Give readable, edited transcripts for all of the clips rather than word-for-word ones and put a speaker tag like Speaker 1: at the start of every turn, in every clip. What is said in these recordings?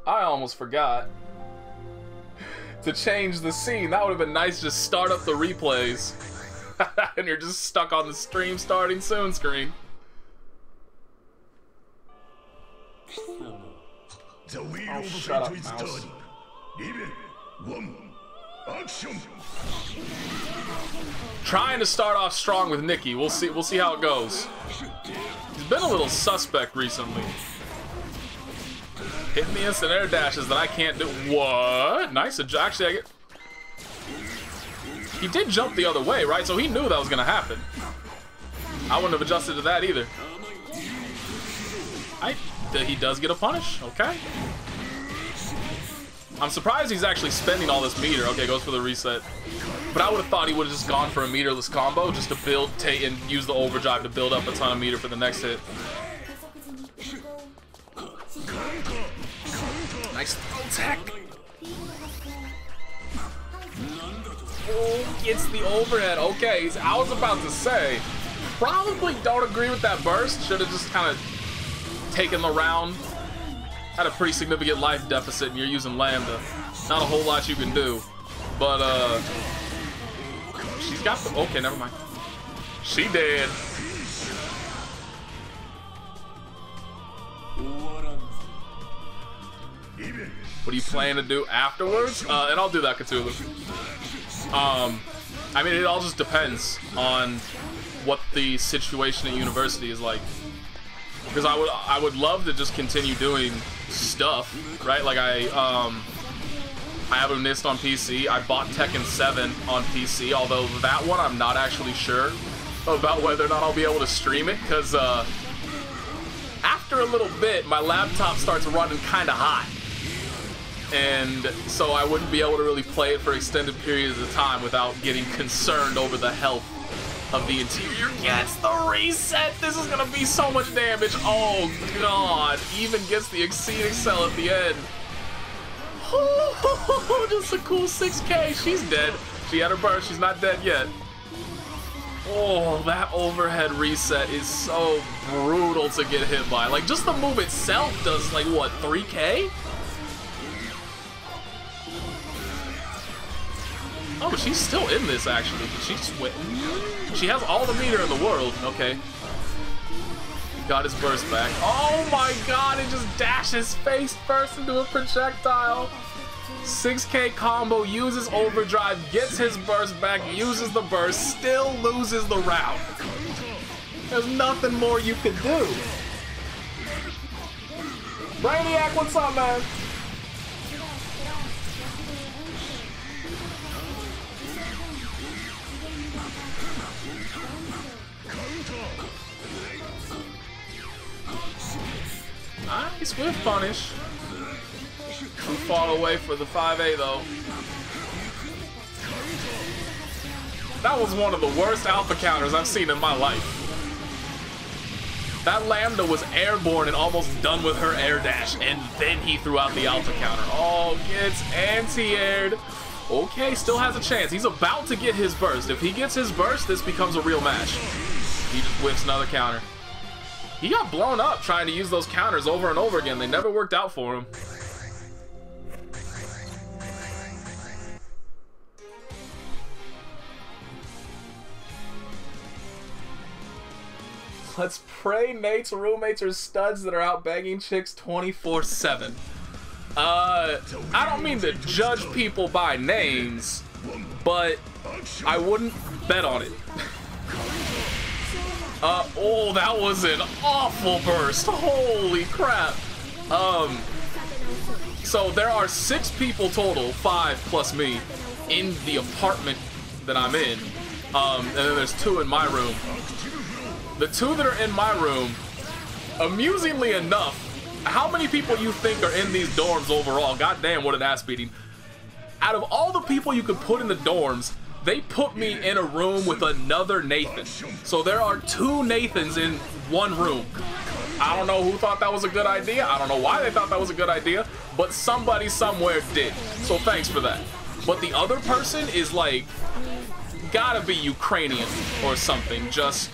Speaker 1: I almost forgot to change the scene. That would have been nice. Just start up the replays. And you're just stuck on the stream starting soon screen. Oh, shut up, mouse. Trying to start off strong with Nikki. We'll see how it goes. He's been a little suspect recently. Hitting the instant air dashes that I can't do. What? Nice. Actually, I get. He did jump the other way, right? So he knew that was gonna happen. I wouldn't have adjusted to that either. He does get a punish. Okay. I'm surprised he's actually spending all this meter. Okay, goes for the reset. But I would have thought he would have just gone for a meterless combo just to build and use the overdrive to build up a ton of meter for the next hit. Nice throw tech. Oh, gets the overhead. Okay, I was about to say, probably don't agree with that burst. Should have just kind of taken the round. Had a pretty significant life deficit and you're using Lambda. Not a whole lot you can do. But, she's got the... Okay, never mind. She did. What do you plan to do afterwards? And I'll do that, Cthulhu. I mean, it all just depends on what the situation at university is like. Because I would love to just continue doing stuff, right? Like I have a NIST on PC. I bought Tekken 7 on PC, although that one I'm not actually sure about whether or not I'll be able to stream it, because after a little bit, my laptop starts running kind of hot. And so I wouldn't be able to really play it for extended periods of time without getting concerned over the health of the interior. Gets the reset. This is gonna be so much damage. Oh god. Even gets the exceeding cell at the end. Oh, just a cool 6K. She's dead. She had her burst. She's not dead yet. Oh, that overhead reset is so brutal to get hit by. Like, just the move itself does, like, what, 3K? Oh, but she's still in this, actually. She's sweating. She has all the meter in the world. Okay. Got his burst back. Oh my god, it just dashes face first into a projectile. 6K combo, uses overdrive, gets his burst back, uses the burst, still loses the round. There's nothing more you could do. Brainiac, what's up, man? Nice whiff punish. Too far away for the 5A though. That was one of the worst alpha counters I've seen in my life. That Lambda was airborne and almost done with her air dash, and then he threw out the alpha counter. Oh, gets anti-aired. Okay, still has a chance. He's about to get his burst. If he gets his burst, this becomes a real match. He just whiffs another counter. He got blown up trying to use those counters over and over again. They never worked out for him. Let's pray Nate's roommates are studs that are out begging chicks 24/7. I don't mean to judge people by names, but I wouldn't bet on it. Oh, that was an awful burst. Holy crap. So there are 6 people total, 5 plus me, in the apartment that I'm in. And then there's 2 in my room. The 2 that are in my room, amusingly enough, how many people you think are in these dorms overall? God damn, what an ass beating. Out of all the people you could put in the dorms, they put me in a room with another Nathan. So there are 2 Nathans in one room. I don't know who thought that was a good idea. I don't know why they thought that was a good idea, but somebody somewhere did. So thanks for that. But the other person is like, gotta be Ukrainian or something. Just,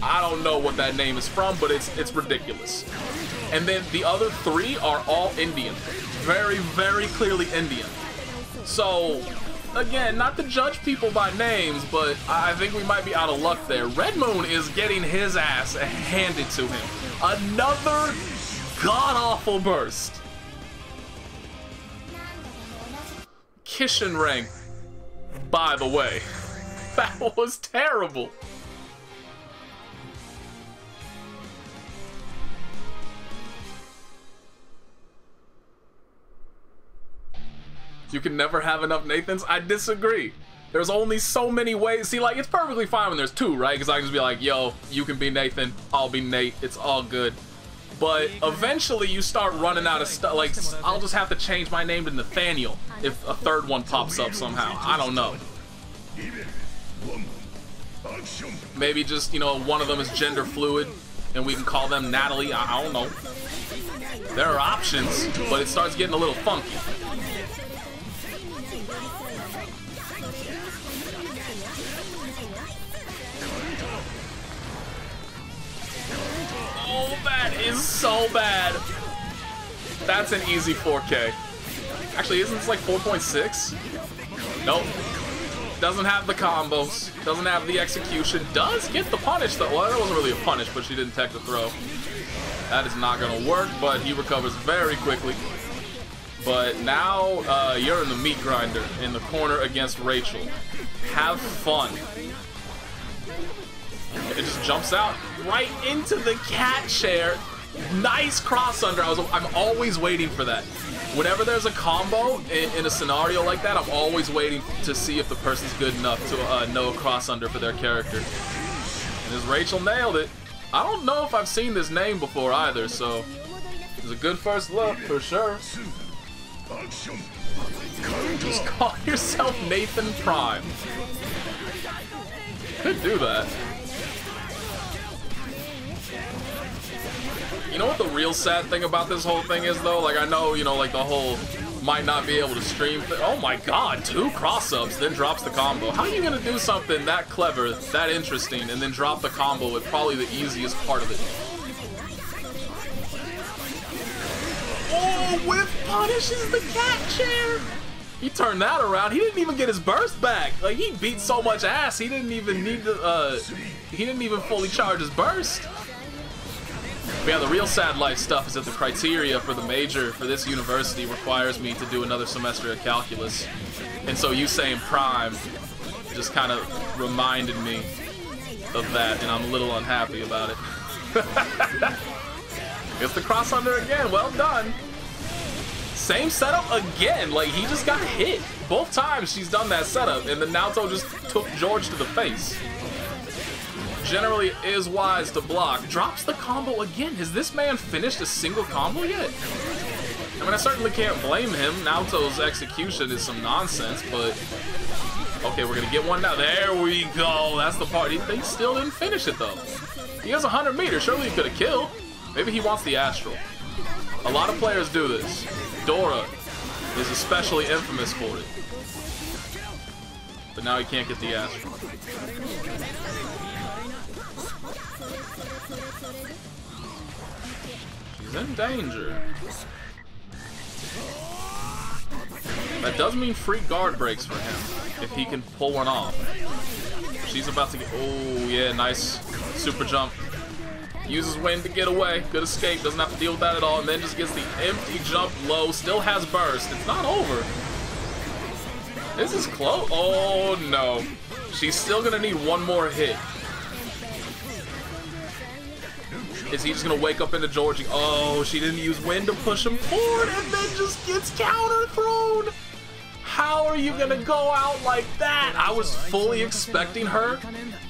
Speaker 1: I don't know what that name is from, but it's ridiculous. And then the other 3 are all Indian. Very, very clearly Indian. So, again, not to judge people by names, but I think we might be out of luck there. Red Moon is getting his ass handed to him. Another god-awful burst. Kishin rank, by the way. That was terrible. You can never have enough Nathans? I disagree. There's only so many ways. See, like, it's perfectly fine when there's 2, right? Because I can just be like, yo, you can be Nathan, I'll be Nate. It's all good. But eventually you start running out of stuff. Like, I'll just have to change my name to Nathaniel if a 3rd one pops up somehow. I don't know. Maybe just, you know, one of them is gender fluid and we can call them Natalie. I don't know. There are options, but it starts getting a little funky. Oh, that is so bad. That's an easy 4K. Actually, isn't this like 4.6? Nope. Doesn't have the combos. Doesn't have the execution. Does get the punish though. Well, that wasn't really a punish, but she didn't tech the throw. That is not gonna work, but he recovers very quickly. But now you're in the meat grinder in the corner against Rachel. Have fun. It just jumps out right into the cat chair. Nice cross under. I'm always waiting for that. Whenever there's a combo in a scenario like that, I'm always waiting to see if the person's good enough to know a cross under for their character. And as Rachel nailed it, I don't know if I've seen this name before either, so it's a good first look for sure. Just call yourself Nathan Prime. Could do that. You know what the real sad thing about this whole thing is though? Like, I know, you know, like the whole might not be able to stream thing. Oh my god, 2 cross-ups, then drops the combo. How are you gonna do something that clever, that interesting, and then drop the combo with probably the easiest part of it? Oh, whiff punishes the cat chair! He turned that around. He didn't even get his burst back. Like, he beat so much ass, he didn't even need to, he didn't even fully charge his burst. But yeah, the real sad life stuff is that the criteria for the major for this university requires me to do another semester of calculus. And so you saying Prime just kind of reminded me of that, and I'm a little unhappy about it. It's the cross under again. Well done. Same setup again. Like, he just got hit. Both times she's done that setup, and then Naoto just took George to the face. Generally is wise to block. Drops the combo again. Has this man finished a single combo yet? I mean, I certainly can't blame him. Naoto's execution is some nonsense, but okay, we're gonna get one now. There we go. That's the part. He still didn't finish it though. He has 100 meters. Surely he could have killed. Maybe he wants the astral. A lot of players do this. Dora is especially infamous for it. But now he can't get the astral. She's in danger. That does mean free guard breaks for him if he can pull one off. She's about to get. Oh yeah, nice super jump. Uses wind to get away. Good escape. Doesn't have to deal with that at all. And then just gets the empty jump low. Still has burst. It's not over. This is close. Oh no. She's still gonna need one more hit. Is he just gonna wake up into Georgie? Oh, she didn't use wind to push him forward and then just gets counter thrown. How are you gonna go out like that? I was fully expecting her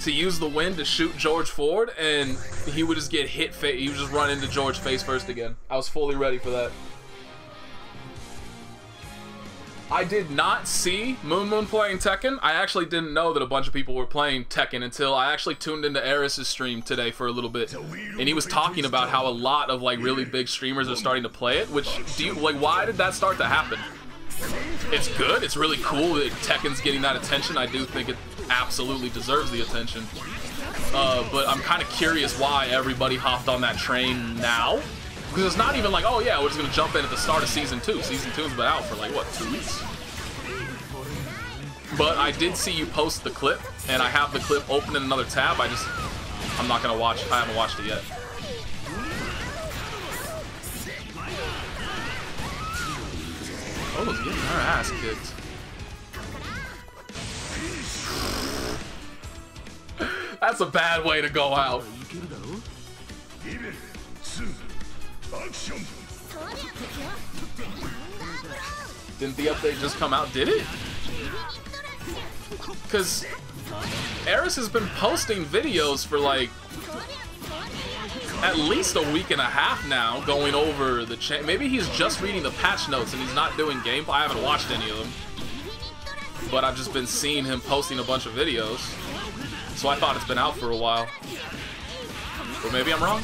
Speaker 1: to use the wind to shoot George forward, and he would just get hit. He would just run into George face first again. I was fully ready for that. I did not see Moon playing Tekken. I actually didn't know that a bunch of people were playing Tekken until I actually tuned into Eris's stream today for a little bit, and he was talking about how a lot of like really big streamers are starting to play it. Which, why did that start to happen? It's good. It's really cool that Tekken's getting that attention. I do think it absolutely deserves the attention. But I'm kind of curious why everybody hopped on that train now. Because it's not even like, oh yeah, we're just gonna jump in at the start of season 2. Season 2's been out for like, what, 2 weeks? But I did see you post the clip, and I have the clip open in another tab. I'm not gonna watch, I haven't watched it yet. Oh, getting her ass kicked. That's a bad way to go out. Didn't the update just come out? Did it? Because Eris has been posting videos for like at least a week and a half now, going over the maybe he's just reading the patch notes and he's not doing gameplay. I haven't watched any of them, but I've just been seeing him posting a bunch of videos, so I thought it's been out for a while. Or maybe I'm wrong.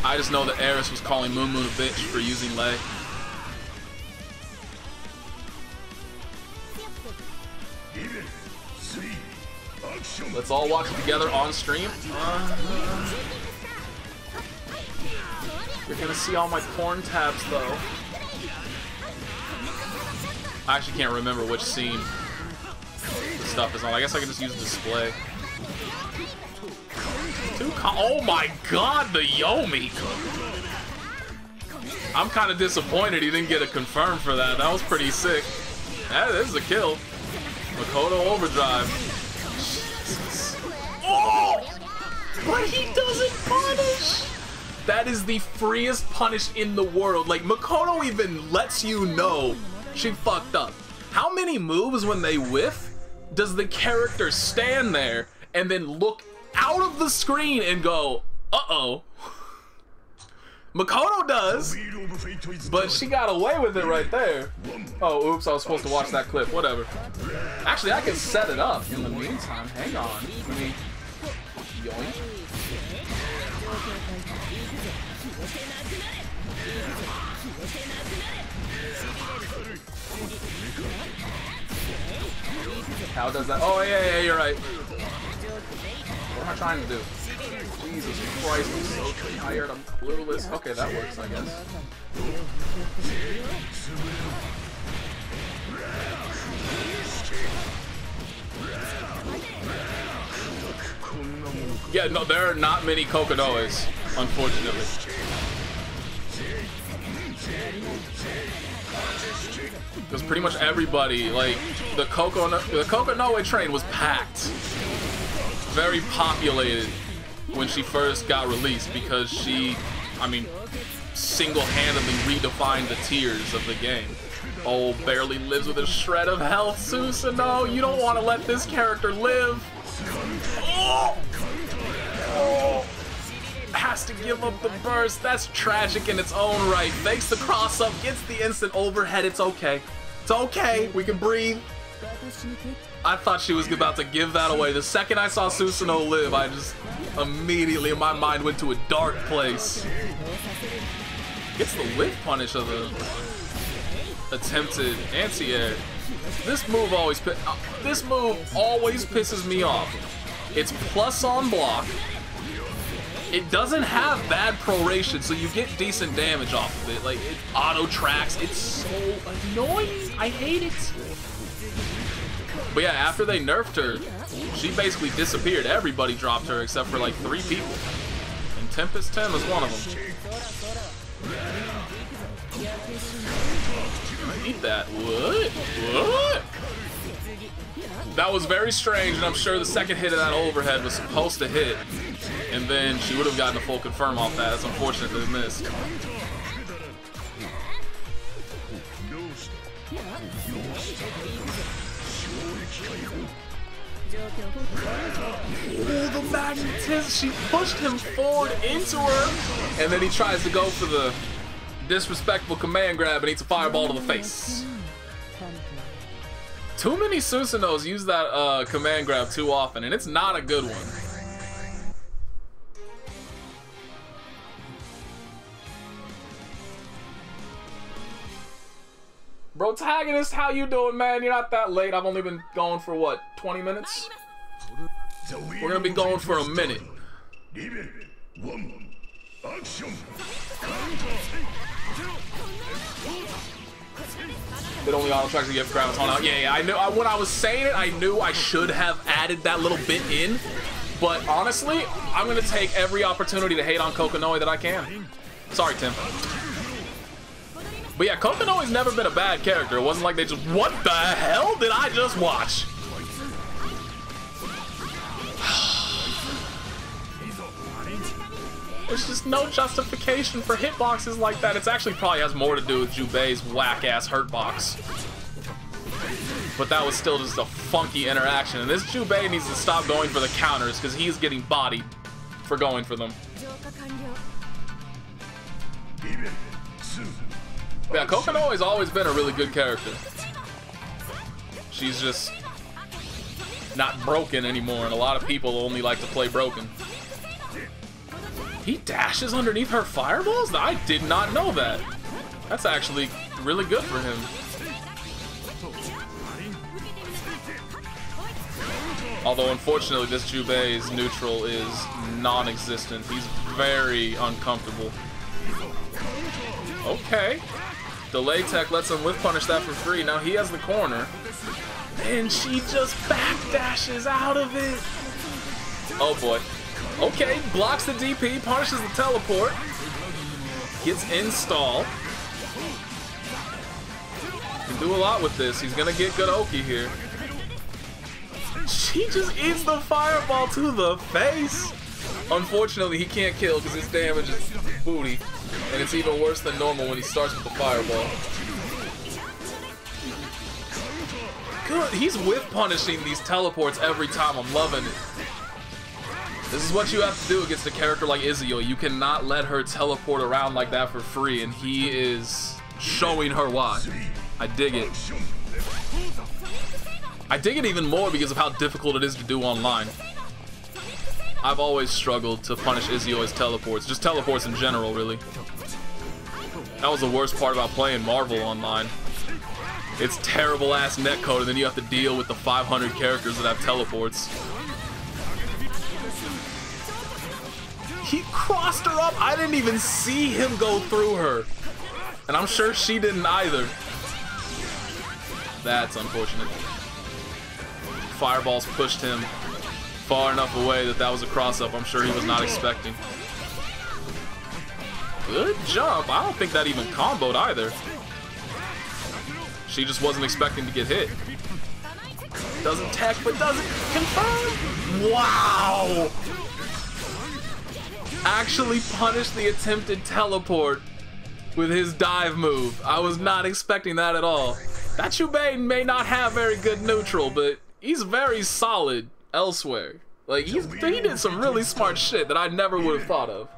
Speaker 1: I just know that Eris was calling Moon Moon a bitch for using Lei. Let's all watch it together on stream. You're gonna see all my porn tabs though. I actually can't remember which scene the stuff is on. I guess I can just use display. Oh my god, the Yomi! I'm kind of disappointed he didn't get a confirm for that. That was pretty sick. Yeah, this is a kill. Makoto overdrive. Jesus. Oh! But he doesn't punish! That is the freest punish in the world. Like, Makoto even lets you know she fucked up. How many moves when they whiff does the character stand there and then look out of the screen and go, uh-oh? Makoto does, but she got away with it right there. Oh, oops, I was supposed to watch that clip. Whatever. Actually, I can set it up in the meantime. Hang on. Let me... Yoink. How does that? Oh, yeah, you're right. What am I trying to do? Jesus Christ, I'm so tired, I'm clueless. Okay, that works, I guess. Yeah, no, there are not many Kokonoes, unfortunately. Because pretty much everybody, like, the Kokonoe train was packed. Very populated when she first got released because she, I mean, single-handedly redefined the tiers of the game. Oh, barely lives with a shred of health, Susanoo. You don't want to let this character live. Oh! Oh! Has to give up the burst. That's tragic in its own right. Fakes the cross-up, gets the instant overhead. It's okay. It's okay. We can breathe. I thought she was about to give that away. The second I saw Susanoo live, I just immediately, my mind went to a dark place. Gets the whiff punish of the attempted anti-air. This move always pisses me off. It's plus on block. It doesn't have bad proration, so you get decent damage off of it. Like, it auto tracks. It's so annoying. I hate it. But yeah, after they nerfed her, she basically disappeared. Everybody dropped her except for like 3 people. And Tempest 10 was one of them. Eat that. What? What? That was very strange, and I'm sure the second hit of that overhead was supposed to hit. And then she would have gotten a full confirm off that. It's unfortunate that it missed. Oh, the magnetism! She pushed him forward into her, and then he tries to go for the disrespectful command grab and eats a fireball to the face. Too many Susanoos use that command grab too often, and it's not a good one. Protagonist, how you doing, man? You're not that late. I've only been going for, what, 20 minutes? We're gonna be going for a minute. It only auto tracks to get graviton out. Yeah, I knew when I was saying it, I knew I should have added that little bit in. But honestly, I'm gonna take every opportunity to hate on Kokonoe that I can. Sorry, Tim. But yeah, Kokonoe's never been a bad character. It wasn't like they just, what the hell did I just watch? There's just no justification for hitboxes like that. It actually probably has more to do with Jubei's whack-ass hurtbox. But that was still just a funky interaction. And this Jubei needs to stop going for the counters because he's getting bodied for going for them. Yeah, Kokonoe has always been a really good character. She's just not broken anymore, and a lot of people only like to play broken. He dashes underneath her fireballs? I did not know that. That's actually really good for him. Although, unfortunately, this Jubei's neutral is non-existent. He's very uncomfortable. Okay. Delay tech lets him whiff punish that for free. Now he has the corner. And she just backdashes out of it. Oh boy. Okay, blocks the DP, punishes the teleport. Gets install. Can do a lot with this. He's gonna get good Oki here. She just eats the fireball to the face. Unfortunately, he can't kill because his damage is booty. And it's even worse than normal when he starts with the fireball. Good, he's whiff punishing these teleports every time. I'm loving it. This is what you have to do against a character like Izayoi. You cannot let her teleport around like that for free, and he is showing her why. I dig it. I dig it even more because of how difficult it is to do online. I've always struggled to punish Izayoi's teleports. Just teleports in general, really. That was the worst part about playing Marvel online. It's terrible-ass netcode, and then you have to deal with the 500 characters that have teleports. He crossed her up. I didn't even see him go through her. And I'm sure she didn't either. That's unfortunate. Fireballs pushed him far enough away that that was a cross-up I'm sure he was not expecting. Good jump. I don't think that even comboed either. She just wasn't expecting to get hit. Doesn't tech, but doesn't confirm. Wow! Actually punished the attempted teleport with his dive move. I was not expecting that at all. That Jubei may not have very good neutral, but he's very solid elsewhere. Like, he did some really smart shit that I never would have thought of.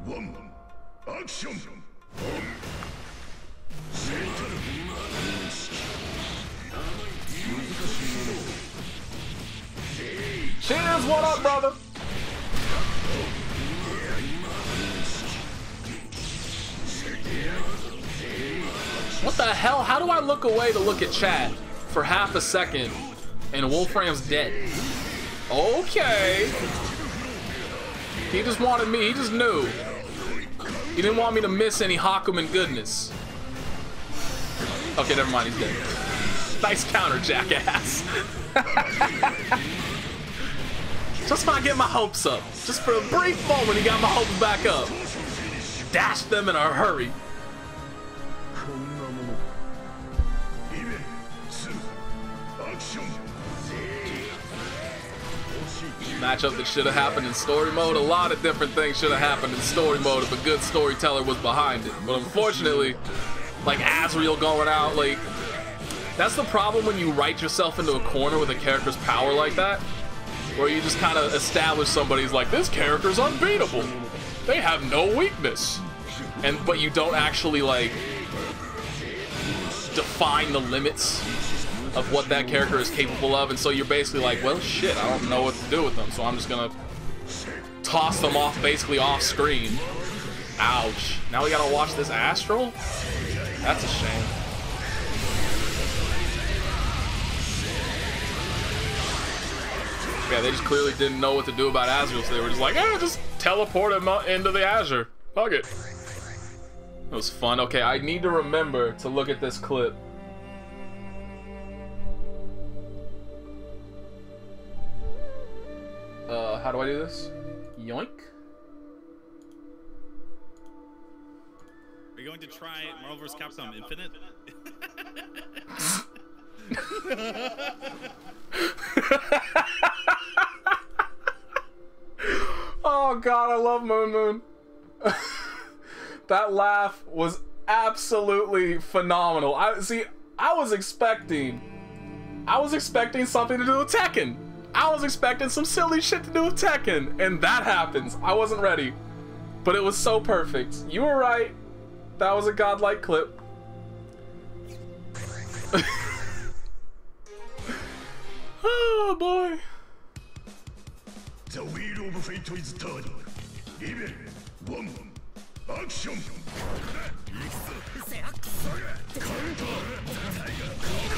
Speaker 1: Cheers, what up, brother? What the hell? How do I look away to look at chat for half a second and Wolfram's dead? Okay. He just wanted me. He just knew. He didn't want me to miss any Hakumen goodness. Okay, never mind. He's dead. Nice counter, jackass. Just not get my hopes up. Just for a brief moment, he got my hopes back up. Dashed them in a hurry. Matchup that should have happened in story mode. A lot of different things should have happened in story mode if a good storyteller was behind it. But unfortunately, like Azrael going out, like, that's the problem when you write yourself into a corner with a character's power like that, where you just kind of establish somebody's like, this character's unbeatable. They have no weakness. But you don't actually, like, define the limits of what that character is capable of, and so you're basically like, well, shit, I don't know what to do with them, so I'm just gonna toss them off, basically off screen. Ouch. Now we gotta watch this Astral? That's a shame. Yeah, they just clearly didn't know what to do about Azrael, so they were just like, eh, just teleport him into the Azure. Fuck it. It was fun. Okay, I need to remember to look at this clip. How do I do this? Yoink.
Speaker 2: Are you going to try Marvel vs. Capcom Infinite?
Speaker 1: Oh god, I love Moon Moon. That laugh was absolutely phenomenal. I was expecting something to do with Tekken. I was expecting some silly shit to do with Tekken, and that happens. I wasn't ready, but it was so perfect. You were right. That was a godlike clip. Oh boy.
Speaker 3: The wheel of fate is turning. Level 1. Action.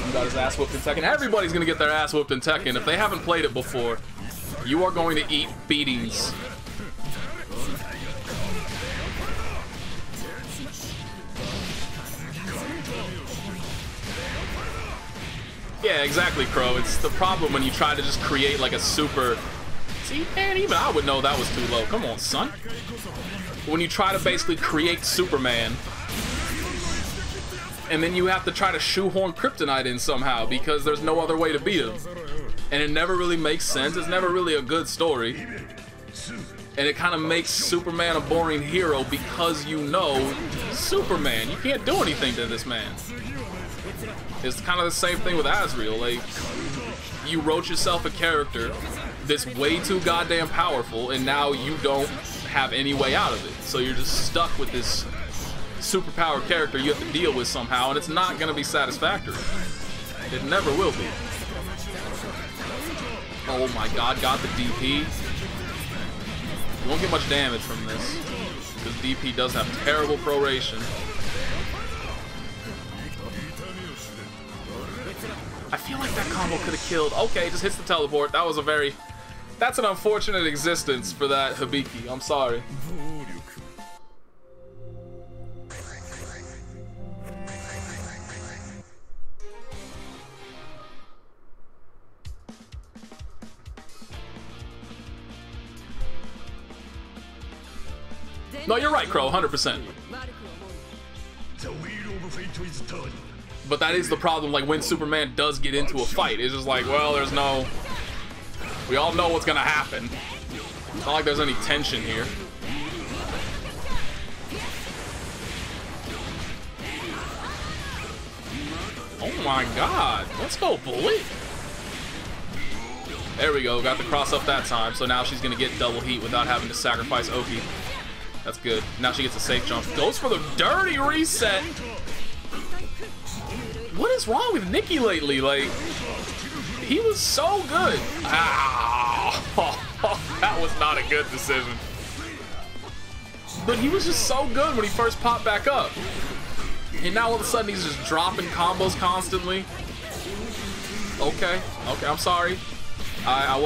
Speaker 1: He got his ass whooped in Tekken. Everybody's gonna get their ass whooped in Tekken. If they haven't played it before, you are going to eat beatings. Yeah, exactly, Crow. It's the problem when you try to just create like a super... See, man, even I would know that was too low. Come on, son. When you try to basically create Superman, and then you have to try to shoehorn Kryptonite in somehow because there's no other way to beat him. And it never really makes sense. It's never really a good story. And it kind of makes Superman a boring hero because you know Superman. You can't do anything to this man. It's kind of the same thing with Azrael. Like, you wrote yourself a character that's way too goddamn powerful, and now you don't have any way out of it. So you're just stuck with this superpowered character you have to deal with somehow, and it's not going to be satisfactory. It never will be. Oh my god, got the DP. You won't get much damage from this, because DP does have terrible proration. I feel like that combo could have killed. Okay, just hits the teleport. That was a very... That's an unfortunate existence for that Hibiki. I'm sorry. No, you're right, Crow, 100%. But that is the problem, like, when Superman does get into a fight. It's just like, well, there's no... We all know what's gonna happen. It's not like there's any tension here. Oh my god. Let's go, bullet. There we go. Got the cross up that time. So now she's gonna get double heat without having to sacrifice Oki. That's good. Now she gets a safe jump. Goes for the dirty reset. What is wrong with Nikki lately? Like, he was so good. Ah, that was not a good decision. But he was just so good when he first popped back up. And now all of a sudden he's just dropping combos constantly. Okay, I'm sorry. I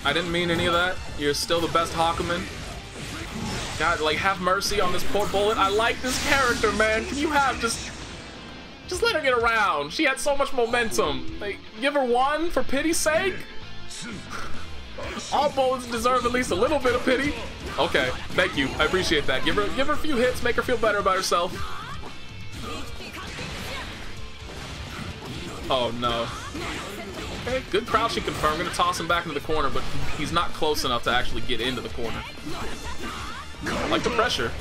Speaker 1: didn't mean any of that. You're still the best Hakumen. God, like, have mercy on this poor bullet. I like this character, man. Can you have just let her get around. She had so much momentum. Like, give her one for pity's sake. All bullets deserve at least a little bit of pity. Okay, thank you. I appreciate that. Give her a few hits, make her feel better about herself. Oh no. Okay, good crouching confirm. Gonna toss him back into the corner, but he's not close enough to actually get into the corner. I like the pressure.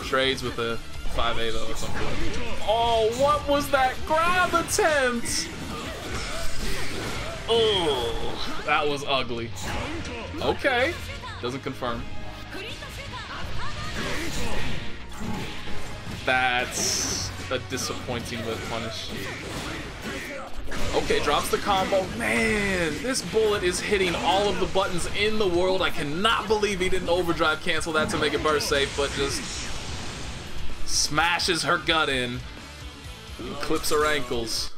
Speaker 1: Trades with a 5-8 or something. Oh, what was that grab attempt? Oh, that was ugly. Okay, doesn't confirm. That's a disappointing whip punish. Okay, drops the combo. Man, this bullet is hitting all of the buttons in the world. I cannot believe he didn't overdrive cancel that to make it burst safe, but just smashes her gut in and clips her ankles.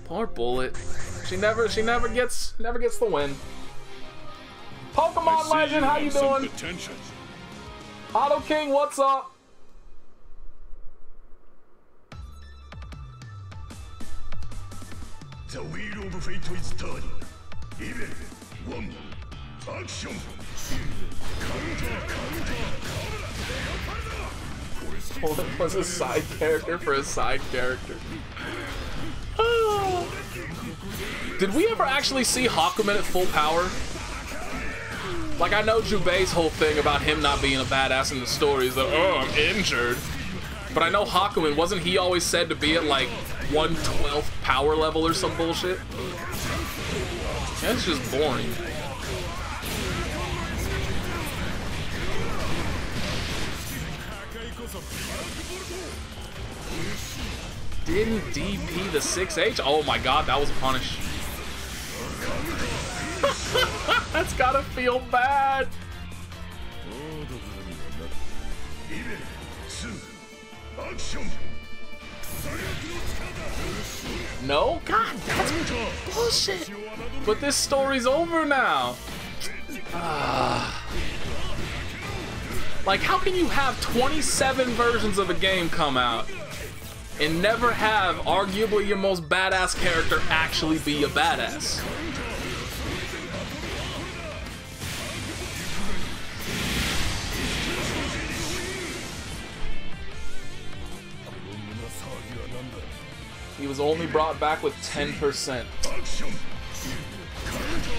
Speaker 1: Poor bullet. She never gets the win. Pokemon Legend, how you doing? Auto King, what's up?
Speaker 3: The wheel of fate is turning. Even one action.
Speaker 1: What was a side character for a side character? Did we ever actually see Hakumen at full power? Like, I know Jubei's whole thing about him not being a badass in the story is that, oh, I'm injured. But I know Hakumen, wasn't he always said to be at like 1/12 power level or some bullshit? That's just boring. Didn't DP the 6H? Oh my god, that was a punish. That's gotta feel bad. No? God, that's bullshit. But this story's over now. Like, how can you have 27 versions of a game come out and never have arguably your most badass character actually be a badass? He was only brought back with 10%.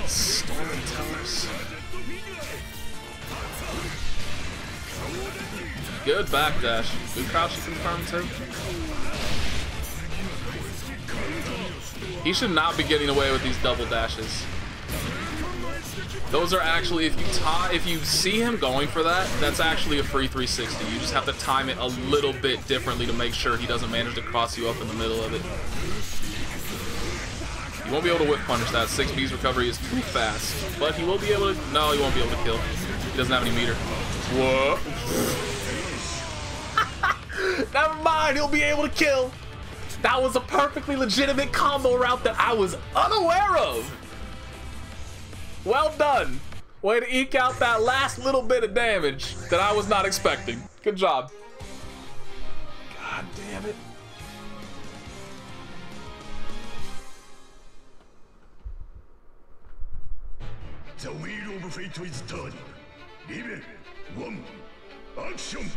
Speaker 1: Storytellers. Good backdash. Good crouch confirmed too. He should not be getting away with these double dashes. Those are actually, if you see him going for that, that's actually a free 360. You just have to time it a little bit differently to make sure he doesn't manage to cross you up in the middle of it. You won't be able to whip punish that. 6B's recovery is too fast, but he will be able to. No, he won't be able to kill. He doesn't have any meter. Whoa. Never mind, he'll be able to kill. That was a perfectly legitimate combo route that I was unaware of. Well done. Way to eke out that last little bit of damage that I was not expecting. Good job. God damn it.
Speaker 3: The wheel of fate is turning. Even one action.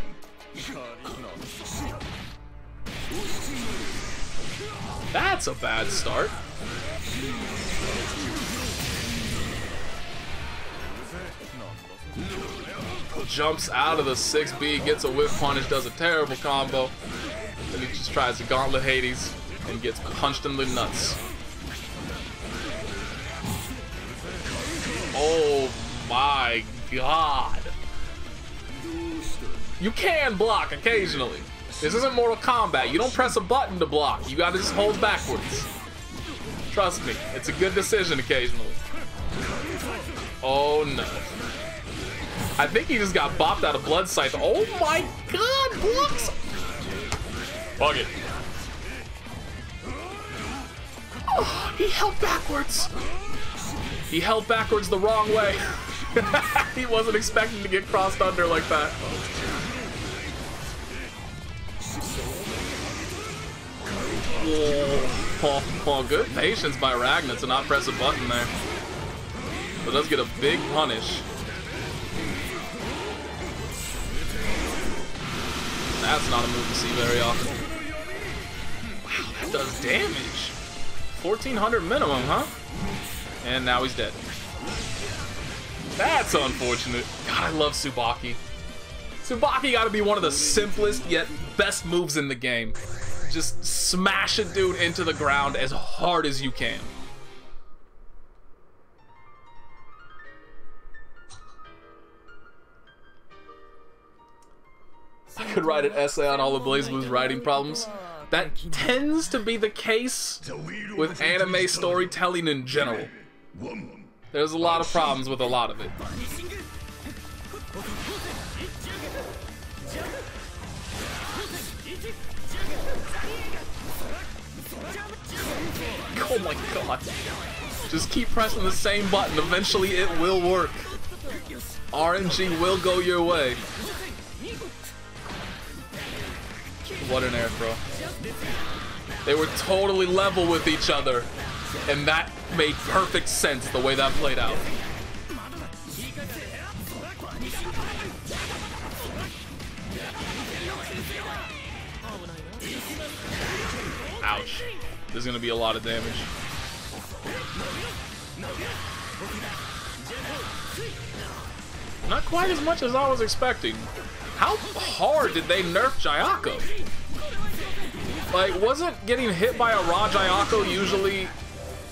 Speaker 1: That's a bad start. Jumps out of the 6B, gets a whip punish, does a terrible combo. Then he just tries to gauntlet Hades and gets punched in the nuts. Oh my god. You can block occasionally. This isn't Mortal Kombat. You don't press a button to block. You gotta just hold backwards. Trust me, it's a good decision occasionally. Oh no. I think he just got bopped out of Blood Sight. Oh my god, blocks! Fuck it. Oh, he held backwards. He held backwards the wrong way. He wasn't expecting to get crossed under like that. Oh, good patience by Ragna to not press a button there. But does get a big punish. That's not a move to see very often. Wow, that does damage. 1400 minimum, huh? And now he's dead. That's unfortunate. God, I love Tsubaki. Tsubaki gotta be one of the simplest yet best moves in the game. Just smash a dude into the ground as hard as you can. I could write an essay on all of BlazBlue's writing problems. That tends to be the case with anime storytelling in general. There's a lot of problems with a lot of it. Oh my god. Just keep pressing the same button. Eventually it will work. RNG will go your way. What an air throw. They were totally level with each other. And that made perfect sense the way that played out. Ouch. There's gonna be a lot of damage. Not quite as much as I was expecting. How hard did they nerf Jayako? Like, wasn't getting hit by a raw Jayako usually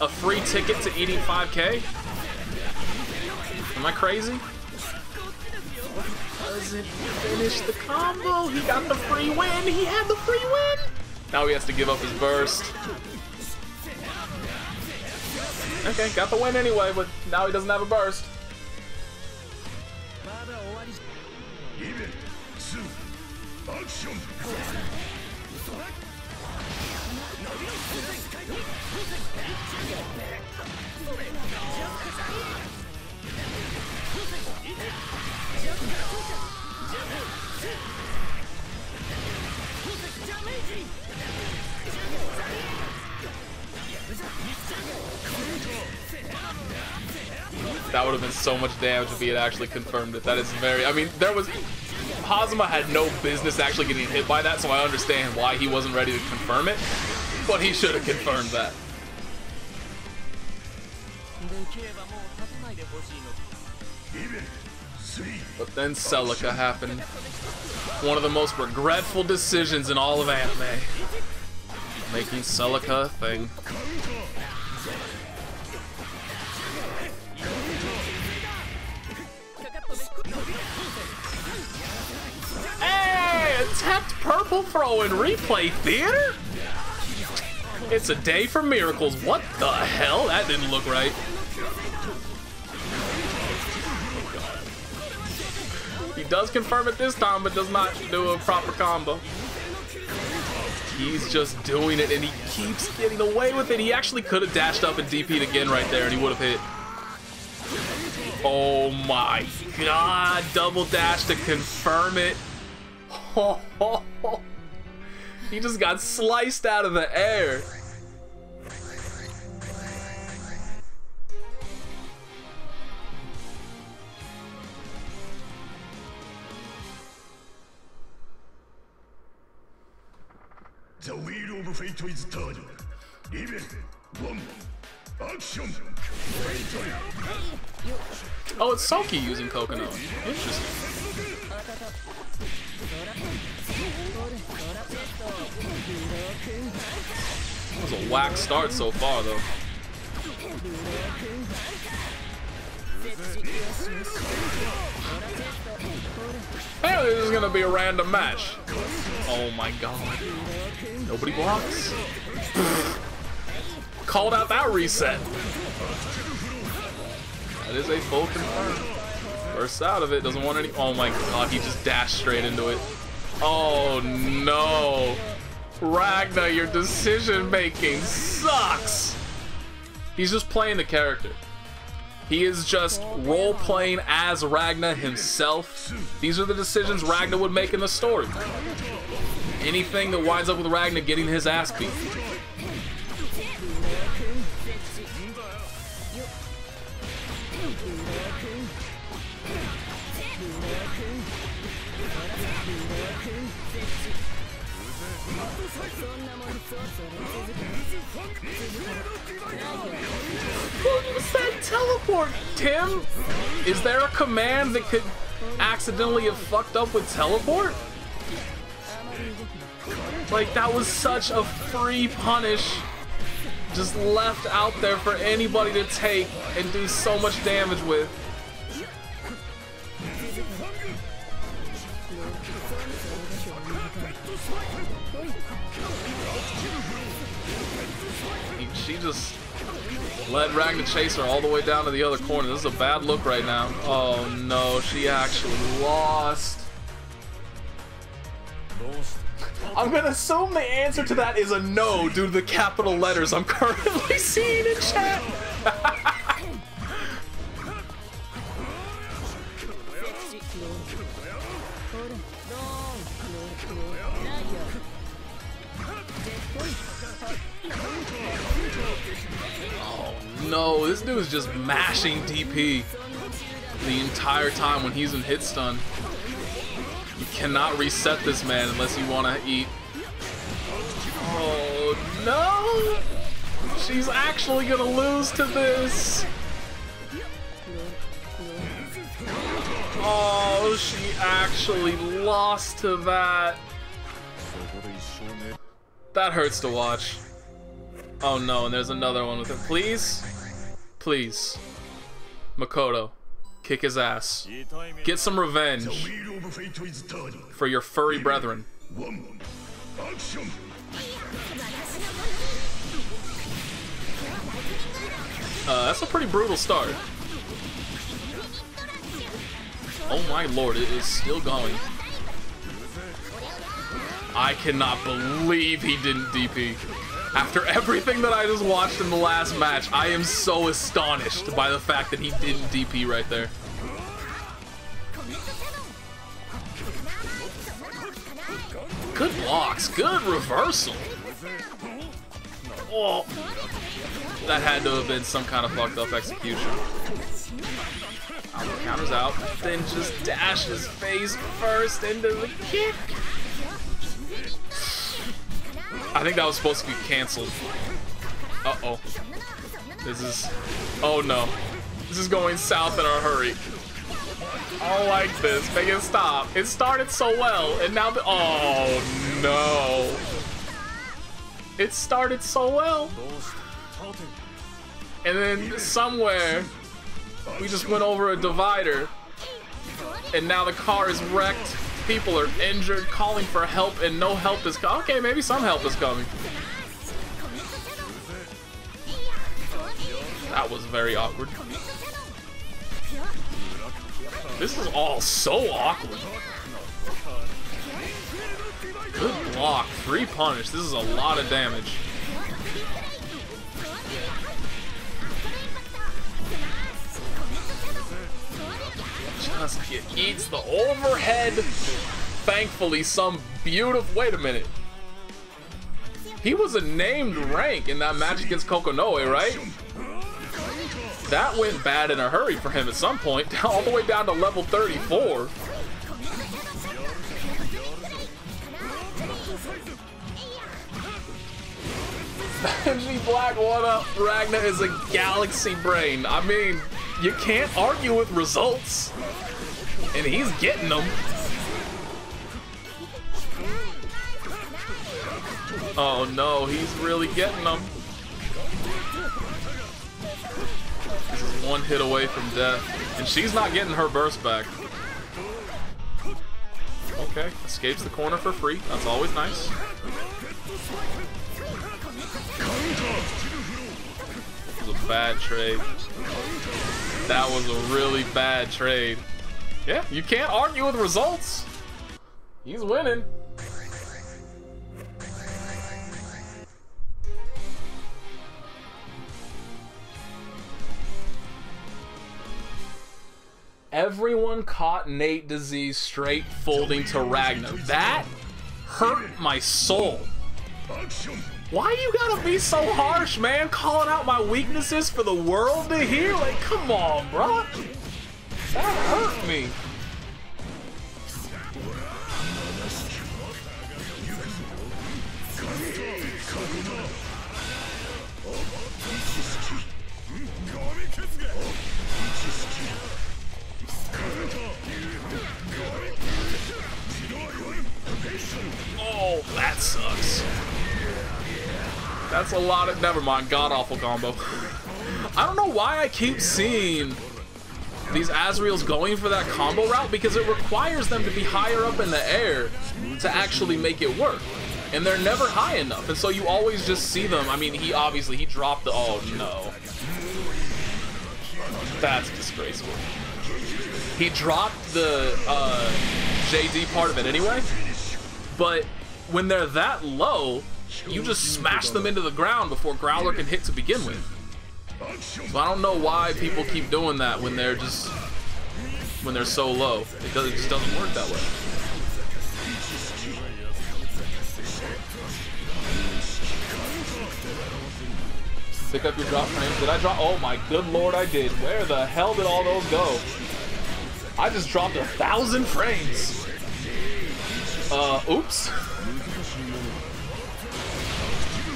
Speaker 1: a free ticket to eating 5K? Am I crazy? Doesn't finish the combo. He got the free win. He had the free win. Now he has to give up his burst. Okay, got the win anyway, but now he doesn't have a burst. That would have been so much damage if he had actually confirmed it. That is very... I mean, there was... Hazama had no business actually getting hit by that, so I understand why he wasn't ready to confirm it. But he should have confirmed that. But then Celica happened. One of the most regretful decisions in all of anime. Making Celica a thing. Hey! Attempt purple throw in replay theater? It's a day for miracles. What the hell? That didn't look right. He does confirm it this time, but does not do a proper combo. He's just doing it, and he keeps getting away with it. He actually could have dashed up and DP'd again right there, and he would have hit. Oh my god. Double dash to confirm it. He just got sliced out of the air.
Speaker 3: The wheel of fate is turning. Event 1. Action!
Speaker 1: Oh, it's Soki using Kokonoe. Interesting. That was a whack start so far, though. Apparently, this is gonna be a random match. Oh my god. Nobody blocks. Called out that reset. That is a full confirm. Bursts out of it, doesn't want any. Oh my god, he just dashed straight into it. Oh no. Ragna, your decision making sucks. He's just playing the character. He is just role playing as Ragna himself. These are the decisions Ragna would make in the story. Anything that winds up with Ragna getting his ass beat. Who said teleport, Tim? Is there a command that could accidentally have fucked up with teleport? Like, that was such a free punish. Just left out there for anybody to take and do so much damage with. She just let Ragna chase her all the way down to the other corner. This is a bad look right now. Oh no, she actually lost. I'm gonna assume the answer to that is a no due to the capital letters I'm currently seeing in chat. Oh no, this dude is just mashing DP the entire time when he's in hit stun. You cannot reset this man unless you want to eat. Oh no! She's actually gonna lose to this. Oh, she actually lost to that. That hurts to watch. Oh no, and there's another one with it. Please? Please. Makoto. Kick his ass. Get some revenge for your furry brethren. That's a pretty brutal start. Oh my lord, it is still going. I cannot believe he didn't DP. After everything that I just watched in the last match, I am so astonished by the fact that he didn't DP right there. Good blocks, good reversal. Oh, that had to have been some kind of fucked up execution. Counters out, then just dashes face first into the kick. I think that was supposed to be canceled. Uh-oh. This is... Oh no. This is going south in a hurry. I don't like this. Make it stop. It started so well, and now the... Oh no. It started so well. And then somewhere, we just went over a divider, and now the car is wrecked. People are injured, calling for help, and no help is coming. Okay, maybe some help is coming. That was very awkward. This is all so awkward. Good block, free punish. This is a lot of damage. Just eats the overhead. Thankfully, some beautiful... Wait a minute. He was a named rank in that match against Kokonoe, right? That went bad in a hurry for him at some point, all the way down to level 34. Benji Black, what up? Ragna is a galaxy brain. I mean, you can't argue with results. And he's getting them. Oh no, he's really getting them. This is one hit away from death. And she's not getting her burst back. Okay, escapes the corner for free. That's always nice. That was a bad trade. That was a really bad trade. Yeah, you can't argue with results. He's winning. Everyone caught Nate disease straight folding to Ragna. That hurt my soul. Why you gotta be so harsh, man? Calling out my weaknesses for the world to hear? Like, come on, bro. That hurt me. Oh, that sucks. That's a lot of... Never mind, god-awful combo. I don't know why I keep seeing these Azraels going for that combo route, because it requires them to be higher up in the air to actually make it work. And they're never high enough, and so you always just see them. I mean, he dropped the... Oh, no. That's disgraceful. He dropped the JD part of it anyway, But when they're that low, you just smash them into the ground before Growler can hit to begin with. So I don't know why people keep doing that when they're so low. It just doesn't work that way. Pick up your drop frames. Did I drop? Oh my good lord, I did. Where the hell did all those go? I just dropped 1,000 frames. Oops.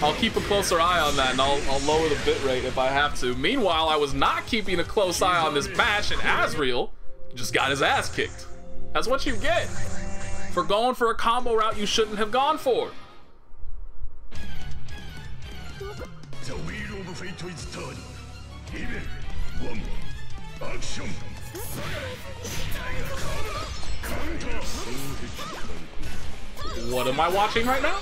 Speaker 1: I'll keep a closer eye on that, and I'll lower the bitrate if I have to. Meanwhile, I was not keeping a close eye on this match, and Azrael just got his ass kicked. That's what you get for going for a combo route you shouldn't have gone for.
Speaker 3: The wheel of fate is turning. Hibiki, 1, action!
Speaker 1: What am I watching right now?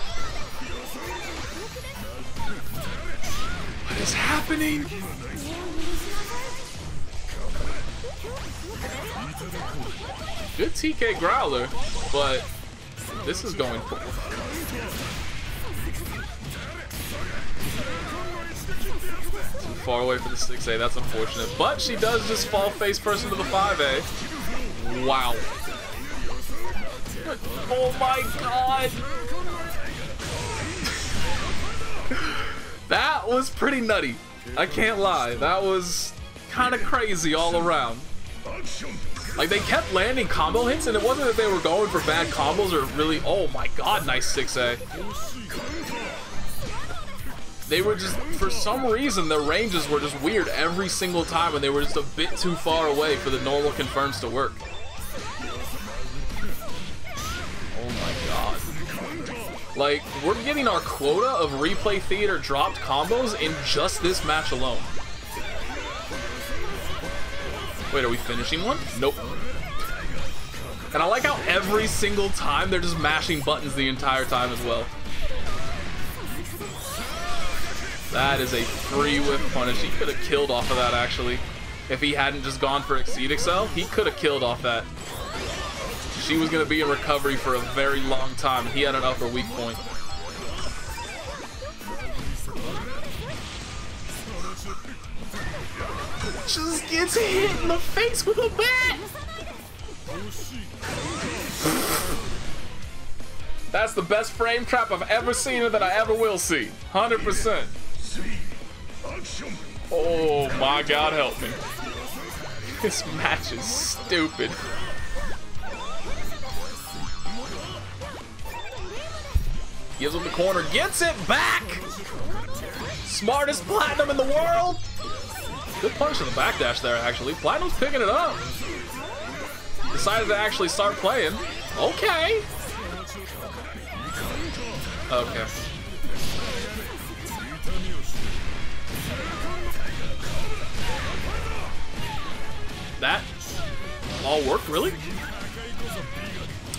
Speaker 1: What is happening? Good TK Growler, but this is going poor. Too far away for the 6A, that's unfortunate. But she does just fall face first into the 5A. Wow. Oh my god. That was pretty nutty. I can't lie. That was kind of crazy all around. Like, they kept landing combo hits, and it wasn't that they were going for bad combos or really... Oh my god, nice 6A. They were just, for some reason, their ranges were just weird every single time, and they were just a bit too far away for the normal confirms to work. Oh my god. Like, we're getting our quota of replay theater dropped combos in just this match alone. Wait, are we finishing one? Nope. And I like how every single time they're just mashing buttons the entire time as well. That is a free whip punish. He could have killed off of that, actually. If he hadn't just gone for Exceed Excel, he could have killed off that. She was going to be in recovery for a very long time. He had an upper weak point. Just gets hit in the face with a bat! That's the best frame trap I've ever seen or that I ever will see. 100%. Oh my god, help me. This match is stupid. Gives him the corner, gets it back! Smartest Platinum in the world! Good punch in the backdash there, actually. Platinum's picking it up. Decided to actually start playing. Okay. Okay. That all worked, really?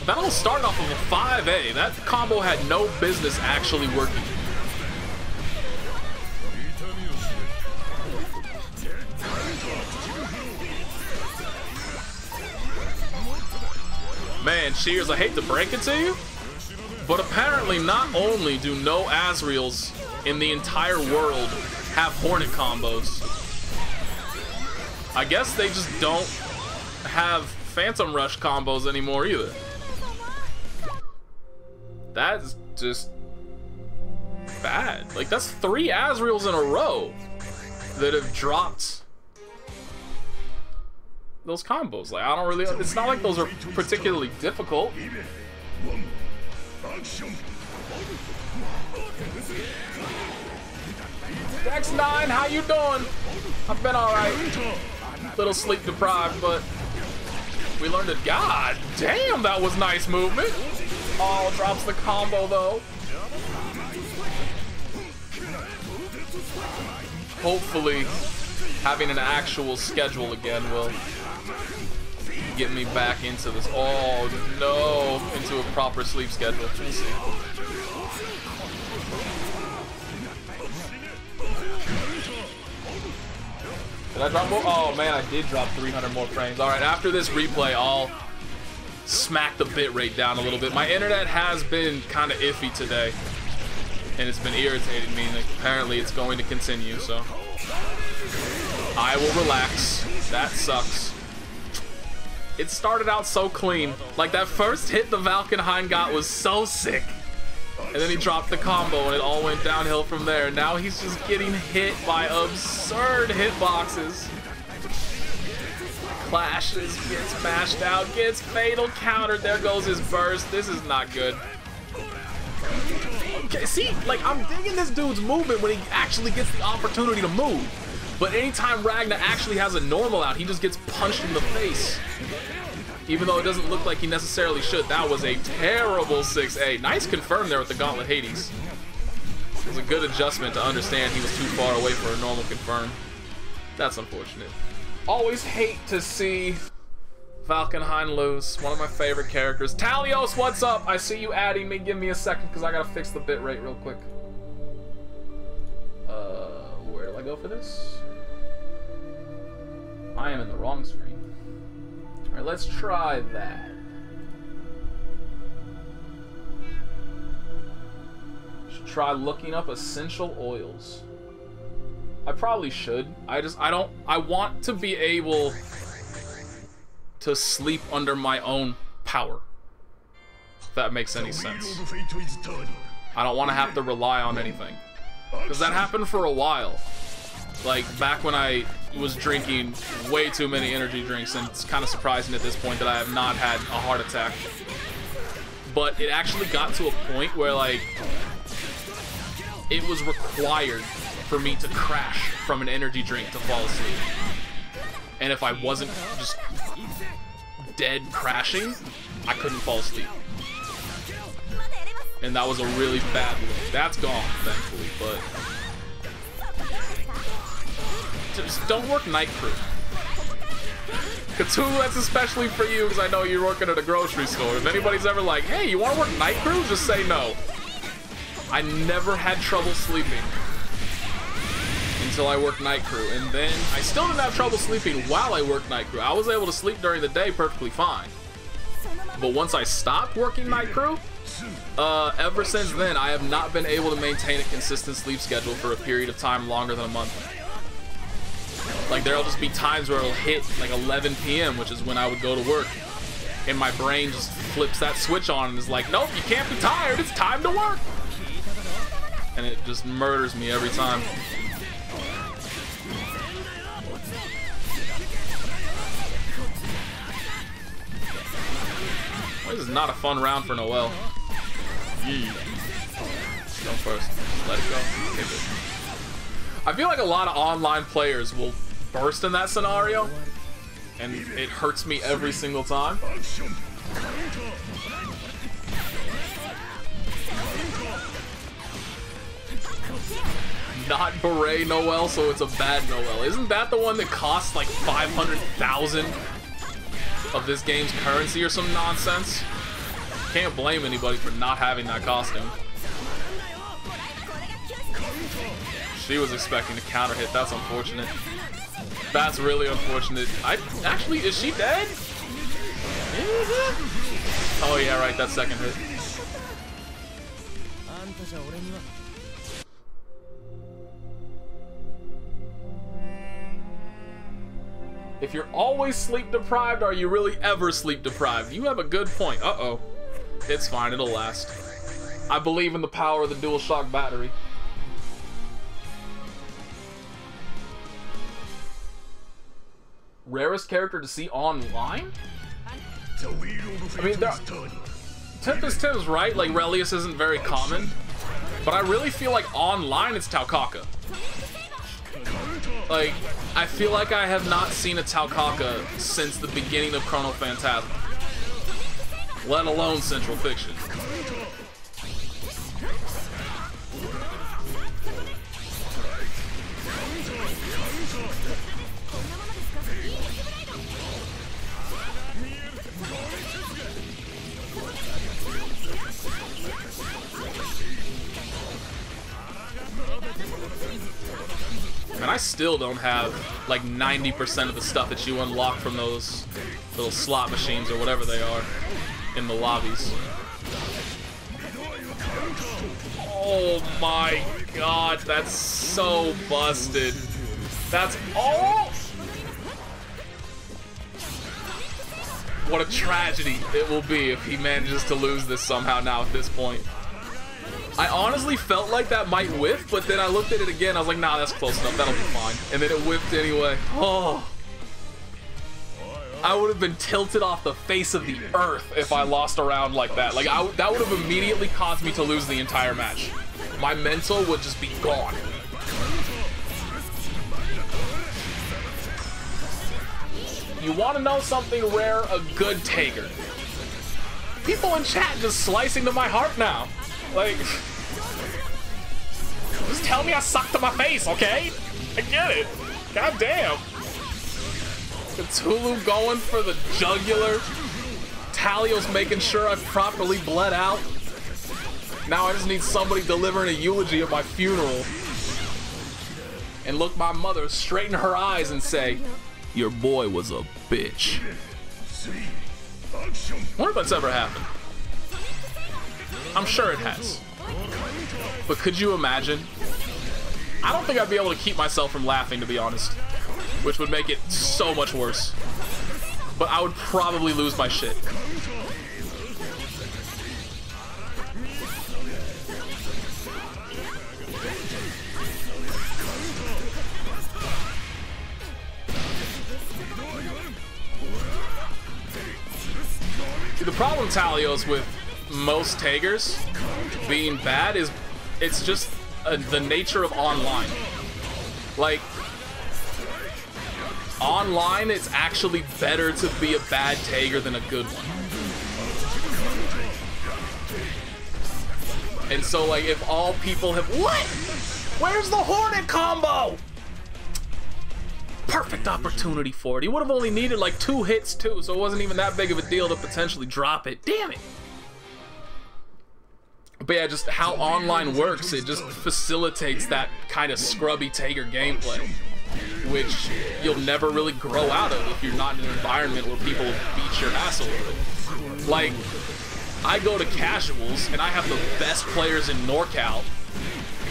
Speaker 1: That all started off of a 5A. That combo had no business actually working. Man, Shears, I hate to break it to you, but apparently not only do no Azraels in the entire world have Hornet combos, I guess they just don't have Phantom Rush combos anymore either. That's just bad. Like, that's 3 Azraels in a row that have dropped those combos. Like, I don't really, it's not like those are particularly difficult. X9, how you doing? I've been alright. Little sleep deprived, but we learned it. God damn, that was nice movement. Oh, drops the combo though. Hopefully, having an actual schedule again will get me back into this. Oh no, into a proper sleep schedule. Let's see. Did I drop more? Oh man, I did drop 300 more frames. All right, after this replay, I'll smack the bitrate down a little bit. My internet has been kind of iffy today, and it's been irritating me. Like, apparently it's going to continue, so I will relax. That sucks. It started out so clean. Like, that first hit the Valkenhayn got was so sick. And then he dropped the combo and it all went downhill from there. Now he's just getting hit by absurd hitboxes. Clashes, gets mashed out, gets fatal countered. There goes his burst. This is not good. Okay, see, like, I'm digging this dude's movement when he actually gets the opportunity to move. But anytime Ragna actually has a normal out, he just gets punched in the face. Even though it doesn't look like he necessarily should. That was a terrible 6A. Nice confirm there with the Gauntlet Hades. It was a good adjustment to understand he was too far away for a normal confirm. That's unfortunate. Always hate to see Valkenhayn lose. One of my favorite characters. Talios, what's up? I see you adding me. Give me a second because I gotta fix the bitrate real quick. Where do I go for this? I am in the wrong screen. Alright, let's try that. Should try looking up essential oils. I probably should. I want to be able to sleep under my own power. If that makes any sense. I don't want to have to rely on anything. Because that happened for a while. Like, back when I was drinking way too many energy drinks, and it's kind of surprising at this point that I have not had a heart attack. But it actually got to a point where, like, it was required for me to crash from an energy drink to fall asleep. And if I wasn't just dead crashing, I couldn't fall asleep. And that was a really bad look. That's gone, thankfully, but just don't work night crew. Cthulhu, that's especially for you because I know you're working at a grocery store. If anybody's ever like, hey, you want to work night crew? Just say no. I never had trouble sleeping until I worked night crew. And then I still didn't have trouble sleeping while I worked night crew. I was able to sleep during the day perfectly fine. But once I stopped working night crew, ever since then, I have not been able to maintain a consistent sleep schedule for a period of time longer than a month. Like, there'll just be times where it'll hit like 11 p.m., which is when I would go to work, and my brain just flips that switch on and is like, nope, you can't be tired, it's time to work. And it just murders me every time. This is not a fun round for Noel. Go first. Let it go. Okay, good. I feel like a lot of online players will burst in that scenario, and it hurts me every single time. Not beret Noel, so it's a bad Noel. Isn't that the one that costs like 500,000 of this game's currency or some nonsense? Can't blame anybody for not having that costume. She was expecting a counter hit. That's unfortunate. That's really unfortunate. Actually, is she dead? Oh yeah, right, that second hit. If you're always sleep deprived, are you really ever sleep deprived? You have a good point. Uh-oh. It's fine, it'll last. I believe in the power of the DualShock battery. Rarest character to see online? I mean, Tempest Tim's right, like, Relius isn't very common. But I really feel like online it's Taukaka. Like, I feel like I have not seen a Taukaka since the beginning of Chrono Phantasm. Let alone Central Fiction. And I still don't have like 90% of the stuff that you unlock from those little slot machines or whatever they are in the lobbies. Oh my god, that's so busted. That's all. What a tragedy it will be if he manages to lose this somehow now at this point. I honestly felt like that might whiff, but then I looked at it again. I was like, nah, that's close enough. That'll be fine. And then it whiffed anyway. Oh. I would have been tilted off the face of the earth if I lost a round like that. Like, that would have immediately caused me to lose the entire match. My mental would just be gone. You want to know something rare? A good Tager. People in chat just slicing to my heart now. Like, just tell me I suck to my face, okay? I get it. God damn. Cthulhu going for the jugular. Talios making sure I've properly bled out. Now I just need somebody delivering a eulogy at my funeral. And look my mother straight in her eyes and say, your boy was a bitch. I wonder if that's ever happened. I'm sure it has. But could you imagine? I don't think I'd be able to keep myself from laughing, to be honest. Which would make it so much worse. But I would probably lose my shit. The problem, Talios, with most Tagers being bad is it's just the nature of online. Like, online, it's actually better to be a bad Tager than a good one. And so, like, if all people have... What? Where's the Hornet combo? Perfect opportunity for it. He would have only needed like 2 hits too, so it wasn't even that big of a deal to potentially drop it. Damn it. But yeah, just how online works, it just facilitates that kind of scrubby Tager gameplay, which you'll never really grow out of if you're not in an environment where people beat your ass over it. Like, I go to casuals and I have the best players in NorCal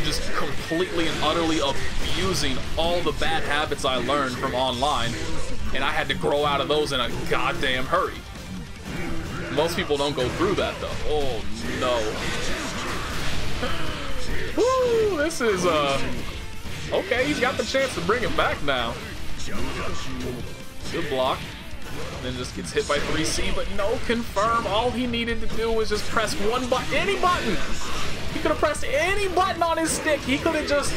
Speaker 1: just completely and utterly abusing all the bad habits I learned from online, and I had to grow out of those in a goddamn hurry. Most people don't go through that though. Oh no. Woo, this is okay, he's got the chance to bring it back now. Good block. Then just gets hit by 3C, but no confirm. All he needed to do was just press one button, any button. He could have pressed any button on his stick. He could have just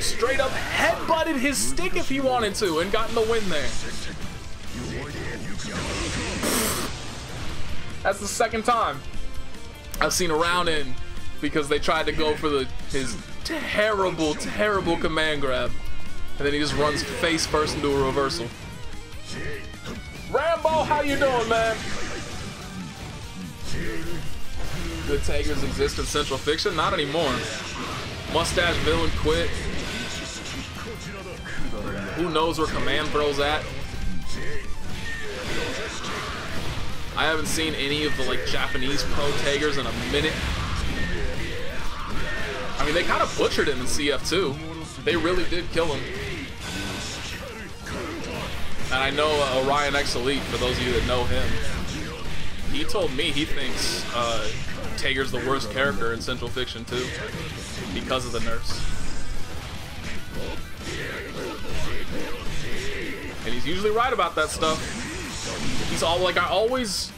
Speaker 1: straight up headbutted his stick if he wanted to and gotten the win there. That's the second time I've seen a round in because they tried to go for his terrible, terrible command grab. And then he just runs face first into a reversal. Rambo, how you doing, man? Good Tagers exist in Central Fiction? Not anymore. Mustache Villain quit. Who knows where Command Throw's at? I haven't seen any of the like Japanese pro Tagers in a minute. I mean, they kind of butchered him in CF2. They really did kill him. And I know Orion X Elite, for those of you that know him, he told me he thinks Tager's the worst character in Central Fiction 2 because of the nerfs. And he's usually right about that stuff. He's all like, I always,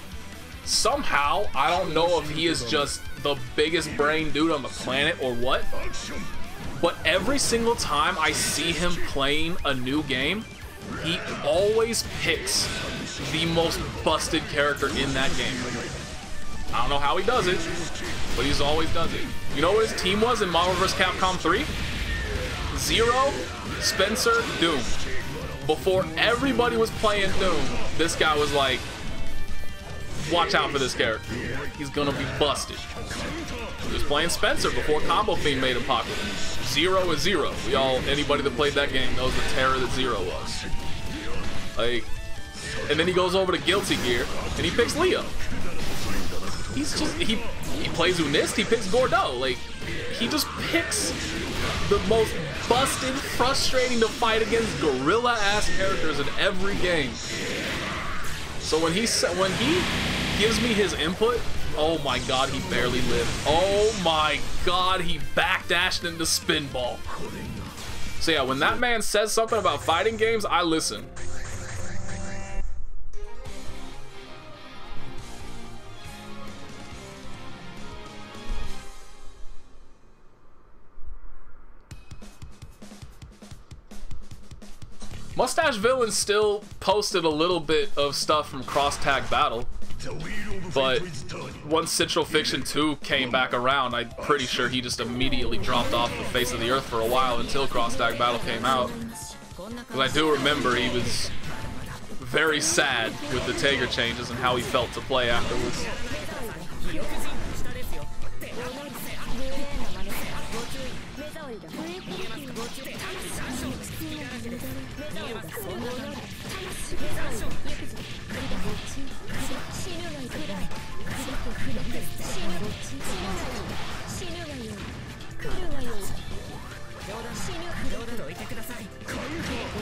Speaker 1: somehow, I don't know if he is just the biggest brain dude on the planet or what, but every single time I see him playing a new game, he always picks the most busted character in that game. I don't know how he does it, but he's always does it. You know what his team was in Marvel vs. Capcom 3? Zero, Spencer, Doom. Before everybody was playing Doom, this guy was like, watch out for this character. He's gonna be busted. He was playing Spencer before Combo Fiend made him popular. Zero is Zero. Anybody that played that game knows the terror that Zero was. Like, And then he goes over to Guilty Gear and he picks Leo. He's just he plays Unist, he picks Gordeau. Like, he just picks the most busted, frustrating to fight against gorilla-ass characters in every game. So when he gives me his input, oh my god, he barely lived. Oh my god, he backdashed into Spinball. So yeah, when that man says something about fighting games, I listen. Mustache Villain still posted a little bit of stuff from Cross Tag Battle, but once Central Fiction 2 came back around, I'm pretty sure he just immediately dropped off the face of the earth for a while until Cross Tag Battle came out. Because I do remember he was very sad with the Tager changes and how he felt to play afterwards.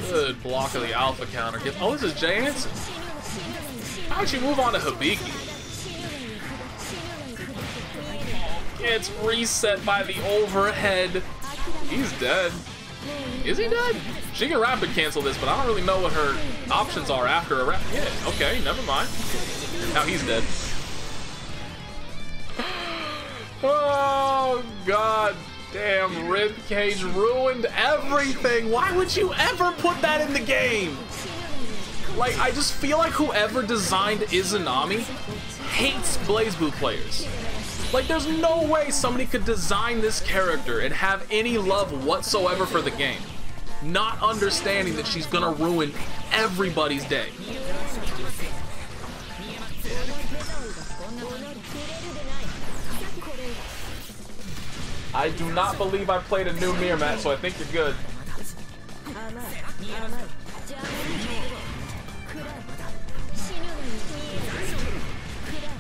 Speaker 1: Good block of the alpha counter. Oh, this is Jay Hansen. How would you move on to Hibiki? It's reset by the overhead. He's dead. Is he dead? She can rapid cancel this, but I don't really know what her options are after a rapid. Yeah, okay, never mind. Now he's dead. Oh, god damn, Ribcage ruined everything. Why would you ever put that in the game? Like, I just feel like whoever designed Izanami hates BlazBlue players. Like, there's no way somebody could design this character and have any love whatsoever for the game, not understanding that she's gonna ruin everybody's day. I do not believe I played a new mirror match, so I think you're good.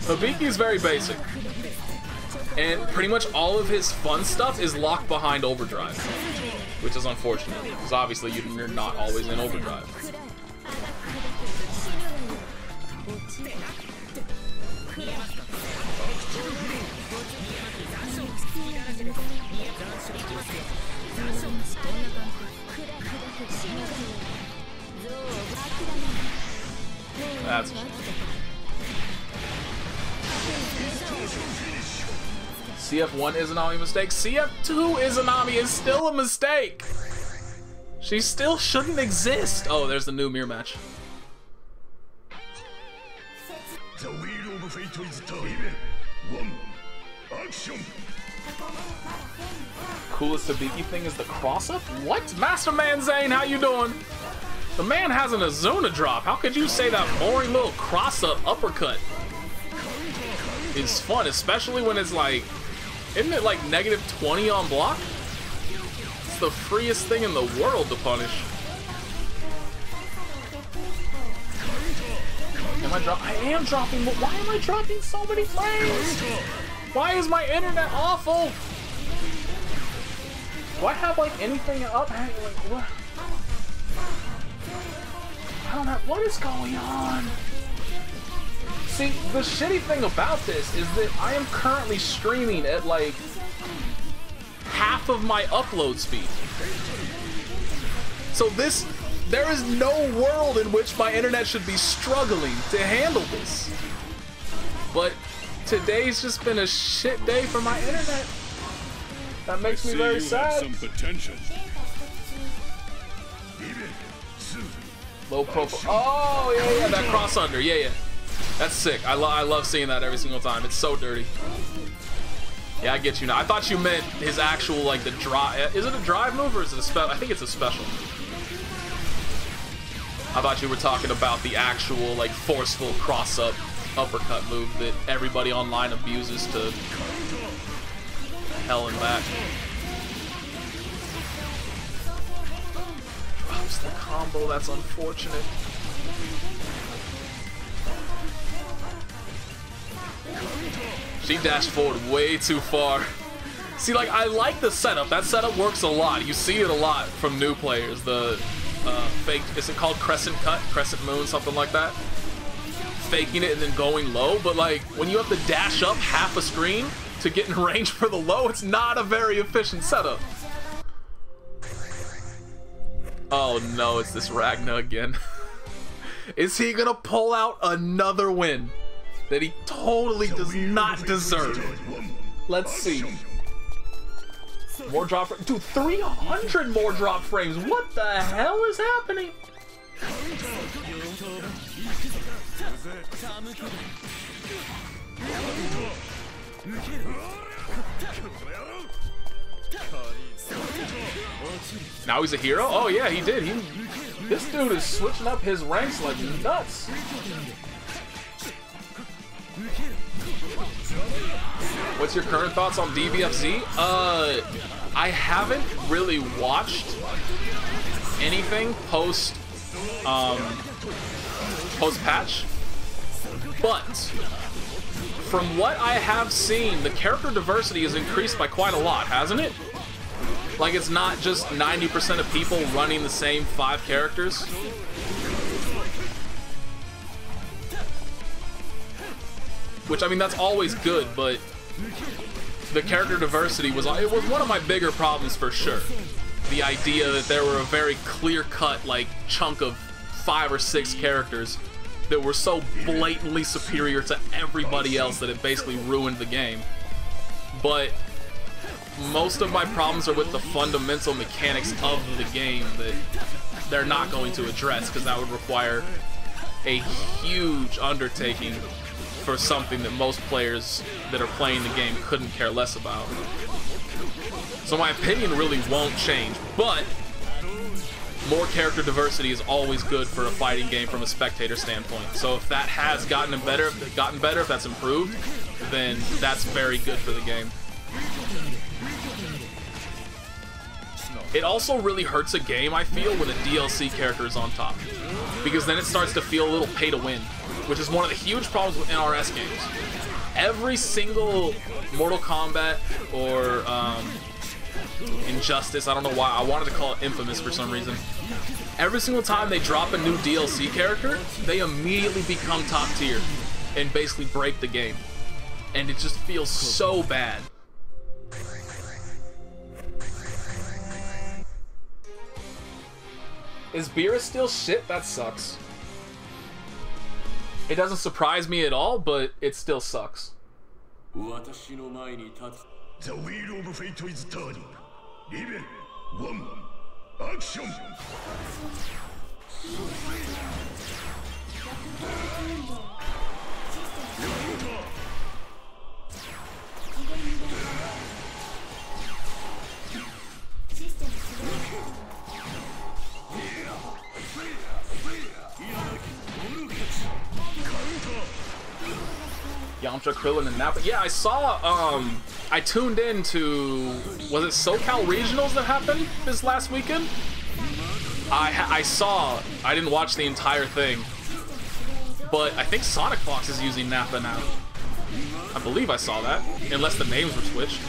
Speaker 1: Hibiki's very basic. And pretty much all of his fun stuff is locked behind overdrive, which is unfortunate, because obviously you're not always in overdrive. That's CF1 Izanami mistake. CF2 Izanami is still a mistake. She still shouldn't exist. Oh, there's the new mirror match.
Speaker 3: The wheel of fate is time. One, action.
Speaker 1: Coolest Hibiki thing is the cross-up? What? Master Man Zane, how you doing? The man has an Azuna drop. How could you say that boring little cross-up uppercut is fun, especially when it's like, isn't it like -20 on block? It's the freest thing in the world to punish. I am dropping. Why am I dropping so many frames? Why is my internet awful? Do I have like anything up? Like, what? I don't have. What is going on? See, the shitty thing about this is that I am currently streaming at like half of my upload speed. So there is no world in which my internet should be struggling to handle this. But today's just been a shit day for my internet. That makes me very sad.
Speaker 3: Some potential.
Speaker 1: Low profile. Oh, yeah, that cross under. Yeah. That's sick. I love seeing that every single time. It's so dirty. Yeah, I get you now. I thought you meant his actual, like, the drive. Is it a drive move or is it a special? I think it's a special. I thought you were talking about the actual, like, forceful cross-up uppercut move that everybody online abuses to hell and back. Drops the combo. That's unfortunate. She dashed forward way too far. See, like, I like the setup. That setup works a lot. You see it a lot from new players. The fake, is it called crescent cut? Crescent moon, something like that? Faking it and then going low. But, like, when you have to dash up half a screen to get in range for the low, it's not a very efficient setup. Oh no, it's this Ragna again. Is he gonna pull out another win that he totally does not deserve? Let's see. More drop frames. Dude, 300 more drop frames. What the hell is happening? Now he's a hero? Oh yeah, he did. This dude is switching up his ranks like nuts. What's your current thoughts on DBFZ? I haven't really watched anything post patch, but from what I have seen, the character diversity has increased by quite a lot, hasn't it? Like, it's not just 90% of people running the same 5 characters. Which, I mean, that's always good, but the character diversity was one of my bigger problems for sure. The idea that there were a very clear-cut, like, chunk of 5 or 6 characters that were so blatantly superior to everybody else that it basically ruined the game. But most of my problems are with the fundamental mechanics of the game that they're not going to address, because that would require a huge undertaking for something that most players that are playing the game couldn't care less about. So my opinion really won't change, but more character diversity is always good for a fighting game from a spectator standpoint. So if that has gotten better, if that's improved, then that's very good for the game. It also really hurts a game, I feel, when a DLC character is on top, because then it starts to feel a little pay to win, which is one of the huge problems with NRS games. Every single Mortal Kombat or Injustice, I don't know why, I wanted to call it Infamous for some reason. Every single time they drop a new DLC character, they immediately become top tier and basically break the game. And it just feels so bad. Is Beerus still shit? That sucks. It doesn't surprise me at all, but it still sucks.
Speaker 3: The wheel of fate is turning. Level 1. Action!
Speaker 1: Yamcha, Krillin, and Nappa. Yeah, I saw, I tuned in to, was it SoCal Regionals that happened this last weekend? I saw, I didn't watch the entire thing, but I think Sonic Fox is using Nappa now. I believe I saw that, unless the names were switched.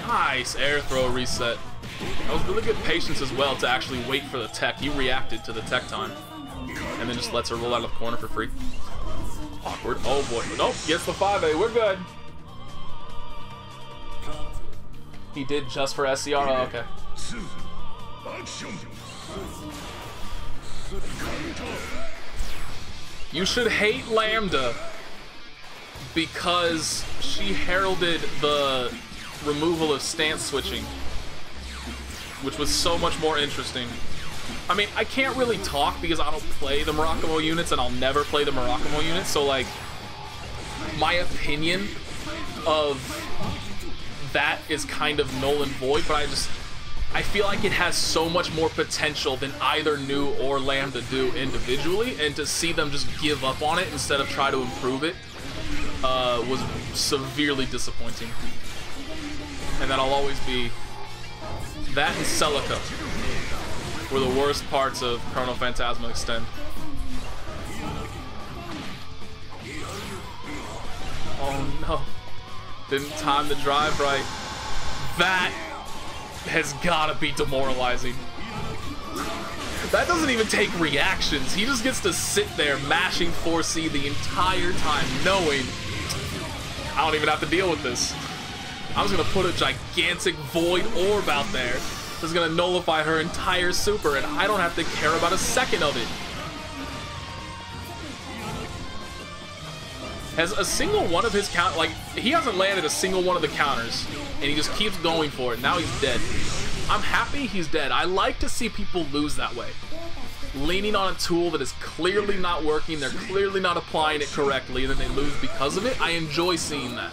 Speaker 1: Nice air throw reset. That was really good patience as well to actually wait for the tech. He reacted to the tech time. And then just lets her roll out of the corner for free. Awkward. Oh boy. Nope. Gets the 5A. We're good. He did just for SCR. Oh, okay. You should hate Lambda because she heralded the removal of stance switching, which was so much more interesting. I mean, I can't really talk because I don't play the Murakumo units and I'll never play the Murakumo units, so like, my opinion of that is kind of null and void, but I feel like it has so much more potential than either Nu or Lambda do individually, and to see them just give up on it instead of try to improve it was severely disappointing. And that'll always be That and Celica were the worst parts of Chrono Phantasma Extend. Oh no. Didn't time the drive right. That has gotta be demoralizing. That doesn't even take reactions. He just gets to sit there mashing 4C the entire time, knowing I don't even have to deal with this. I'm just gonna put a gigantic void orb out there that's gonna nullify her entire super, and I don't have to care about a second of it. Has a single one of his count, like, he hasn't landed a single one of the counters, and he just keeps going for it. Now he's dead. I'm happy he's dead. I like to see people lose that way. Leaning on a tool that is clearly not working, they're clearly not applying it correctly, and then they lose because of it. I enjoy seeing that.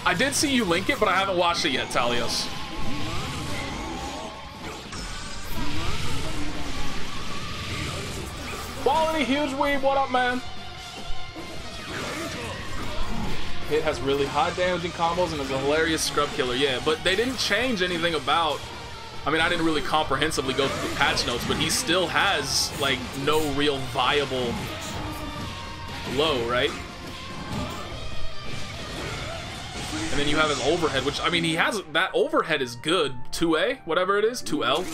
Speaker 1: I did see you link it, but I haven't watched it yet, Talios. Quality huge weeb, what up, man? It has really high damaging combos and is a hilarious scrub killer, yeah, but they didn't change anything about... I mean, I didn't really comprehensively go through the patch notes, but he still has, like, no real viable low, right? And then you have his overhead, which, I mean, he has, that overhead is good. 2A, whatever it is, 2L.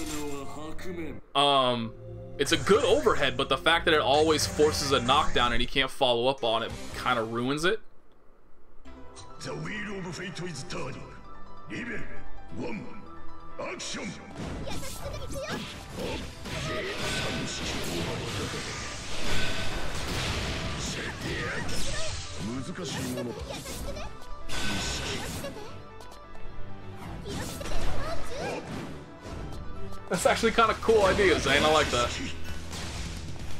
Speaker 1: It's a good overhead, but the fact that it always forces a knockdown and he can't follow up on it kind of ruins it.
Speaker 3: The wheel of fate is turning. Riven, 1, action! 難しいものだ。
Speaker 1: That's actually kind of cool idea, Zane. I like that.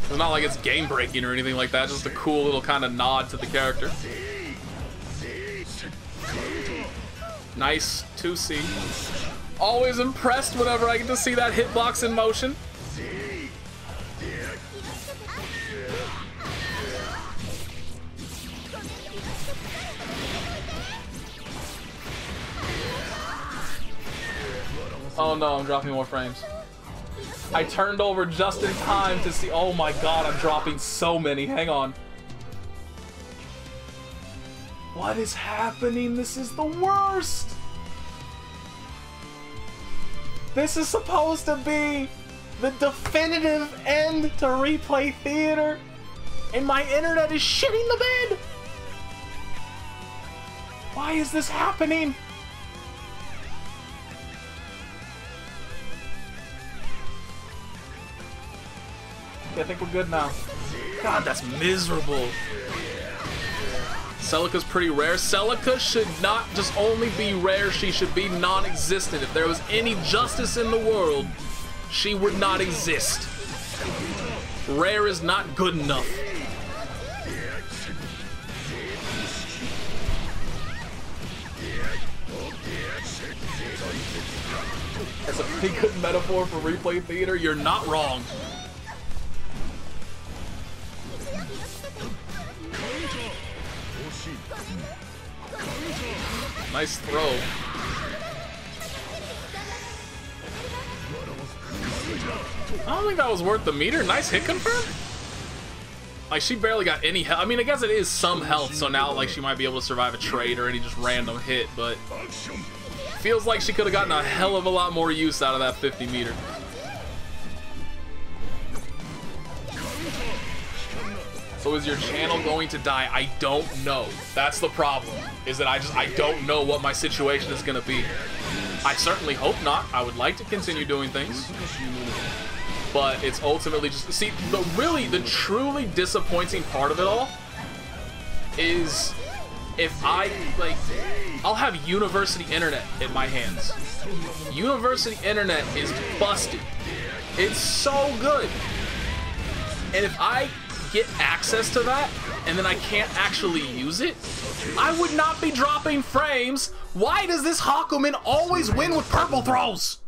Speaker 1: It's not like it's game breaking or anything like that, just a cool little kind of nod to the character. Nice 2C. Always impressed whenever I get to see that hitbox in motion. Oh no, I'm dropping more frames. I turned over just in time to see. Oh my god, I'm dropping so many. Hang on. What is happening? This is the worst. This is supposed to be the definitive end to Replay Theater, and my internet is shitting the bed. Why is this happening? I think we're good now. God, that's miserable. Celica's pretty rare. Celica should not just only be rare, she should be non-existent. If there was any justice in the world, she would not exist. Rare is not good enough. That's a pretty good metaphor for Replay Theater. You're not wrong. Nice throw. I don't think that was worth the meter. Nice hit confirm. Like, she barely got any health. I mean, I guess it is some health, so now, like, she might be able to survive a trade or any just random hit, but feels like she could have gotten a hell of a lot more use out of that 50 meter. So is your channel going to die? I don't know. That's the problem, is that I don't know what my situation is going to be. I certainly hope not. I would like to continue doing things. But it's ultimately just... See, the truly disappointing part of it all is if I, like... I'll have university internet in my hands. University internet is busted. It's so good. And if I get access to that, and then I can't actually use it, I would not be dropping frames. Why does this Hakumen always win with purple throws?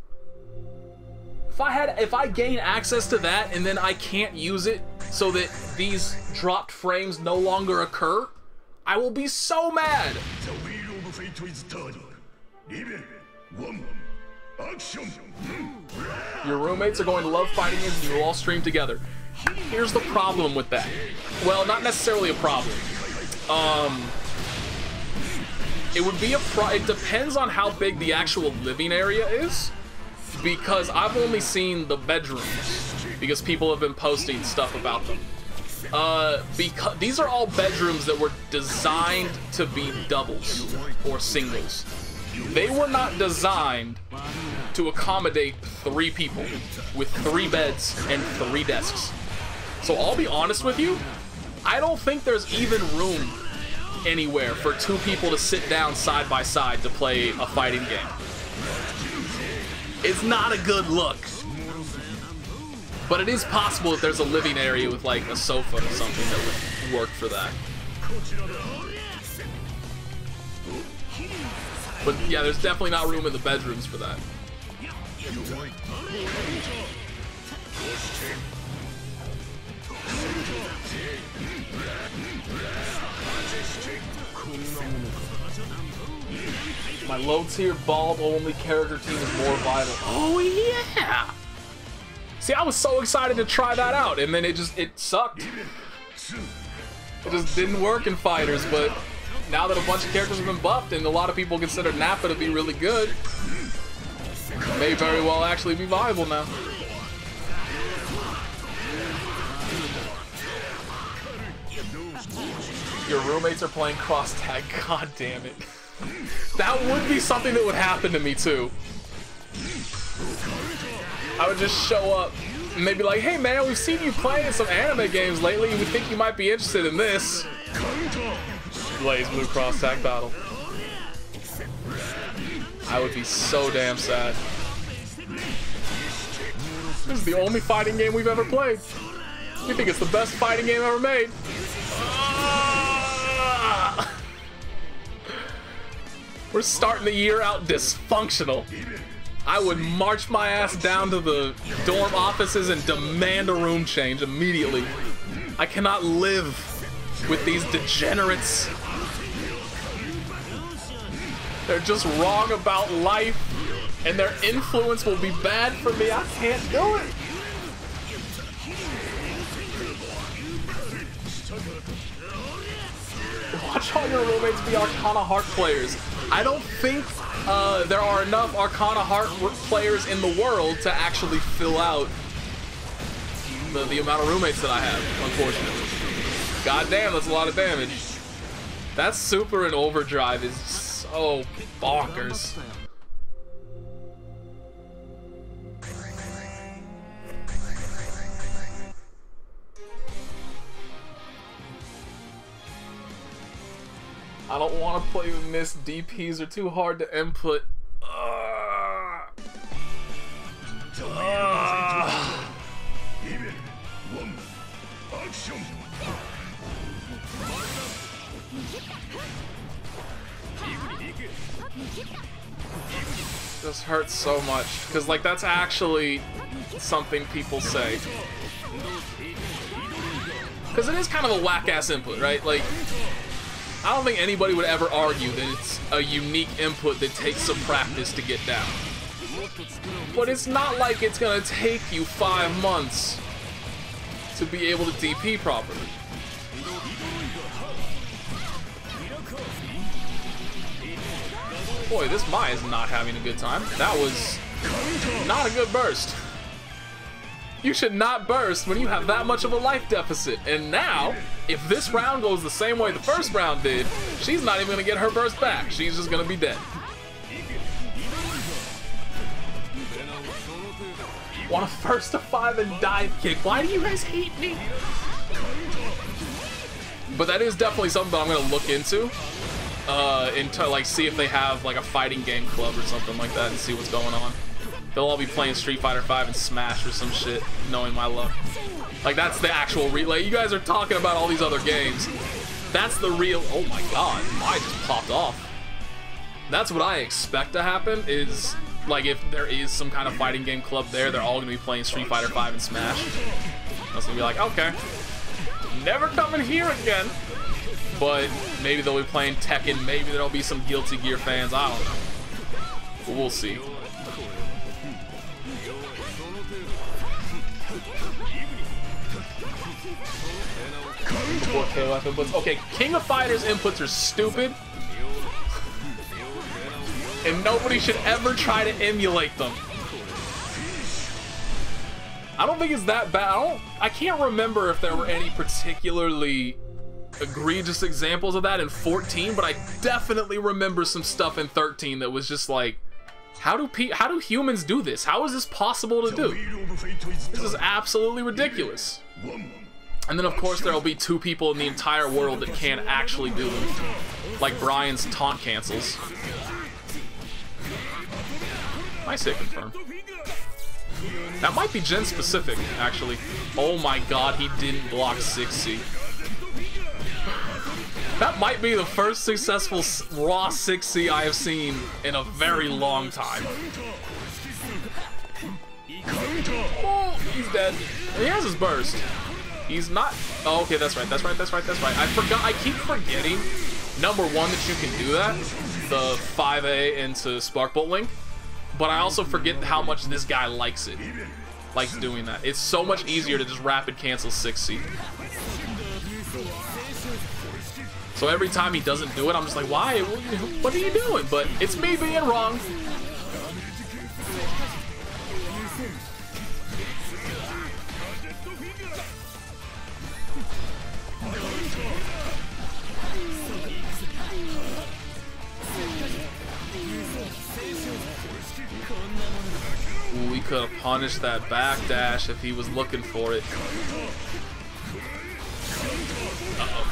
Speaker 1: If I gain access to that and then I can't use it so that these dropped frames no longer occur, I will be so mad.
Speaker 3: The wheel of fate is turning. Riven, 1, action!
Speaker 1: Your roommates are going to love fighting games and you'll all stream together. Here's the problem with that. Well, not necessarily a problem. It depends on how big the actual living area is, because I've only seen the bedrooms because people have been posting stuff about them. Because these are all bedrooms that were designed to be doubles or singles. They were not designed to accommodate 3 people with 3 beds and 3 desks. So I'll be honest with you, I don't think there's even room anywhere for 2 people to sit down side by side to play a fighting game. It's not a good look. But it is possible that there's a living area with like a sofa or something that would work for that. But yeah, there's definitely not room in the bedrooms for that. My low tier bald only character team is more vital. Oh yeah! See, I was so excited to try that out, and then it sucked. It just didn't work in fighters, but now that a bunch of characters have been buffed and a lot of people consider Nappa to be really good, it may very well actually be viable now. Your roommates are playing cross tag, god damn it. That would be something that would happen to me too. I would just show up and they'd be like, hey man, we've seen you playing some anime games lately. We think you might be interested in this. Blaze Blue cross tag battle. I would be so damn sad. This is the only fighting game we've ever played. We think it's the best fighting game ever made. We're starting the year out dysfunctional. I would march my ass down to the dorm offices and demand a room change immediately. I cannot live with these degenerates. They're just wrong about life, and their influence will be bad for me. I can't do it. Watch all your roommates be Arcana Heart players. I don't think there are enough Arcana Heart players in the world to actually fill out the amount of roommates that I have, unfortunately. God damn, that's a lot of damage. That super and overdrive is so bonkers. I don't want to play with Miss. DPs are too hard to input. This hurts so much because like that's actually something people say. Because it is kind of a whack-ass input, right? Like, I don't think anybody would ever argue that it's a unique input that takes some practice to get down. But it's not like it's gonna take you 5 months to be able to DP properly. Boy, this Mai is not having a good time. That was not a good burst. You should not burst when you have that much of a life deficit. And now, if this round goes the same way the first round did, she's not even gonna get her burst back. She's just gonna be dead. Want a first to 5 and dive kick. Why do you guys hate me? But that is definitely something that I'm gonna look into. To like see if they have like a fighting game club or something like that and see what's going on. They'll all be playing Street Fighter 5 and Smash or some shit, knowing my luck. Like, that's the actual relay. You guys are talking about all these other games. That's the real... Oh my god, mine just popped off. That's what I expect to happen, is, like, if there is some kind of fighting game club there, they're all going to be playing Street Fighter V and Smash. That's going to be like, okay, never coming here again. But maybe they'll be playing Tekken, maybe there'll be some Guilty Gear fans, I don't know. But we'll see. KOF inputs. Okay, King of Fighters inputs are stupid. And nobody should ever try to emulate them. I don't think it's that bad. I can't remember if there were any particularly egregious examples of that in 14, but I definitely remember some stuff in 13 that was just like, how do humans do this? How is this possible to do? This is absolutely ridiculous. And then of course there will be 2 people in the entire world that can't actually do them, like Brian's taunt cancels. Nice hit confirm. That might be gen specific, actually. Oh my god, he didn't block 6C. That might be the first successful raw 6C I have seen in a very long time. Oh, he's dead. He has his burst. He's not... Oh, okay, that's right. I forgot. I keep forgetting, number 1, that you can do that. The 5A into Sparkbolt Link. But I also forget how much this guy likes it. Likes doing that. It's so much easier to just rapid cancel 6C. So every time he doesn't do it, I'm just like, why? What are you doing? But it's me being wrong. Ooh, we could have punished that backdash if he was looking for it. Uh-oh.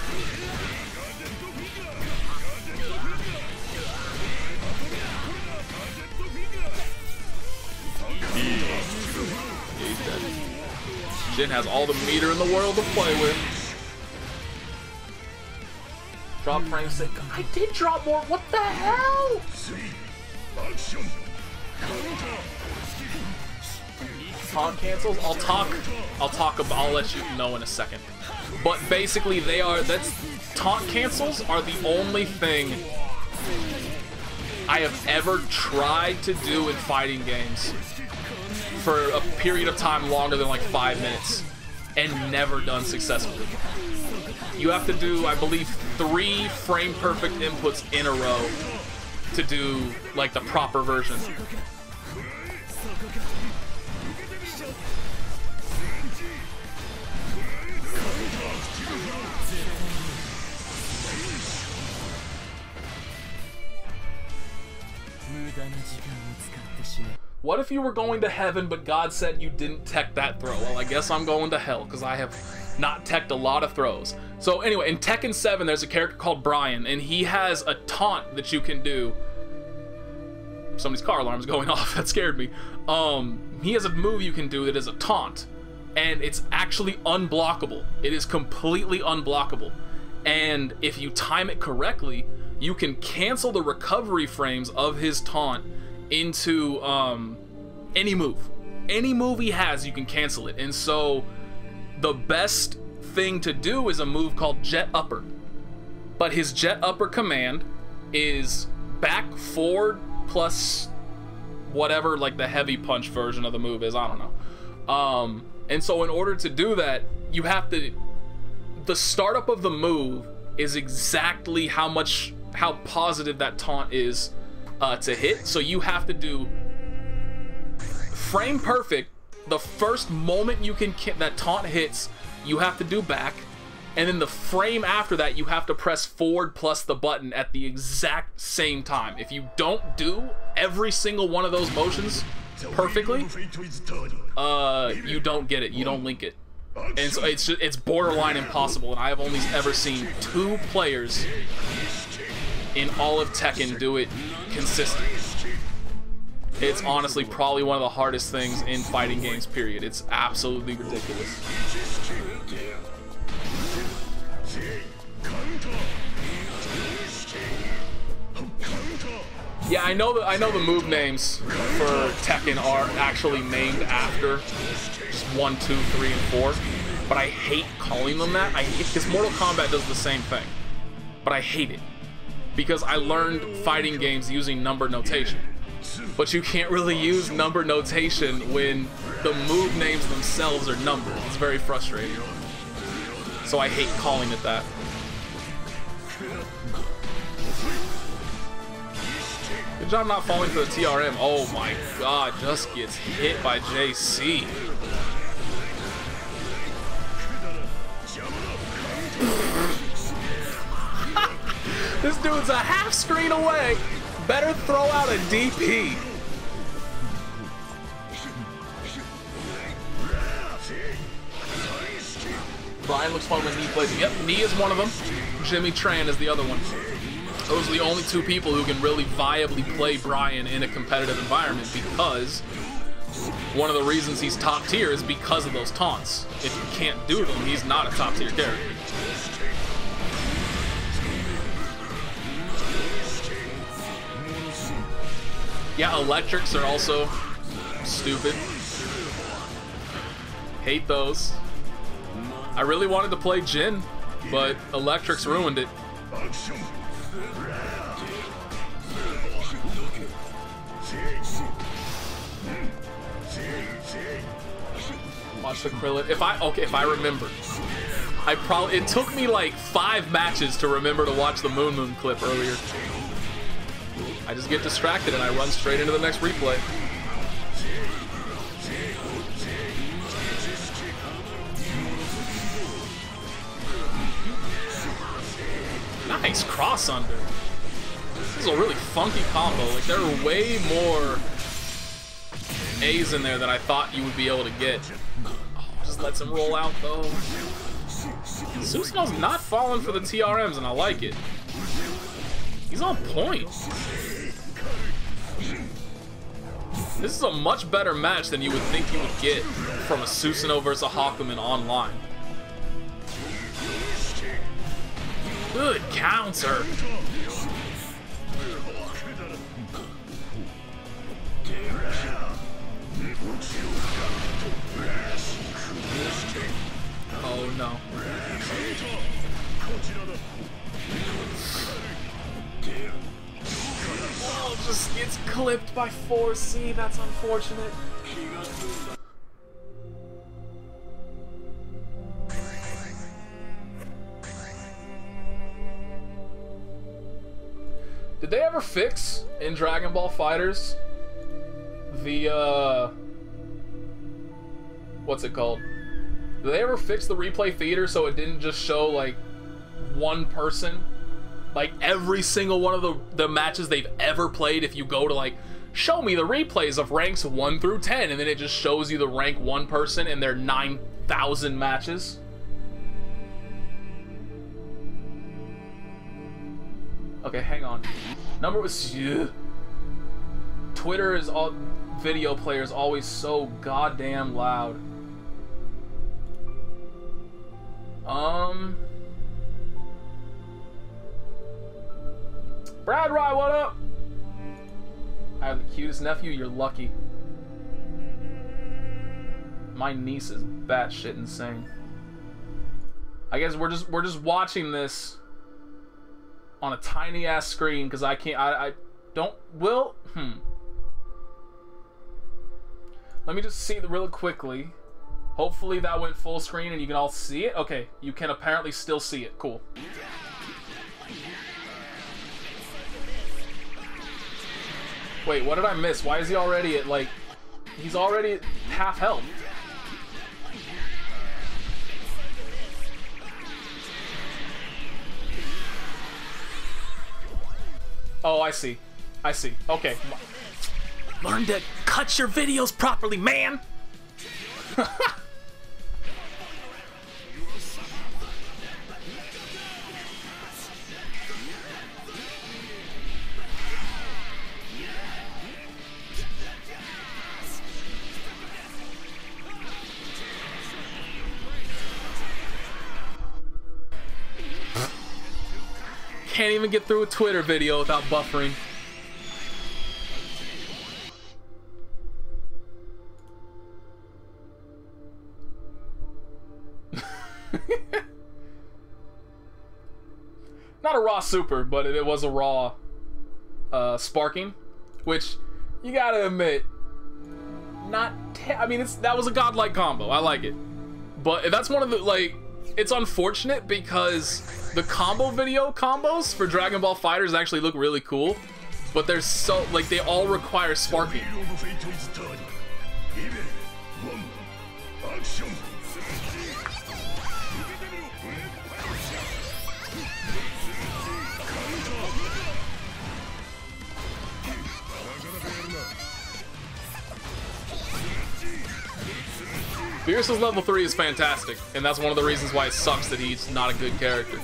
Speaker 1: Yeah, he's dead. Jin has all the meter in the world to play with. Drop frame 6. I did drop more. What the hell? Taunt cancels. I'll let you know in a second. But basically, taunt cancels are the only thing I have ever tried to do in fighting games for a period of time longer than like 5 minutes and never done successfully. You have to do, I believe, 3 frame perfect inputs in a row to do like the proper version. What if you were going to heaven, but God said you didn't tech that throw? Well, I guess I'm going to hell, because I have not teched a lot of throws. So anyway, in Tekken 7, there's a character called Brian, and he has a taunt that you can do. Somebody's car alarm's going off. That scared me. He has a move you can do that is a taunt, and it's actually unblockable. It is completely unblockable. And if you time it correctly, you can cancel the recovery frames of his taunt into any move. Any move he has, you can cancel it. And so the best thing to do is a move called Jet Upper. But his Jet Upper command is back forward plus whatever like the heavy punch version of the move is. I don't know. And so in order to do that, you have to... The startup of the move is exactly how positive that taunt is to hit. So you have to do frame perfect. The first moment you can that taunt hits, you have to do back, and then the frame after that you have to press forward plus the button at the exact same time. If you don't do every single one of those motions perfectly, you don't get it. You don't link it. And so it's borderline impossible, and I have only ever seen 2 players in all of Tekken do it consistently. It's honestly probably one of the hardest things in fighting games, period. It's absolutely ridiculous. Yeah, I know the move names for Tekken are actually named after just 1, 2, 3, and 4, but I hate calling them that. I hate, because Mortal Kombat does the same thing, but I hate it because I learned fighting games using number notation. But you can't really use number notation when the move names themselves are numbered. It's very frustrating. So I hate calling it that. Good job not falling for the TRM. Oh my god, just gets hit by JC. This dude's a half screen away. Better throw out a DP. Brian looks fun when knee plays. Yep, knee is one of them. Jimmy Tran is the other one. Those are the only two people who can really viably play Brian in a competitive environment, because one of the reasons he's top tier is because of those taunts. If you can't do them, he's not a top tier character. Yeah, electrics are also stupid. Hate those. I really wanted to play Jin, but electrics ruined it. Watch the Krillin. If I remember. It took me like 5 matches to remember to watch the Moon clip earlier. I just get distracted and I run straight into the next replay. Nice cross under. This is a really funky combo. Like, there are way more A's in there than I thought you would be able to get. Oh, just lets him roll out though. Susanoo's not falling for the TRMs and I like it. He's on point. This is a much better match than you would think you would get from a Susanoo versus a Hakumen online. Good counter. Oh no. Oh, just gets clipped by 4C. That's unfortunate. Did they ever fix in Dragon Ball FighterZ the what's it called? Did they ever fix the replay theater so it didn't just show like one person? Like every single one of the matches they've ever played, if you go to like, show me the replays of ranks 1 through 10, and then it just shows you the rank 1 person in their 9,000 matches. Okay, hang on. Number was Twitter is all video players always so goddamn loud. Brad Rye, what up? I have the cutest nephew, you're lucky. My niece is batshit insane. I guess we're just watching this on a tiny ass screen because I can't I don't let me just see it really quickly. Hopefully that went full screen and you can all see it. Okay, you can apparently still see it. Cool. Wait, what did I miss? Why is he already at like, he's already at half health? Oh, I see. I see. Okay. Learn to cut your videos properly, man! can't even get through a Twitter video without buffering. Not a raw super, but it was a raw sparking, which you gotta admit, I mean, that was a godlike combo. I like it, but that's one of the, like, it's unfortunate because the combo video combos for Dragon Ball FighterZ actually look really cool, but they're so, like, they all require sparking. Fierce's level 3 is fantastic, and that's one of the reasons why it sucks that he's not a good character.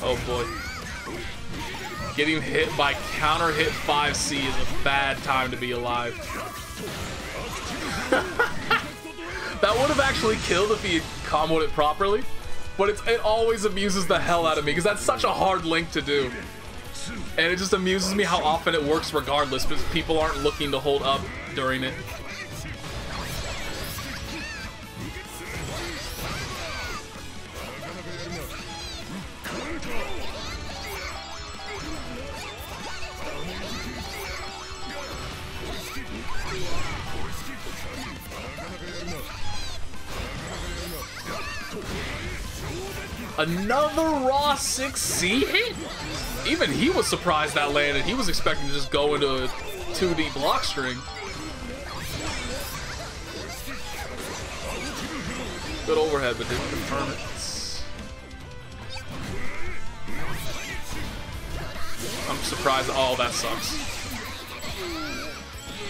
Speaker 1: Oh boy. Getting hit by counter hit 5C is a bad time to be alive. That would have actually killed if he had comboed it properly, but it always amuses the hell out of me because that's such a hard link to do. And it just amuses me how often it works regardless because people aren't looking to hold up during it. Another raw 6C hit? Even he was surprised that landed. He was expecting to just go into a 2D block string. Good overhead, but didn't confirm it. I'm surprised. Oh, that sucks.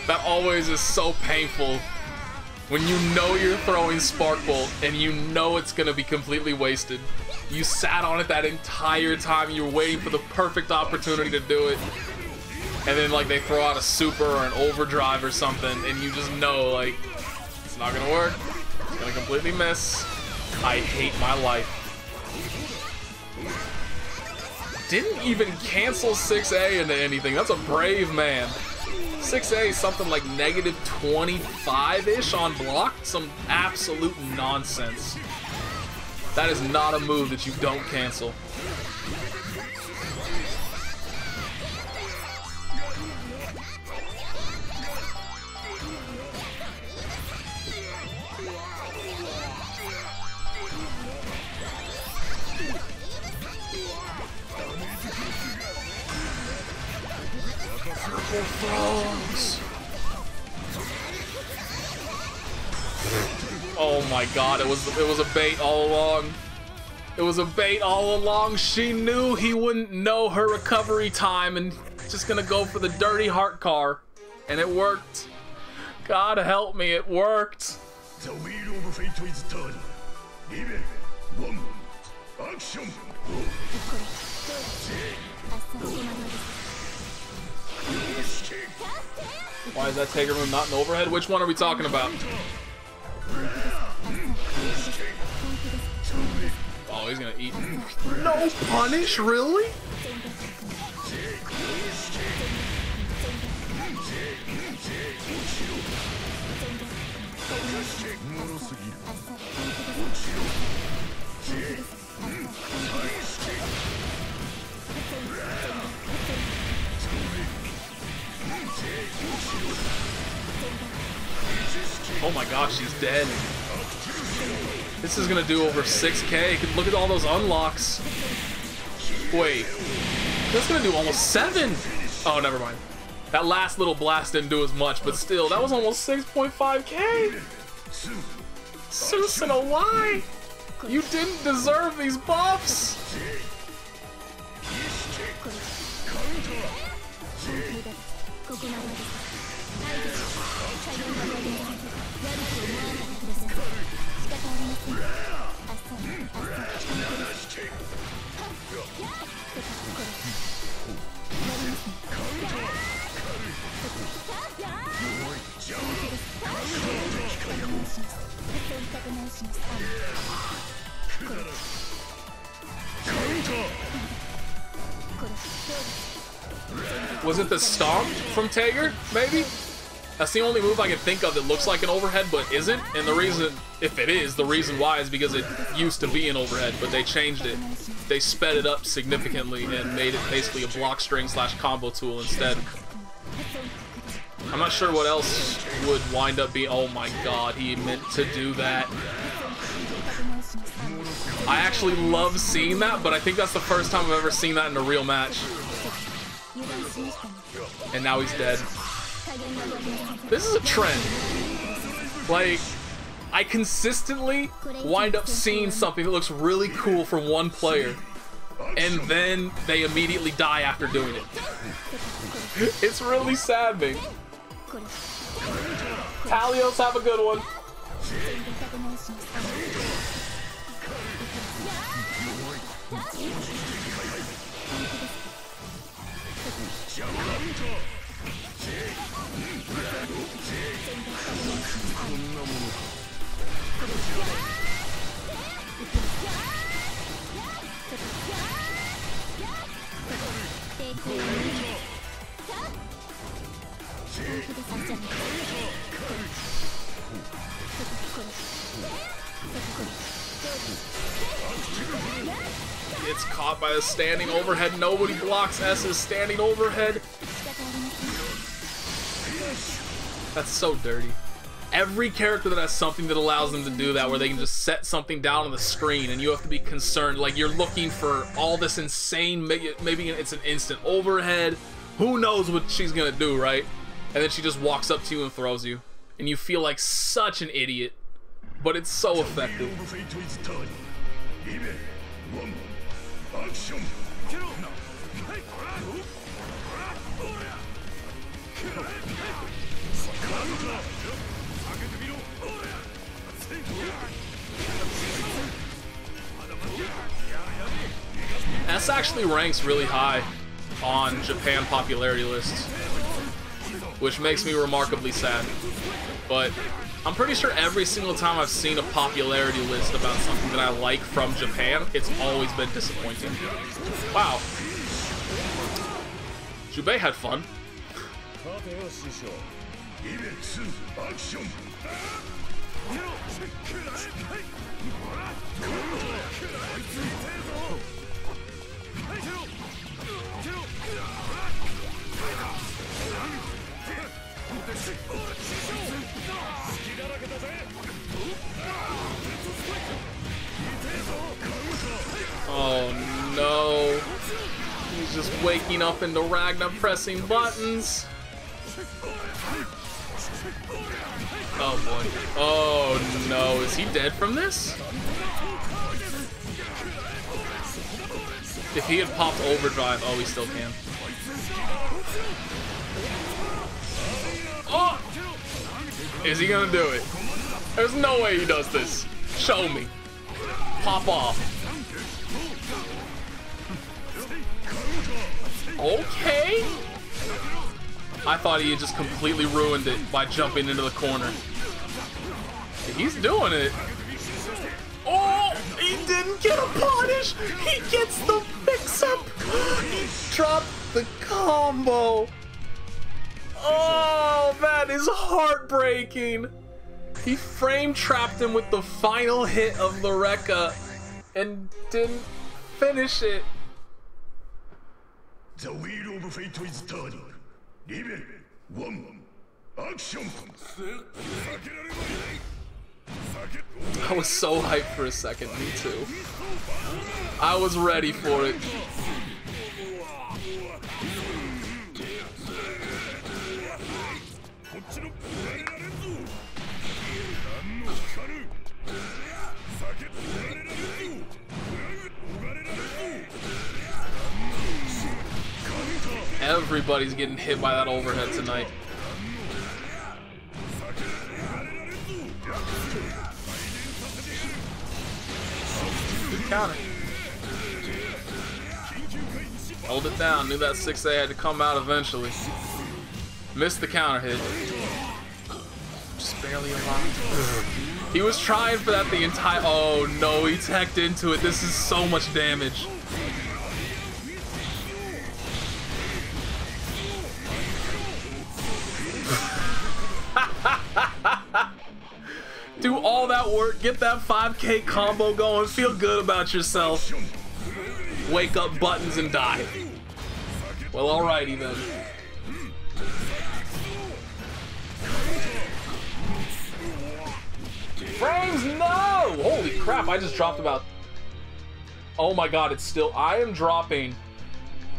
Speaker 1: That always is so painful. When you know you're throwing Spark Bolt and you know it's gonna be completely wasted. You sat on it that entire time, you were waiting for the perfect opportunity to do it. And then like they throw out a super or an overdrive or something and you just know like, it's not gonna work. It's gonna completely miss. I hate my life. Didn't even cancel 6A into anything. That's a brave man. 6A is something like negative 25-ish on block. Some absolute nonsense. That is not a move that you don't cancel. Oh my god, it was a bait all along. It was a bait all along. She knew he wouldn't know her recovery time and just gonna go for the dirty heart car. And it worked. God help me, it worked.
Speaker 3: The wheel of fate is done. Even one action.
Speaker 1: Why is that Taker move not an overhead? Which one are we talking about? Oh, he's gonna eat. No punish, really? Oh my gosh, she's dead. This is gonna do over 6K. Look at all those unlocks. Wait, that's gonna do almost 7. Oh, never mind. That last little blast didn't do as much, but still, that was almost 6.5K. Susanoo, why? You didn't deserve these buffs. Was it the stomp from Tager? Maybe? That's the only move I can think of that looks like an overhead but isn't. And the reason, if it is, the reason why is because it used to be an overhead, but they changed it. They sped it up significantly and made it basically a block string / combo tool instead. I'm not sure what else would wind up being. Oh my god, he meant to do that. I actually love seeing that, but I think that's the first time I've ever seen that in a real match. And now he's dead. This is a trend. Like, I consistently wind up seeing something that looks really cool from one player, and then they immediately die after doing it. It's really saddening. Talios, have a good one. Gets caught by a standing overhead. Nobody blocks S's standing overhead. That's so dirty. Every character that has something that allows them to do that, where they can just set something down on the screen and you have to be concerned, like you're looking for all this insane, maybe it's an instant overhead, who knows what she's gonna do, right? And then she just walks up to you and throws you. And you feel like such an idiot, but it's so effective. S actually ranks really high on Japan popularity lists, which makes me remarkably sad. But I'm pretty sure every single time I've seen a popularity list about something that I like from Japan, it's always been disappointing. Wow. Jubei had fun. Oh no. He's just waking up into Ragna pressing buttons. Oh boy. Oh no. Is he dead from this? If he had popped overdrive, oh, he still can. Oh! Is he gonna do it? There's no way he does this. Show me. Pop off. Okay. I thought he had just completely ruined it by jumping into the corner. He's doing it. Oh, he didn't get a punish. He gets the mix-up. He dropped the combo. Oh, that is heartbreaking. He frame trapped him with the final hit of the Rekka and didn't finish it.
Speaker 3: The wheel of fate is turning. Level 1. Action.
Speaker 1: I was so hyped for a second, me too. I was ready for it. Everybody's getting hit by that overhead tonight. Good counter. Hold it down. Knew that 6A had to come out eventually. Missed the counter hit. Just barely alive. He was trying for that the entire... Oh no, he teched into it. This is so much damage. Do all that work, get that 5K combo going, feel good about yourself. Wake up buttons and die. Well, alrighty then. Frames, no! Holy crap, I just dropped about... Oh my god, it's still... I am dropping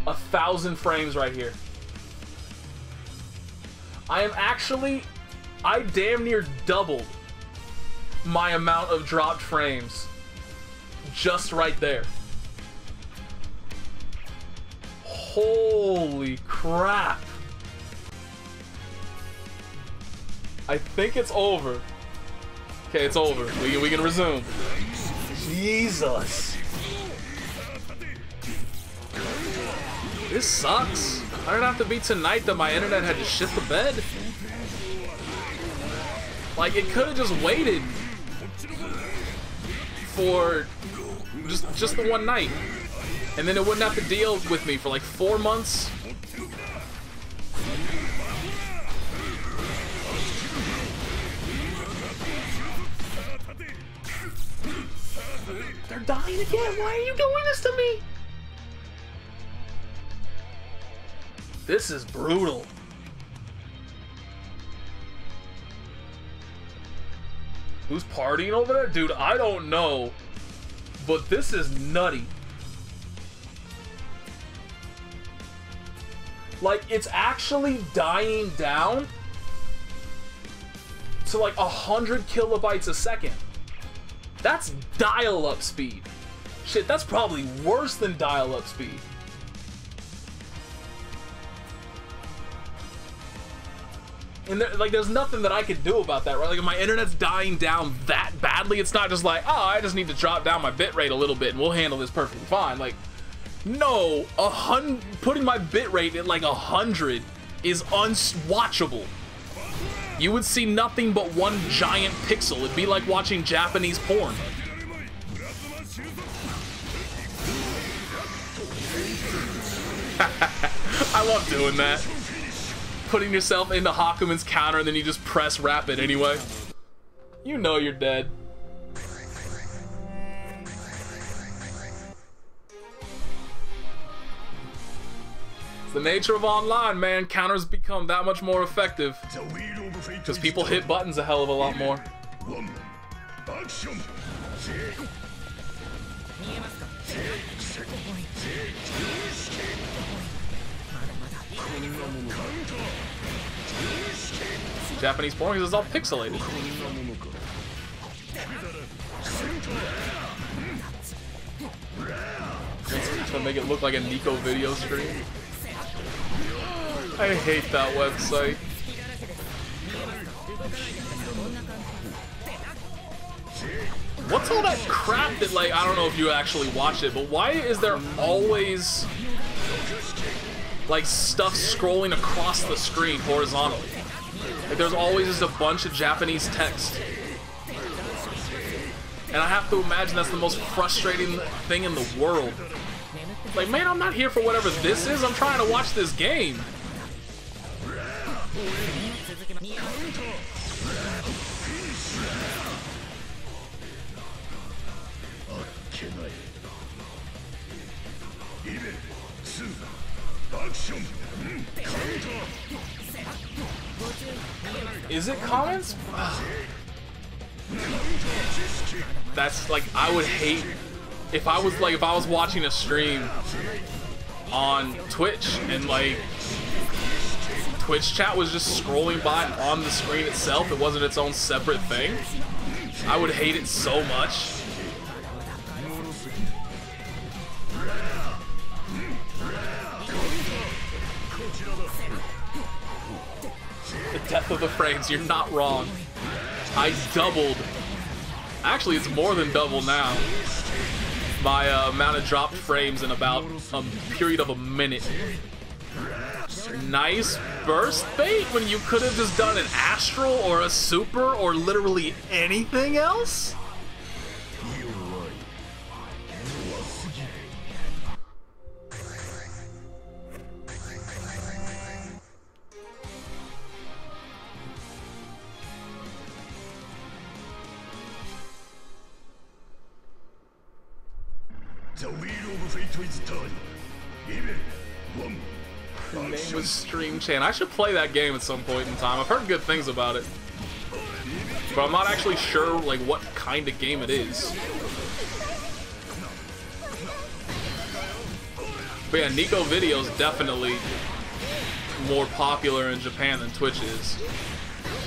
Speaker 1: 1,000 frames right here. I am actually... I damn near doubled my amount of dropped frames. Just right there. Holy crap. I think it's over. Okay, it's over. We can resume. Jesus. This sucks. I don't have to be tonight that my internet had to shit the bed. Like, it could have just waited for just the one night. And then it wouldn't have to deal with me for like 4 months. They're dying again. Why are you doing this to me? This is brutal. Who's partying over there? Dude, I don't know. But this is nutty. Like, it's actually dying down to like 100 kilobytes a second. That's dial-up speed. Shit, that's probably worse than dial-up speed. And there, like, there's nothing that I could do about that, right? Like, if my internet's dying down that badly, it's not just like, oh, I just need to drop down my bitrate a little bit and we'll handle this perfectly fine. Like, no, putting my bitrate at like 100 is unwatchable. You would see nothing but one giant pixel. It'd be like watching Japanese porn. I love doing that. Putting yourself into Hakumen's counter and then you just press rapid anyway. You know you're dead. It's the nature of online, man. Counters become that much more effective because people hit buttons a hell of a lot more. Japanese porn because it's all pixelated. It's gonna make it look like a Nico video stream. I hate that website. What's all that crap that, like, I don't know if you actually watched it, but why is there always like stuff scrolling across the screen horizontally? Like, there's always just a bunch of Japanese text. And I have to imagine that's the most frustrating thing in the world. Like, man, I'm not here for whatever this is. I'm trying to watch this game. Is it comments? That's like, I would hate if I was watching a stream on Twitch and like Twitch chat was just scrolling by on the screen itself. It wasn't its own separate thing. I would hate it so much. The death of the frames, you're not wrong. I doubled. Actually, it's more than double now. My amount of dropped frames in about a period of a minute. Nice burst bait when you could have just done an astral or a super or literally anything else?
Speaker 3: The wheel of fate is done. Even one.
Speaker 1: Her name was Stream Chan. I should play that game at some point in time. I've heard good things about it, but I'm not actually sure like what kind of game it is. But yeah, Nico Video is definitely more popular in Japan than Twitch is.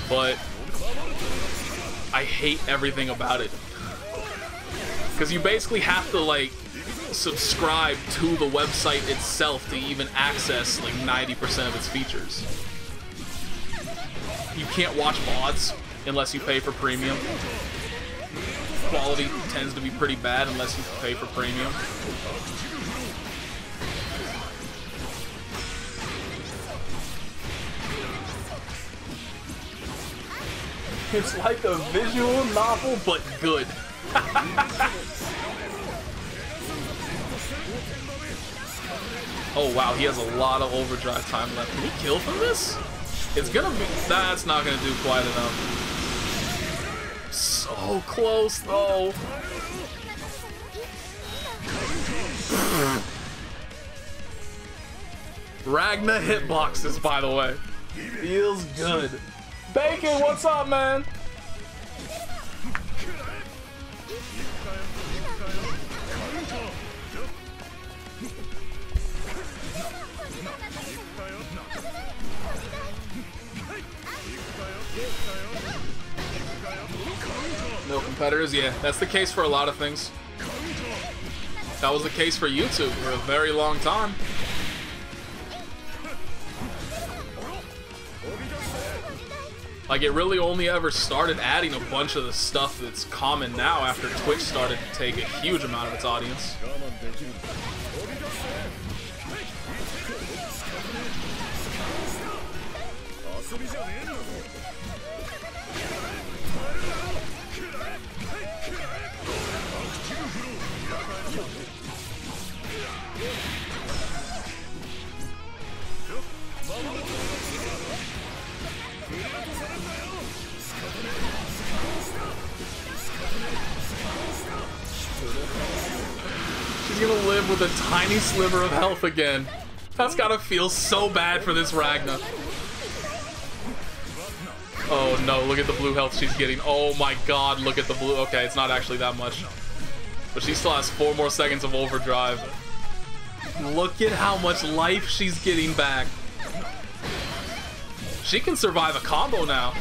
Speaker 1: But I hate everything about it. Because you basically have to like subscribe to the website itself to even access like 90% of its features. You can't watch VODs unless you pay for premium. Quality tends to be pretty bad unless you pay for premium. It's like a visual novel, but good. Oh wow, he has a lot of overdrive time left. Can he kill from this? It's gonna be... That's not gonna do quite enough. So close though. Ragna hitboxes, by the way. Feels good. Bacon, what's up, man? No competitors? Yeah, that's the case for a lot of things. That was the case for YouTube for a very long time. Like, it really only ever started adding a bunch of the stuff that's common now after Twitch started to take a huge amount of its audience. She's gonna live with a tiny sliver of health again. That's gotta feel so bad for this Ragna. Oh no, look at the blue health she's getting. Oh my god, look at the blue. Okay, it's not actually that much. But she still has 4 more seconds of overdrive. Look at how much life she's getting back. She can survive a combo now.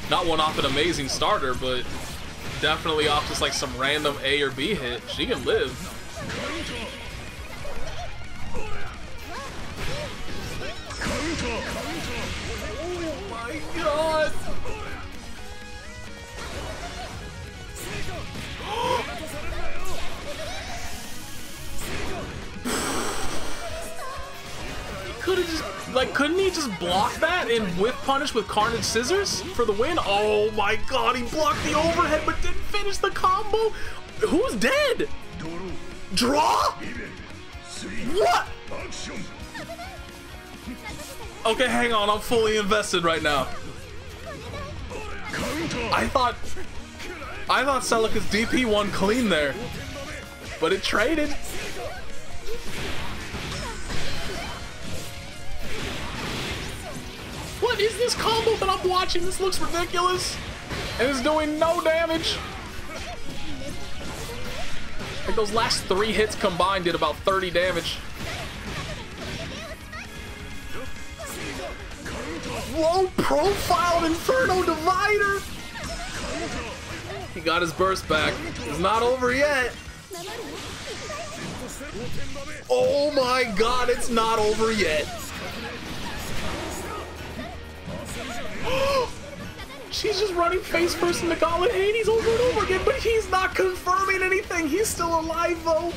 Speaker 1: Not one off an amazing starter, but definitely off just like some random A or B hit. She can live. Oh my god! Could have just, like, couldn't he just block that and whiff punish with Carnage Scissors for the win? Oh my god, he blocked the overhead but didn't finish the combo. Who's dead? Draw? What? Okay, hang on, I'm fully invested right now. I thought Celica's DP won clean there, but it traded. What is this combo that I'm watching? This looks ridiculous. And it's doing no damage. Like those last 3 hits combined did about 30 damage. Low profile Inferno Divider. He got his burst back. It's not over yet. Oh my god, it's not over yet. She's just running face first into Gauntlet Hades over and over again, but he's not confirming anything. He's still alive though.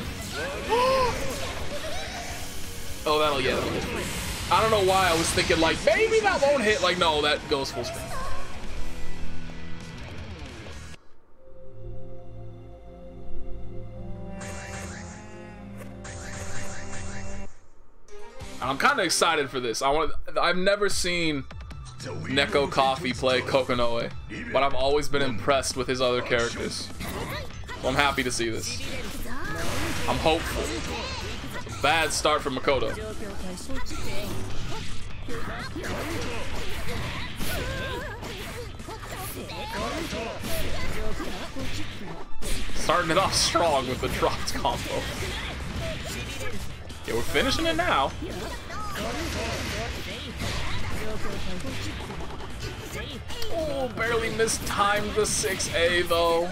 Speaker 1: Oh, that'll get free. I don't know why I was thinking like maybe that won't hit. Like no, that goes full screen. I'm kind of excited for this. I've never seen Neko Coffee play Kokonoe, but I've always been impressed with his other characters. So I'm happy to see this. I'm hopeful. It's a bad start for Makoto. Starting it off strong with the dropped combo. Yeah, we're finishing it now. Oh, barely mistimed the 6A though.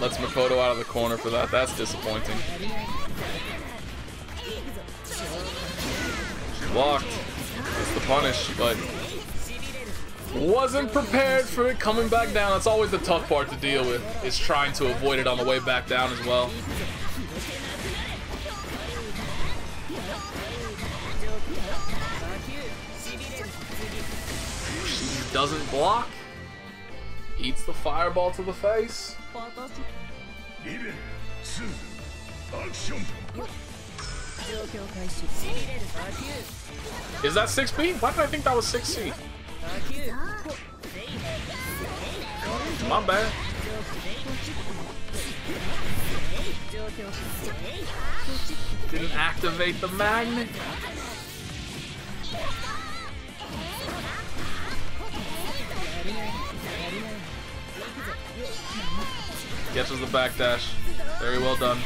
Speaker 1: Lets Makoto out of the corner for that. That's disappointing. Blocked. That's the punish, but wasn't prepared for it coming back down. That's always the tough part to deal with, is trying to avoid it on the way back down as well. She doesn't block. Eats the fireball to the face. Is that 6B? Why did I think that was 6C? My bad. Didn't activate the magnet. Catches the backdash. Very well done.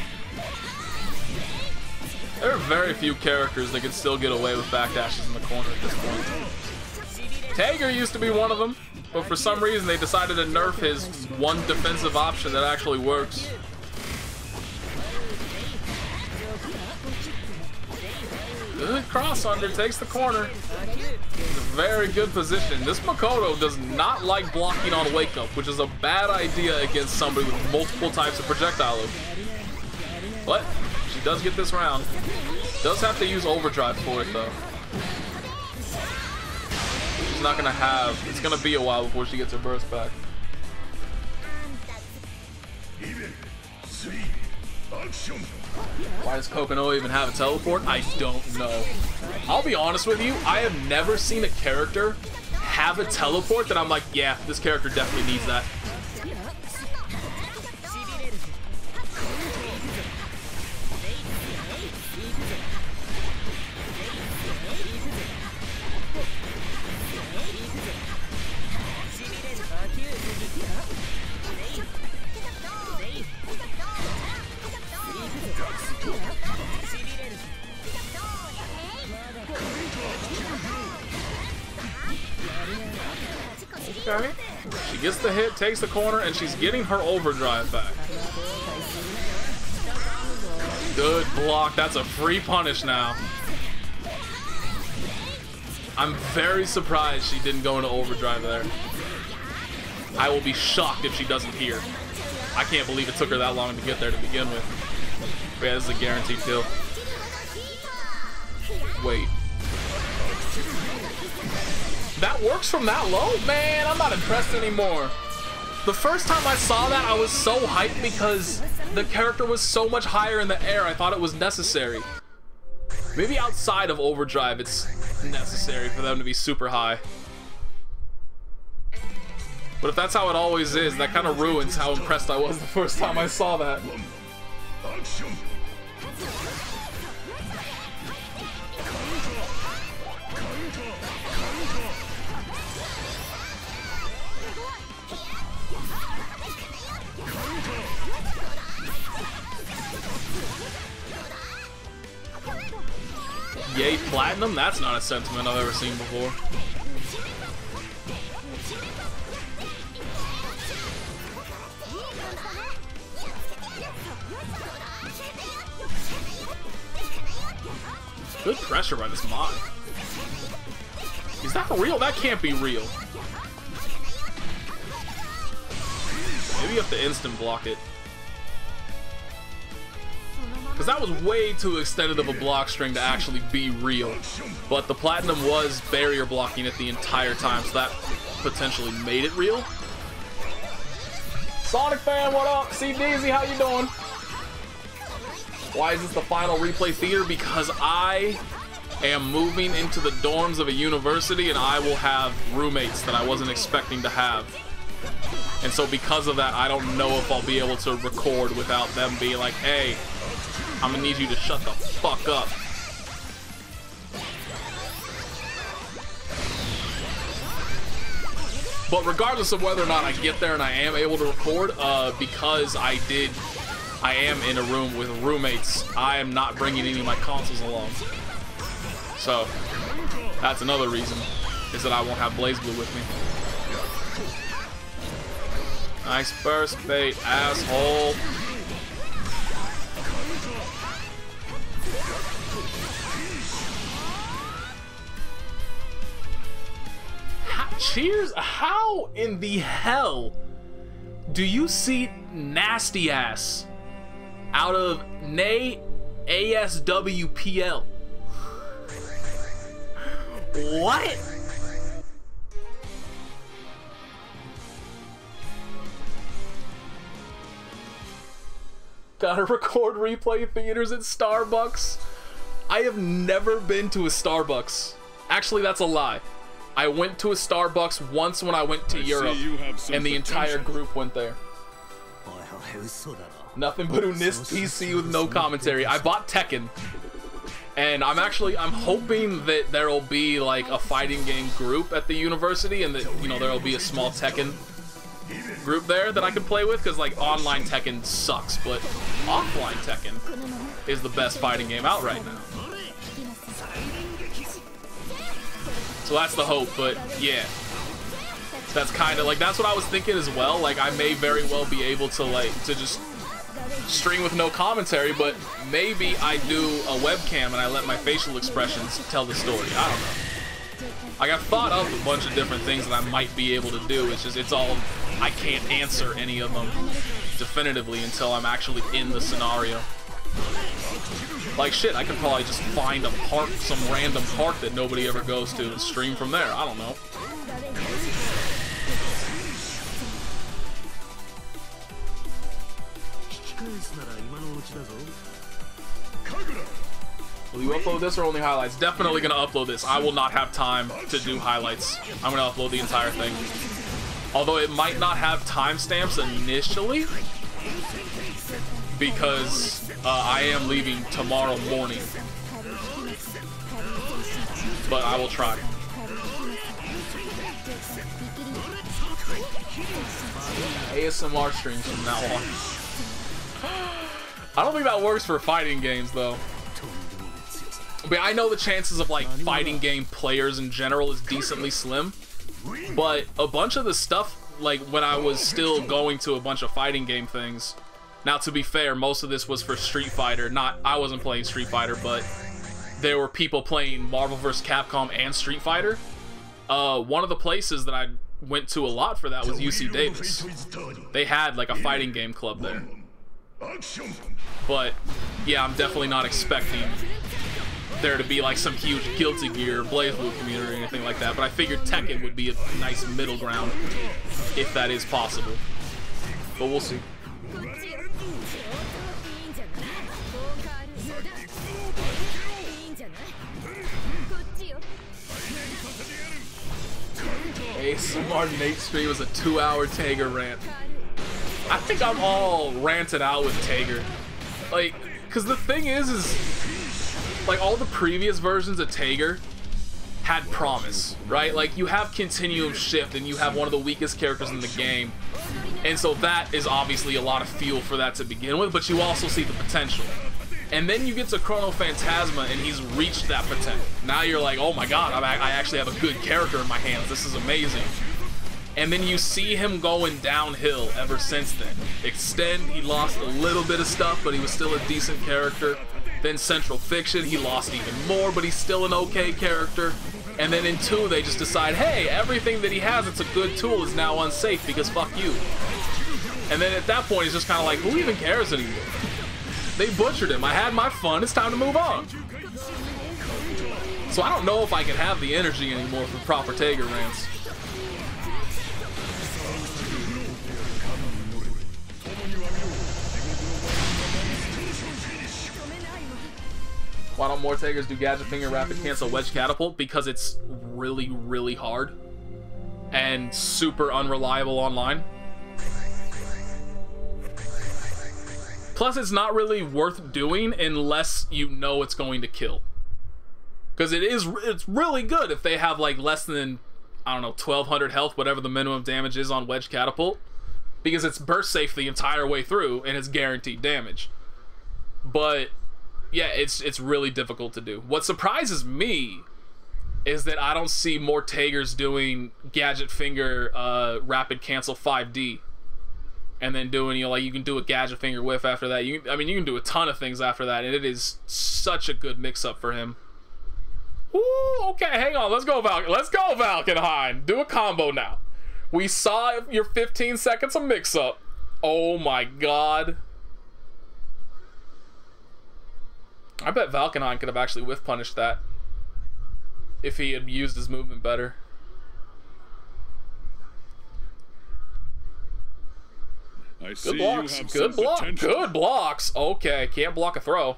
Speaker 1: There are very few characters that can still get away with backdashes in the corner at this point. Tiger used to be one of them, but for some reason they decided to nerf his one defensive option that actually works. Good cross under, takes the corner. It's a very good position. This Makoto does not like blocking on wake up, which is a bad idea against somebody with multiple types of projectile loop. But she does get this round. Does have to use overdrive for it though. She's not gonna have, it's gonna be a while before she gets her burst back. Why does Kokonoe even have a teleport? I don't know. I'll be honest with you, I have never seen a character have a teleport that I'm like, yeah, this character definitely needs that. Okay. She gets the hit, takes the corner, and she's getting her overdrive back. Good block. That's a free punish now. I'm very surprised she didn't go into overdrive there. I will be shocked if she doesn't hear. I can't believe it took her that long to get there to begin with. But yeah, this is a guaranteed kill. Wait. That works from that low? Man, I'm not impressed anymore. The first time I saw that, I was so hyped because the character was so much higher in the air. I thought it was necessary. Maybe outside of overdrive, it's necessary for them to be super high. But if that's how it always is, that kind of ruins how impressed I was the first time I saw that. Yay, platinum? That's not a sentiment I've ever seen before. Good pressure by this mod. Is that real? That can't be real. Maybe you have to instant block it. Because that was way too extended of a block string to actually be real. But the platinum was barrier blocking it the entire time, so that potentially made it real. Sonic fan, what up? C Daisy, how you doing? Why is this the final replay theater? Because I am moving into the dorms of a university and I will have roommates that I wasn't expecting to have. And so because of that, I don't know if I'll be able to record without them being like, hey, I'm gonna need you to shut the fuck up. But regardless of whether or not I get there and I am able to record, because I am in a room with roommates, I am not bringing any of my consoles along. So, that's another reason, is that I won't have BlazBlue with me. Nice burst bait, asshole. Cheers? How in the hell do you see nasty ass out of ASWPL? What? Gotta record replay theaters at Starbucks. I have never been to a Starbucks. Actually, that's a lie. I went to a Starbucks once when I went to Europe, and the entire group went there. Nothing but Unist PC with no commentary. I bought Tekken, and I'm hoping that there'll be like a fighting game group at the university, and that, you know, there'll be a small Tekken group there that I can play with, because like online Tekken sucks, but offline Tekken is the best fighting game out right now. So that's the hope, but yeah. That's kind of like, that's what I was thinking as well. Like, I may very well be able to just stream with no commentary, but maybe I do a webcam and I let my facial expressions tell the story. I don't know. Like, I've thought of a bunch of different things that I might be able to do. It's just, it's all, I can't answer any of them definitively until I'm actually in the scenario. Like, shit, I could probably just find a park, some random park that nobody ever goes to, and stream from there. I don't know. Will you upload this or only highlights? Definitely gonna upload this. I will not have time to do highlights. I'm gonna upload the entire thing. Although it might not have timestamps initially, because I am leaving tomorrow morning, but I will try. ASMR streams from now on. I don't think that works for fighting games though. But I know the chances of like fighting game players in general is decently slim, but a bunch of the stuff, like when I was still going to a bunch of fighting game things. Now, to be fair, most of this was for Street Fighter. I wasn't playing Street Fighter, but there were people playing Marvel vs. Capcom and Street Fighter. One of the places that I went to a lot for that was UC Davis. They had like a fighting game club there. But yeah, I'm definitely not expecting there to be like some huge Guilty Gear or BlazBlue community or anything like that. But I figured Tekken would be a nice middle ground if that is possible. But we'll see. ASMR Nate stream was a 2-hour Tager rant. I think I'm all ranted out with Tager. Like, cause the thing is like all the previous versions of Tager had promise, right? Like you have Continuum Shift and you have one of the weakest characters in the game. And so that is obviously a lot of fuel for that to begin with, but you also see the potential. And then you get to Chrono Phantasma and he's reached that potential. Now you're like, oh my god, I actually have a good character in my hands. This is amazing. And then you see him going downhill ever since then. Extend, he lost a little bit of stuff, but he was still a decent character. Then Central Fiction, he lost even more, but he's still an okay character. And then in 2, they just decide, hey, everything that he has that's a good tool is now unsafe because fuck you. And then at that point, it's just kind of like, who even cares anymore? They butchered him. I had my fun. It's time to move on. So I don't know if I can have the energy anymore for proper Tager rants. Why don't more Tagers do Gadget Finger, Rapid Cancel, Wedge Catapult? Because it's really, really hard and super unreliable online. Plus, it's not really worth doing unless you know it's going to kill. Because it's really good if they have like less than, I don't know, 1200 health, whatever the minimum damage is on Wedge Catapult. Because it's burst safe the entire way through and it's guaranteed damage. But yeah, it's really difficult to do. What surprises me is that I don't see more Tagers doing Gadget Finger Rapid Cancel 5D. And then doing, you know, like you can do a Gadget Finger Whiff after that. I mean, you can do a ton of things after that, and it is such a good mix-up for him. Ooh, okay, hang on. Let's go, Valkenhayn. Do a combo now. We saw your 15 seconds of mix-up. Oh my god. I bet Valkenhayn could have actually whiff punished that if he had used his movement better. Good blocks. Good blocks. Okay, can't block a throw.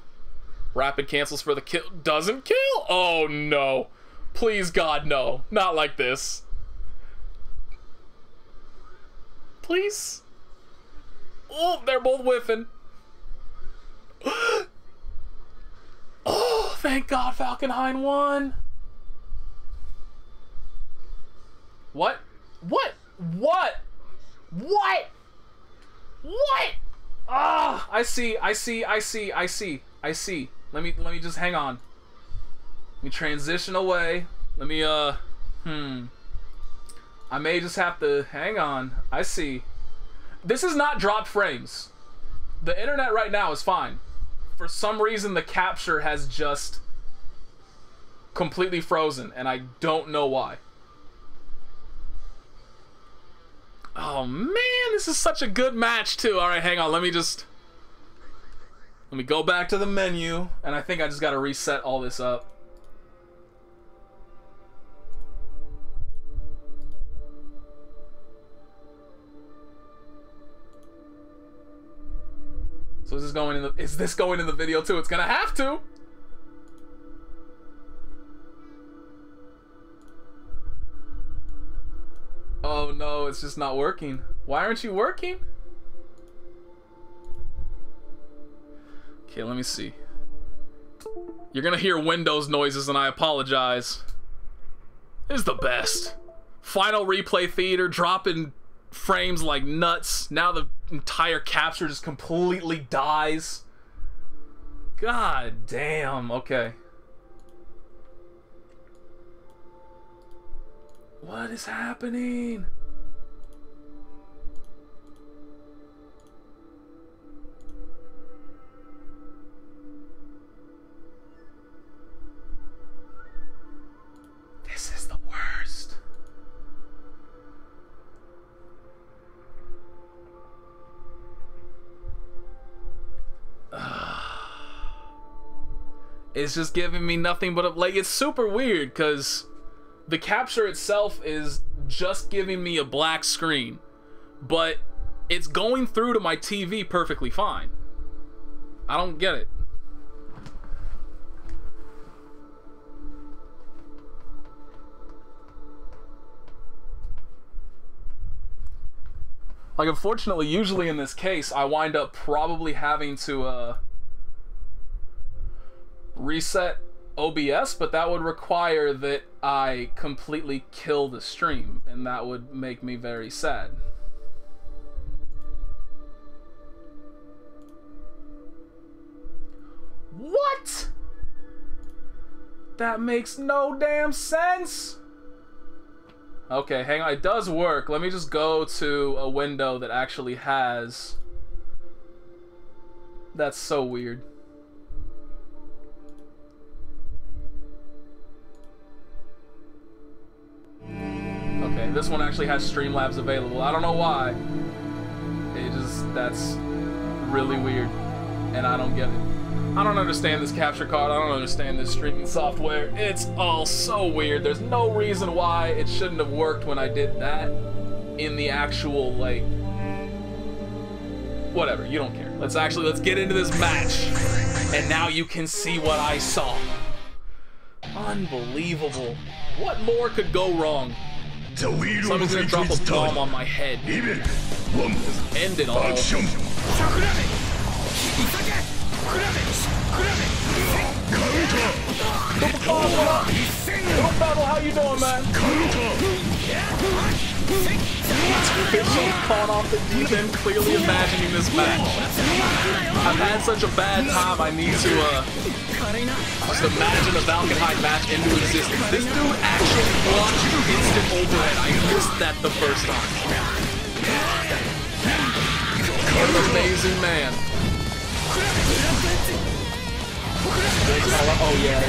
Speaker 1: Rapid cancels for the kill. Doesn't kill. Oh no. Please God, no. Not like this. Please. Oh, they're both whiffing. Oh, thank God Valkenhayn won. What? What? What? What? What? Ah, I see. Let me just hang on. Let me transition away. Let me I may just have to hang on. I see. This is not dropped frames. The internet right now is fine. For some reason the capture has just completely frozen and I don't know why. Oh man, this is such a good match too. All right, hang on. Let me go back to the menu, and I think I just gotta reset all this up. So is this going in the video too? It's gonna have to. Oh no, it's just not working. Why aren't you working? Okay, let me see. You're gonna hear Windows noises and I apologize. This is the best. Final replay theater dropping frames like nuts. Now the entire capture just completely dies. God damn, okay. What is happening? This is the worst. It's just giving me nothing but like, it's super weird because the capture itself is just giving me a black screen, but it's going through to my TV perfectly fine. I don't get it. Like, unfortunately, usually in this case, I wind up probably having to reset OBS, but that would require that I completely kill the stream, and that would make me very sad. What? That makes no damn sense. Okay, hang on. It does work. Let me just go to a window that actually has... That's so weird. Okay, this one actually has Streamlabs available. I don't know why. It just... That's really weird. and I don't get it. I don't understand this capture card. I don't understand this streaming software. It's all so weird. There's no reason why it shouldn't have worked when I did that in the actual, like, whatever, you don't care. Let's get into this match. And now you can see what I saw. Unbelievable. What more could go wrong? Somebody's gonna drop a bomb on my head. Just end it all. Little Battle, how you doing, man? Officially caught off the deep end, clearly imagining this match. I've had such a bad time, I need to just imagine a Valkenhayn match into existence. This dude actually blocked instant overhead. I missed that the first time. What an amazing man. Oh yeah.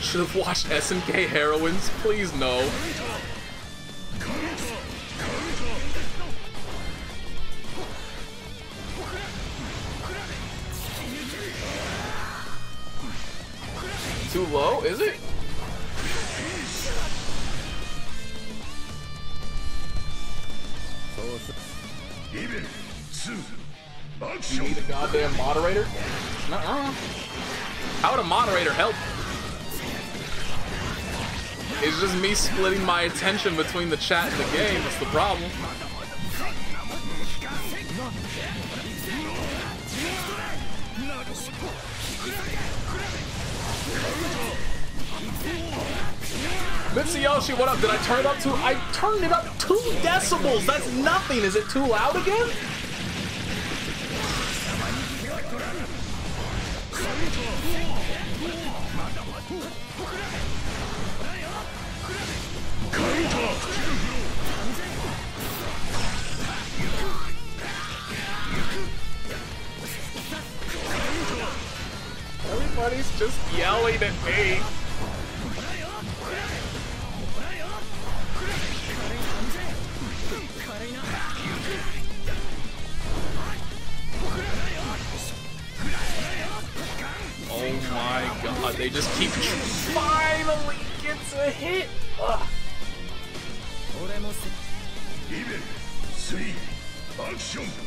Speaker 1: Should have watched SNK Heroines. Please no. Too low, is it? You need a goddamn moderator? Nuh-uh. How would a moderator help? It's just me splitting my attention between the chat and the game. That's the problem. Mitsuyoshi, what up? Did I turn it up to? I turned it up 2 decibels. That's nothing. Is it too loud again? Everybody's just yelling at me. Oh my god, they just keep finally gets a hit. Ugh.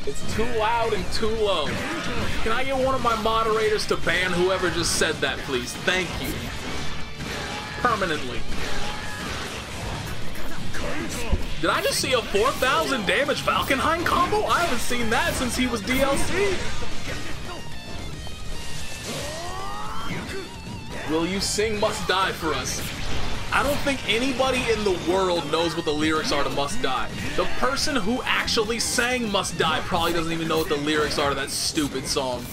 Speaker 1: It's too loud and too low. Can I get one of my moderators to ban whoever just said that, please? Thank you. Permanently. Did I just see a 4,000 damage Valkenhayn combo? I haven't seen that since he was DLC. Will you sing Must Die for us? I don't think anybody in the world knows what the lyrics are to Must Die. The person who actually sang Must Die probably doesn't even know what the lyrics are to that stupid song.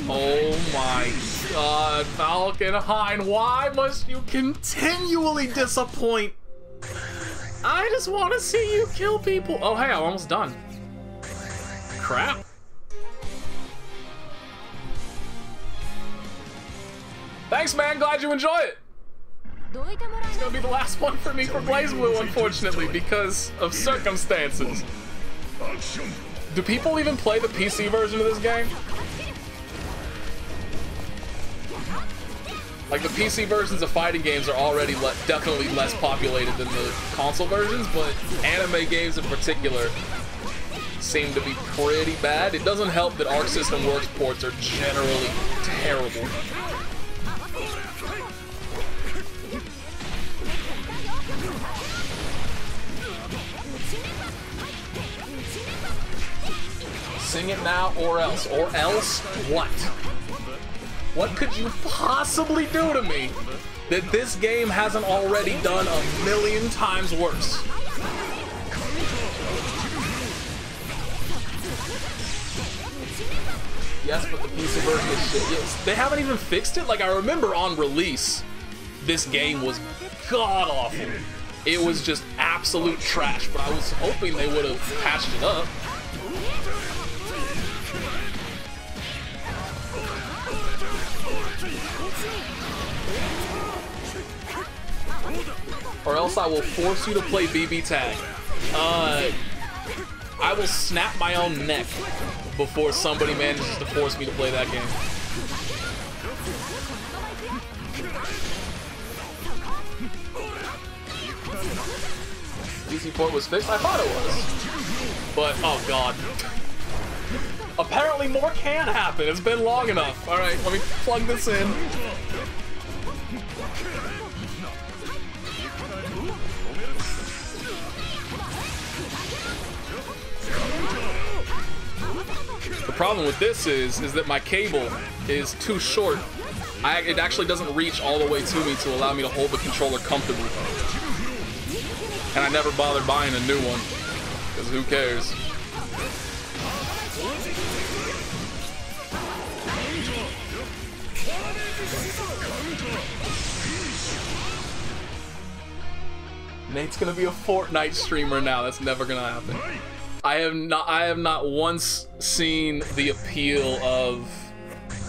Speaker 1: Oh my god, Valkenhayn, why must you continually disappoint? I just want to see you kill people. Oh hey, I'm almost done. Crap. Thanks man, glad you enjoy it. It's gonna be the last one for me for BlazBlue, unfortunately, because of circumstances. Do people even play the PC version of this game? Like, the PC versions of fighting games are already definitely less populated than the console versions, but anime games in particular seem to be pretty bad. It doesn't help that Arc System Works ports are generally terrible. Sing it now or else. Or else what? What could you possibly do to me that this game hasn't already done 1,000,000 times worse? Yes, but the PC version is shit. Yes, they haven't even fixed it? Like, I remember on release, this game was god-awful. It was just absolute trash, but I was hoping they would have patched it up. Or else I will force you to play BB Tag. I will snap my own neck before somebody manages to force me to play that game. DC port was fixed? I thought it was. But, oh god. Apparently more can happen. It's been long enough. Alright, let me plug this in. The problem with this is that my cable is too short. It actually doesn't reach all the way to me to allow me to hold the controller comfortably. And I never bothered buying a new one, because who cares? Nate's gonna be a Fortnite streamer now. That's never gonna happen. I have not once seen the appeal of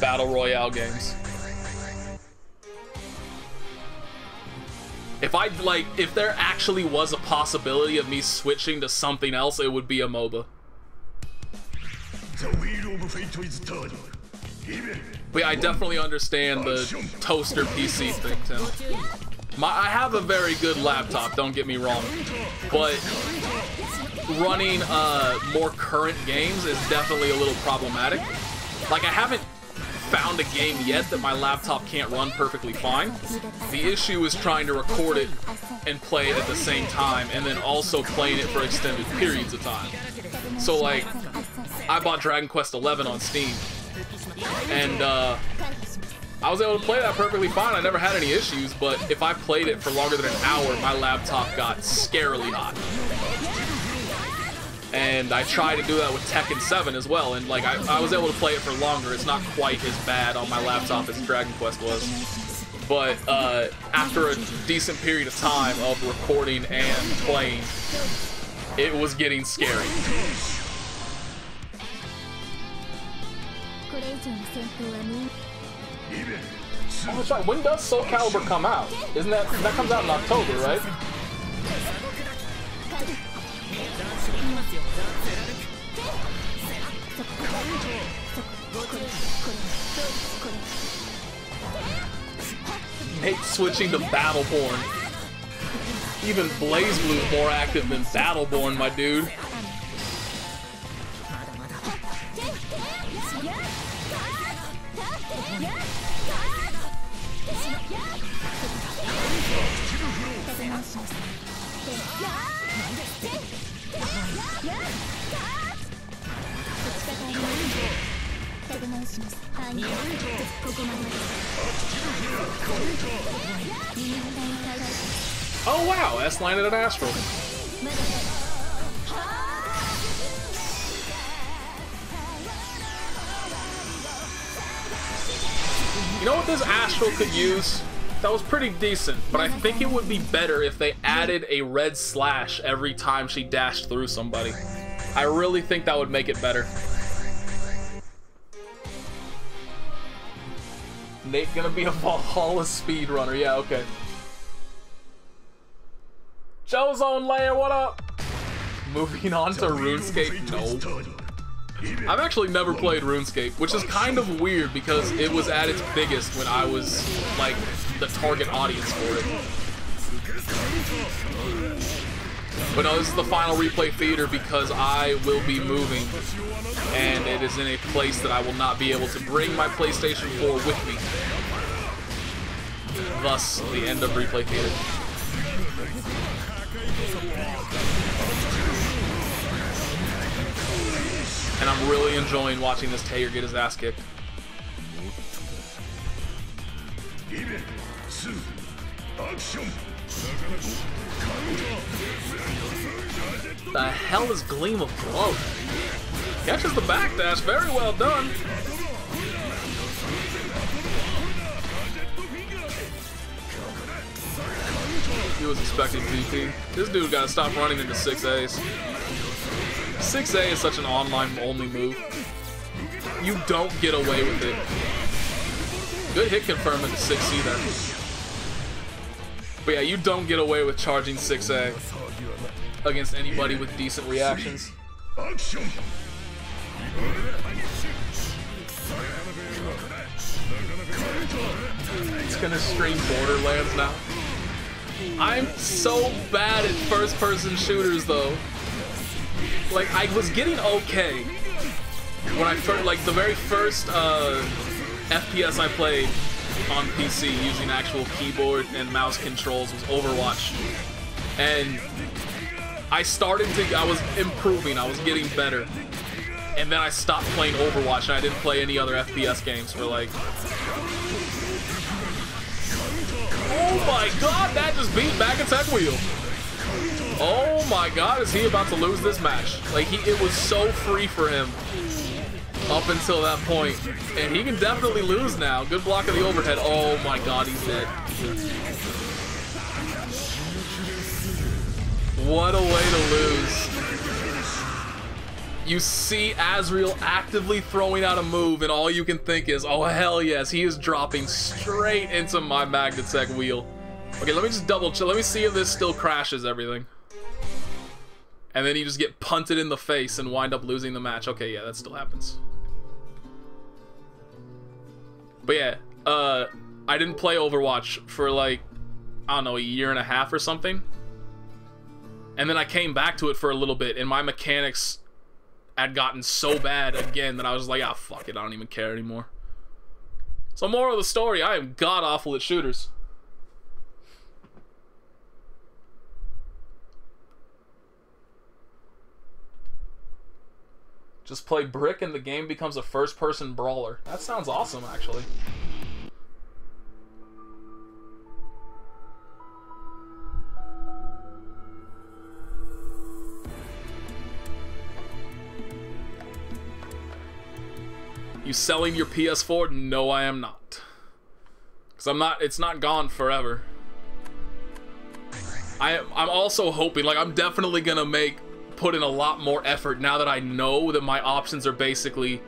Speaker 1: Battle Royale games. If there actually was a possibility of me switching to something else, it would be a MOBA. But yeah, I definitely understand the toaster PC thing, Tim. I have a very good laptop, don't get me wrong, but running more current games is definitely a little problematic. Like, I haven't found a game yet that my laptop can't run perfectly fine. The issue is trying to record it and play it at the same time, and then also playing it for extended periods of time. So, like, I bought Dragon Quest XI on Steam, and I was able to play that perfectly fine. I never had any issues, but if I played it for longer than an hour, my laptop got scarily hot. And I tried to do that with Tekken 7 as well, and like I was able to play it for longer. It's not quite as bad on my laptop as Dragon Quest was. But after a decent period of time of recording and playing, it was getting scary. Oh, that's right. When does Soul Calibur come out? Isn't that comes out in October, right? Nate switching to Battleborn. Even BlazBlue's more active than Battleborn, my dude. Oh wow, S landed an Astral. You know what this Astral could use? That was pretty decent, but I think it would be better if they added a red slash every time she dashed through somebody. I really think that would make it better. Nate gonna be a Valhalla speedrunner. Yeah, okay. Joe's own layer, what up? Moving on to RuneScape? No. I've actually never played RuneScape, which is kind of weird because it was at its biggest when I was, like, the target audience for it. But no, this is the final replay theater because I will be moving, and it is in a place that I will not be able to bring my PlayStation 4 with me. Thus, the end of replay theater. And I'm really enjoying watching this Taylor get his ass kicked. The hell is Gleam of Glow? Catches the backdash, very well done. He was expecting VP. This dude gotta stop running into 6As. 6A is such an online-only move. You don't get away with it. Good hit confirm into 6C there. But yeah, you don't get away with charging 6A against anybody with decent reactions. It's gonna stream Borderlands now. I'm so bad at first-person shooters though. Like, I was getting okay when I first, like, the very first FPS I played on PC using actual keyboard and mouse controls was Overwatch. And I was improving, I was getting better. And then I stopped playing Overwatch and I didn't play any other FPS games for like... Oh my god, that just beat back attack wheel. Oh my god, is he about to lose this match? Like, it was so free for him up until that point. And he can definitely lose now. Good block of the overhead. Oh my god, he's dead. What a way to lose. You see Azrael actively throwing out a move, and all you can think is, oh hell yes, he is dropping straight into my Magnatech wheel. Okay, let me just double check. Let me see if this still crashes everything. And then you just get punted in the face and wind up losing the match. Okay, yeah, that still happens. But yeah, I didn't play Overwatch for like, I don't know, a year and a half or something. And then I came back to it for a little bit, and my mechanics had gotten so bad again that I was like, ah, fuck it, I don't even care anymore. So moral of the story, I am god-awful at shooters. Just play Brick and the game becomes a first-person brawler. That sounds awesome, actually. You selling your PS4? No, I am not. Because it's not gone forever. I'm also hoping, like, I'm definitely gonna put in a lot more effort now that I know that my options are basically,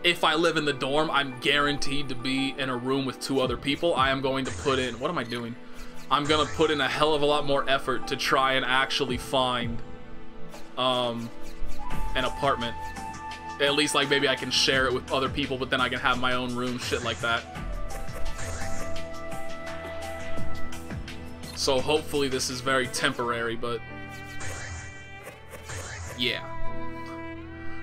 Speaker 1: if I live in the dorm, I'm guaranteed to be in a room with 2 other people. I am going to put in, what am I doing? I'm gonna put in a hell of a lot more effort to try and actually find an apartment. At least, like, maybe I can share it with other people, but then I can have my own room, shit like that. So hopefully this is very temporary, but yeah.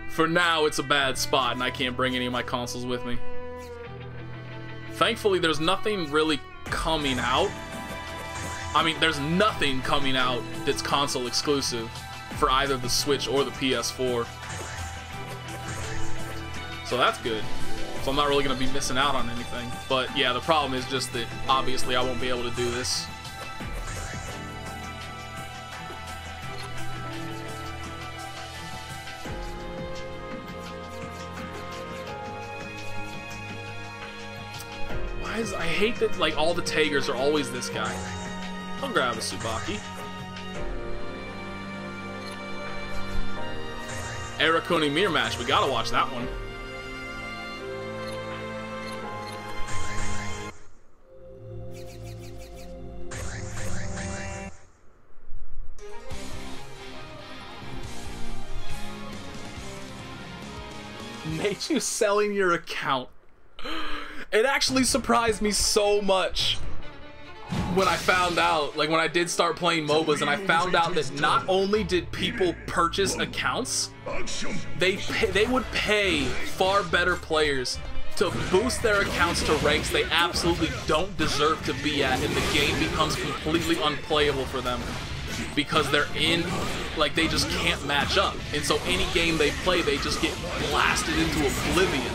Speaker 1: For now, it's a bad spot, and I can't bring any of my consoles with me. Thankfully, there's nothing really coming out. I mean, there's nothing coming out that's console exclusive for either the Switch or the PS4. So that's good. So I'm not really going to be missing out on anything. But yeah, the problem is just that obviously I won't be able to do this. I hate that, like, all the Tagers are always this guy. I'll grab a Tsubaki. Arakune mirror match. We gotta watch that one. Made you selling your account. It actually surprised me so much when I found out, like when I did start playing MOBAs and I found out that not only did people purchase accounts, they would pay far better players to boost their accounts to ranks they absolutely don't deserve to be at, and the game becomes completely unplayable for them because they're in, like, they just can't match up. And so any game they play, they just get blasted into oblivion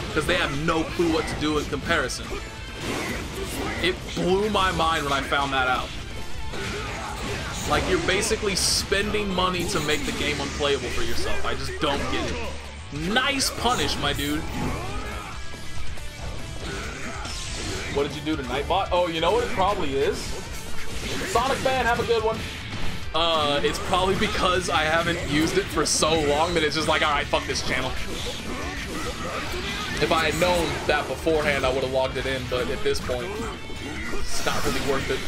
Speaker 1: because they have no clue what to do in comparison. It blew my mind when I found that out. Like, you're basically spending money to make the game unplayable for yourself. I just don't get it. Nice punish, my dude. What did you do to Nightbot? Oh, you know what it probably is? Sonic Fan, have a good one. It's probably because I haven't used it for so long that it's just like, alright, fuck this channel. If I had known that beforehand, I would have logged it in, but at this point, it's not really worth it.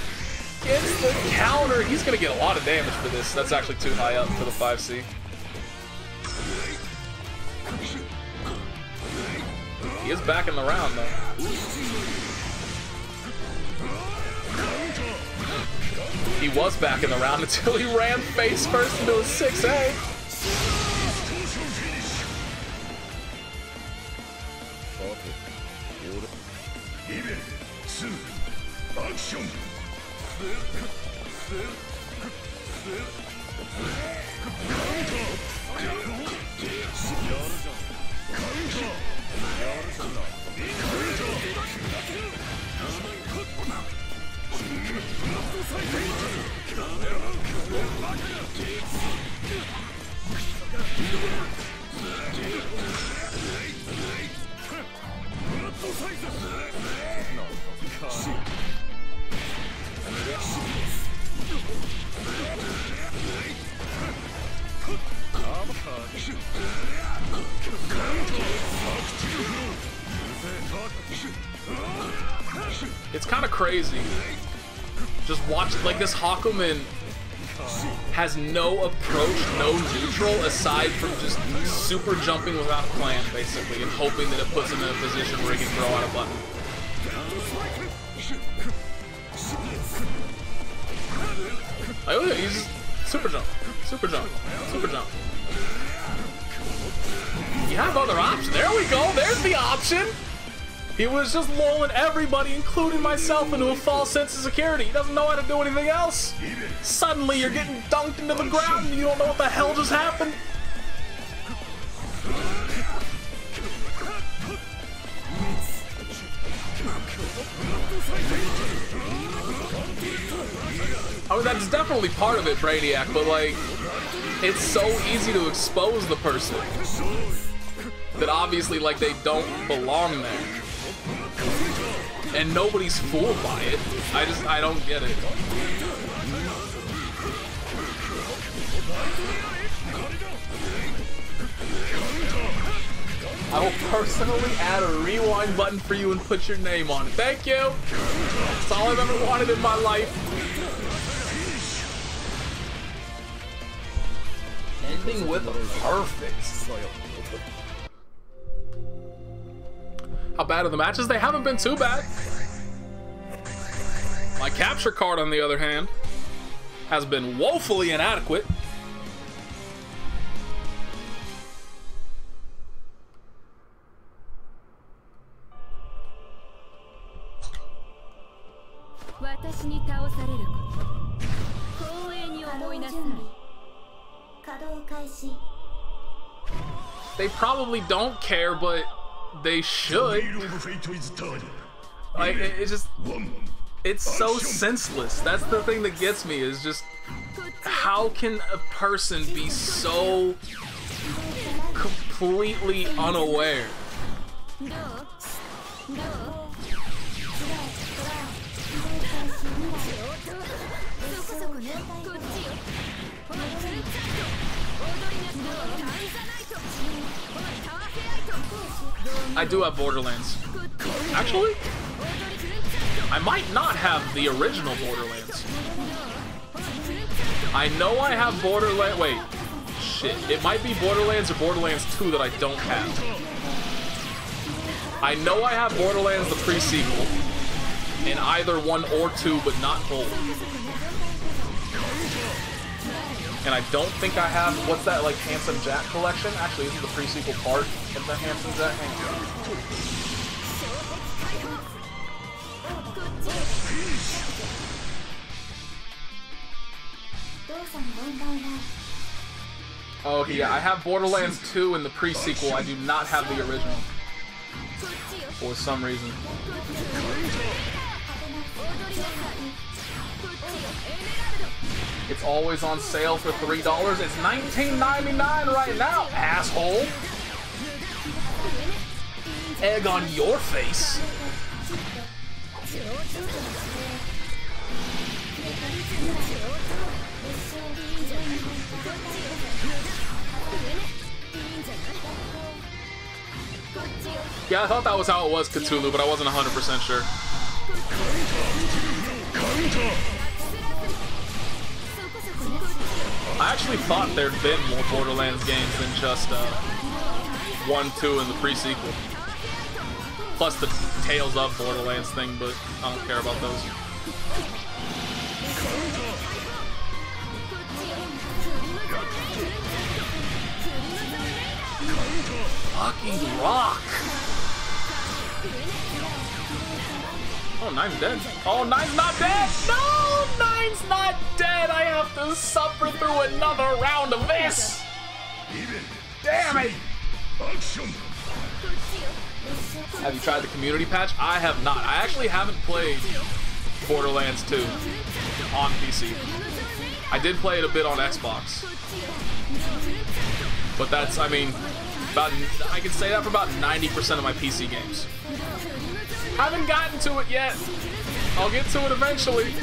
Speaker 1: Gets the counter. He's gonna get a lot of damage for this. That's actually too high up for the 5C. He is back in the round, though. He was back in the round until he ran face first into a 6A. It's kind of crazy. Just watch, like, this Hakumen has no approach, no neutral, aside from just super jumping without a plan, basically, and hoping that it puts him in a position where he can throw out a button. Oh yeah, he's just super jump, super jump, super jump. You have other options. There we go. There's the option. He was just lulling everybody, including myself, into a false sense of security. He doesn't know how to do anything else. Suddenly, you're getting dunked into the ground, and you don't know what the hell just happened. I mean, that's definitely part of it, Brainiac, but, like, it's so easy to expose the person that obviously, like, they don't belong there. And nobody's fooled by it. I don't get it. I will personally add a rewind button for you and put your name on it. Thank you. That's all I've ever wanted in my life. Ending with a perfect. How bad are the matches? They haven't been too bad. My capture card, on the other hand, has been woefully inadequate. They probably don't care, but they should. Like, it's just, it's so senseless. That's the thing that gets me, is just, how can a person be so completely unaware? I do have Borderlands. Actually, I might not have the original Borderlands. I know I have Borderlands. Wait, shit. It might be Borderlands or Borderlands 2 that I don't have. I know I have Borderlands the pre-sequel in either 1 or 2, but not both. And I don't think I have, what's that, like, Handsome Jack collection? Actually, this is the pre-sequel part of the Handsome Jack. Oh, yeah, I have Borderlands 2 in the pre-sequel. I do not have the original. For some reason. It's always on sale for $3. It's $19.99 right now, asshole. Egg on your face. Yeah, I thought that was how it was, Cthulhu, but I wasn't 100% sure. I actually thought there'd been more Borderlands games than just 1, 2, and the pre-sequel. Plus the Tales of Borderlands thing, but I don't care about those. Fucking rock! Oh, Nine's dead. Oh, Nine's not dead! No! Nine's not dead! I have to suffer through another round of this! Damn it! Have you tried the community patch? I have not. I actually haven't played Borderlands 2 on PC. I did play it a bit on Xbox. But that's, I mean, I can say that for about 90% of my PC games. Haven't gotten to it yet. I'll get to it eventually.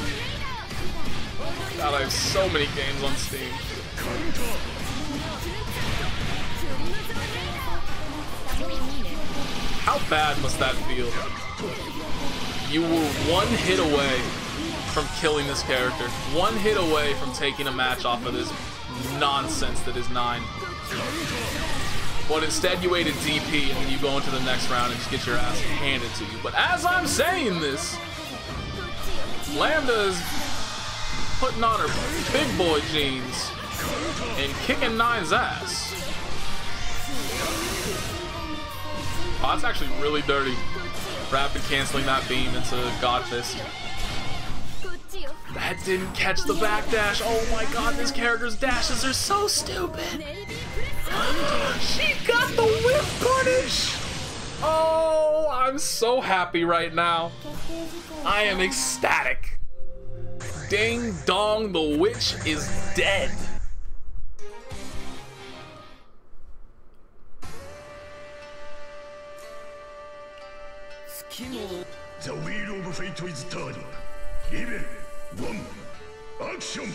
Speaker 1: God, I have so many games on Steam. How bad must that feel? You were one hit away from killing this character. One hit away from taking a match off of this nonsense that is 9. But instead you waited DP and then you go into the next round and just get your ass handed to you. But as I'm saying this, Lambda is putting on her big boy jeans and kicking Nine's ass. Oh, that's actually really dirty. Rapid canceling that beam into Godfist. That didn't catch the backdash. Oh my god, this character's dashes are so stupid. She got the whip punish! Oh, I'm so happy right now. I am ecstatic. Ding dong, the witch is dead.
Speaker 3: The wheel of fate is turning. Even 1, action!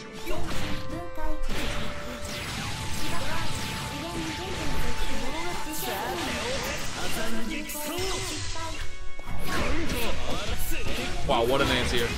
Speaker 1: Wow, what an anti-air.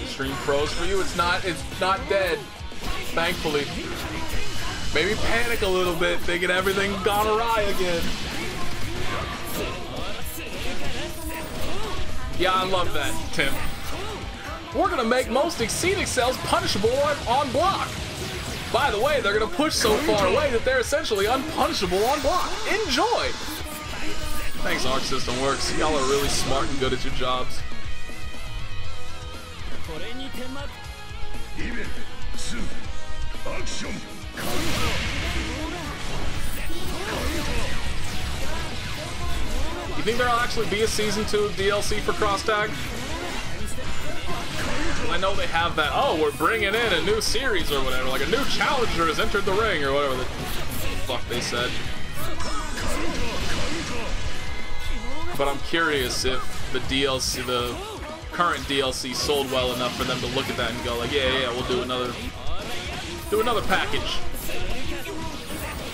Speaker 1: Stream froze for you. It's not dead. Thankfully. Maybe panic a little bit, thinking everything gone awry again. Yeah, I love that, Tim. We're gonna make most exceeding cells punishable on block. By the way, they're gonna push so far away that they're essentially unpunishable on block. Enjoy! Thanks, Arc System Works. Y'all are really smart and good at your jobs. You think there'll actually be a Season 2 DLC for Cross Tag? I know they have that, oh, we're bringing in a new series or whatever, like a new challenger has entered the ring or whatever the fuck they said. But I'm curious if the DLC, the current DLC sold well enough for them to look at that and go like, yeah, we'll do another package.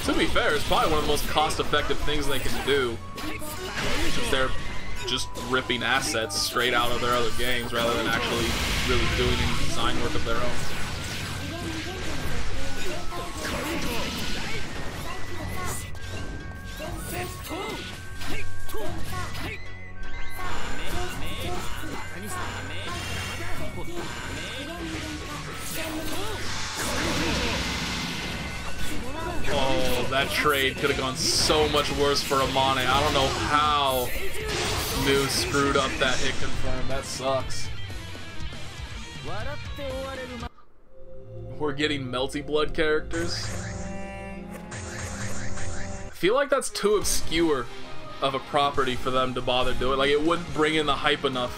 Speaker 1: To be fair, it's probably one of the most cost-effective things they can do. They're just ripping assets straight out of their other games rather than actually really doing any design work of their own. Oh, that trade could have gone so much worse for Amane. I don't know how New screwed up that hit confirm. That sucks. We're getting Melty Blood characters. feel like that's too obscure of a property for them to bother doing. Like, it wouldn't bring in the hype enough.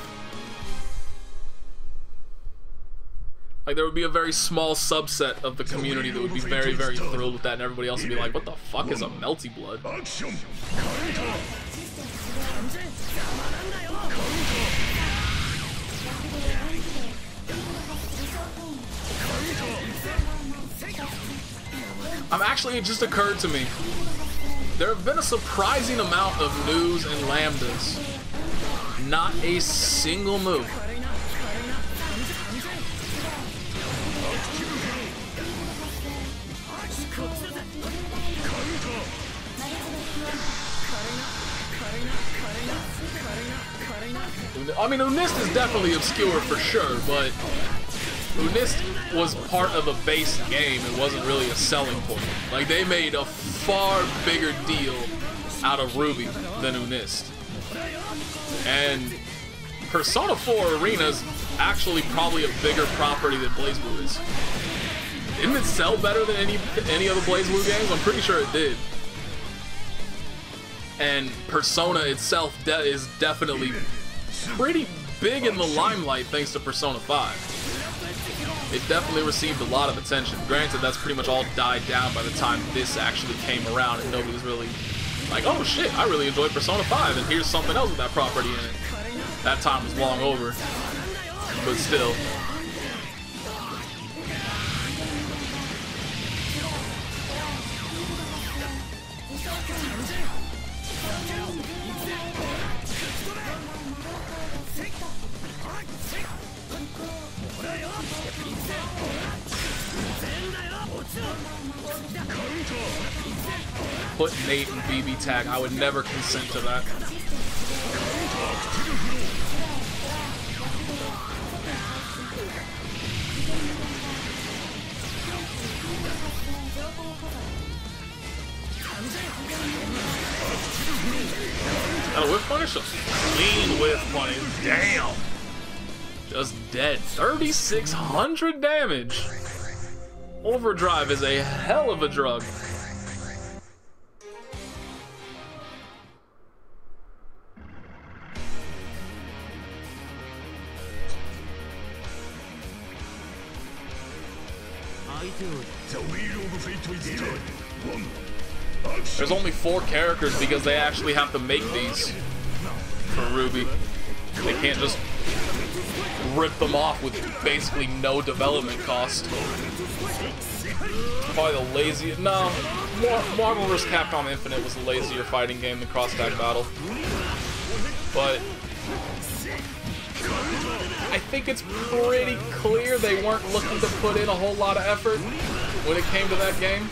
Speaker 1: Like, there would be a very small subset of the community that would be very, very thrilled with that, and everybody else would be like, what the fuck is a melty blood? Actually, it just occurred to me. There have been a surprising amount of news and lambdas. Not a single move. I mean, Unist is definitely obscure for sure, but Unist was part of a base game. It wasn't really a selling point. Like, they made a far bigger deal out of Ruby than Unist. And Persona 4 Arena is actually probably a bigger property than BlazBlue is. Didn't it sell better than any of the BlazBlue games? I'm pretty sure it did. And Persona itself is definitely pretty big in the limelight thanks to Persona 5. It definitely received a lot of attention. Granted, that's pretty much all died down by the time this actually came around and nobody was really like, oh shit, I really enjoyed Persona 5 and here's something else with that property in it. That time was long over. But still. Put Nate in BB tag. I would never consent to that. Got a whiff punish? Clean whiff punish. Damn. Just dead. 3,600 damage. Overdrive is a hell of a drug. There's only 4 characters because they actually have to make these for Ruby. They can't just rip them off with basically no development cost. Probably the laziest. No, Marvel vs. Capcom Infinite was a lazier fighting game than Cross Tag Battle. But I think it's pretty clear they weren't looking to put in a whole lot of effort when it came to that game.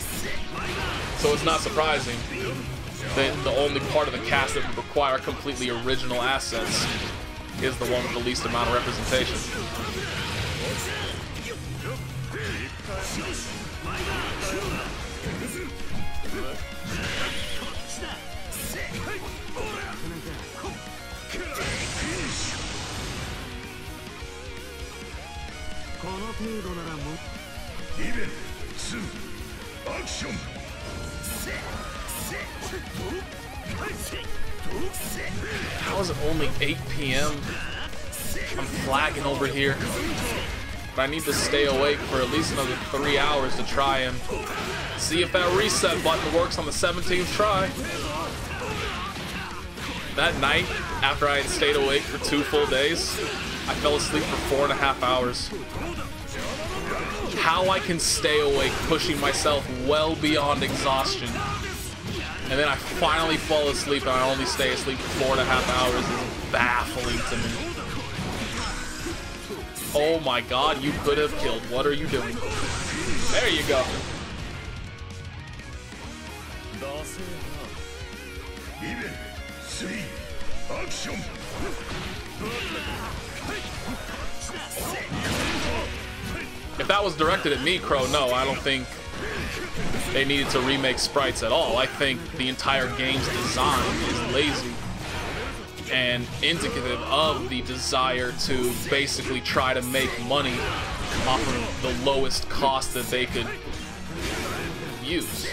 Speaker 1: So it's not surprising that the only part of the cast that would require completely original assets is the one with the least amount of representation. How is it only 8 p.m.? I'm flagging over here. But I need to stay awake for at least another 3 hours to try and see if that reset button works on the 17th try. That night, after I had stayed awake for 2 full days, I fell asleep for 4.5 hours. How I can stay awake pushing myself well beyond exhaustion, and then I finally fall asleep and I only stay asleep for 4.5 hours is baffling to me. Oh my god, you could have killed. What are you doing? There you go. If that was directed at me, Crow, no, I don't think they needed to remake sprites at all. I think the entire game's design is lazy and indicative of the desire to basically try to make money off of the lowest cost that they could use.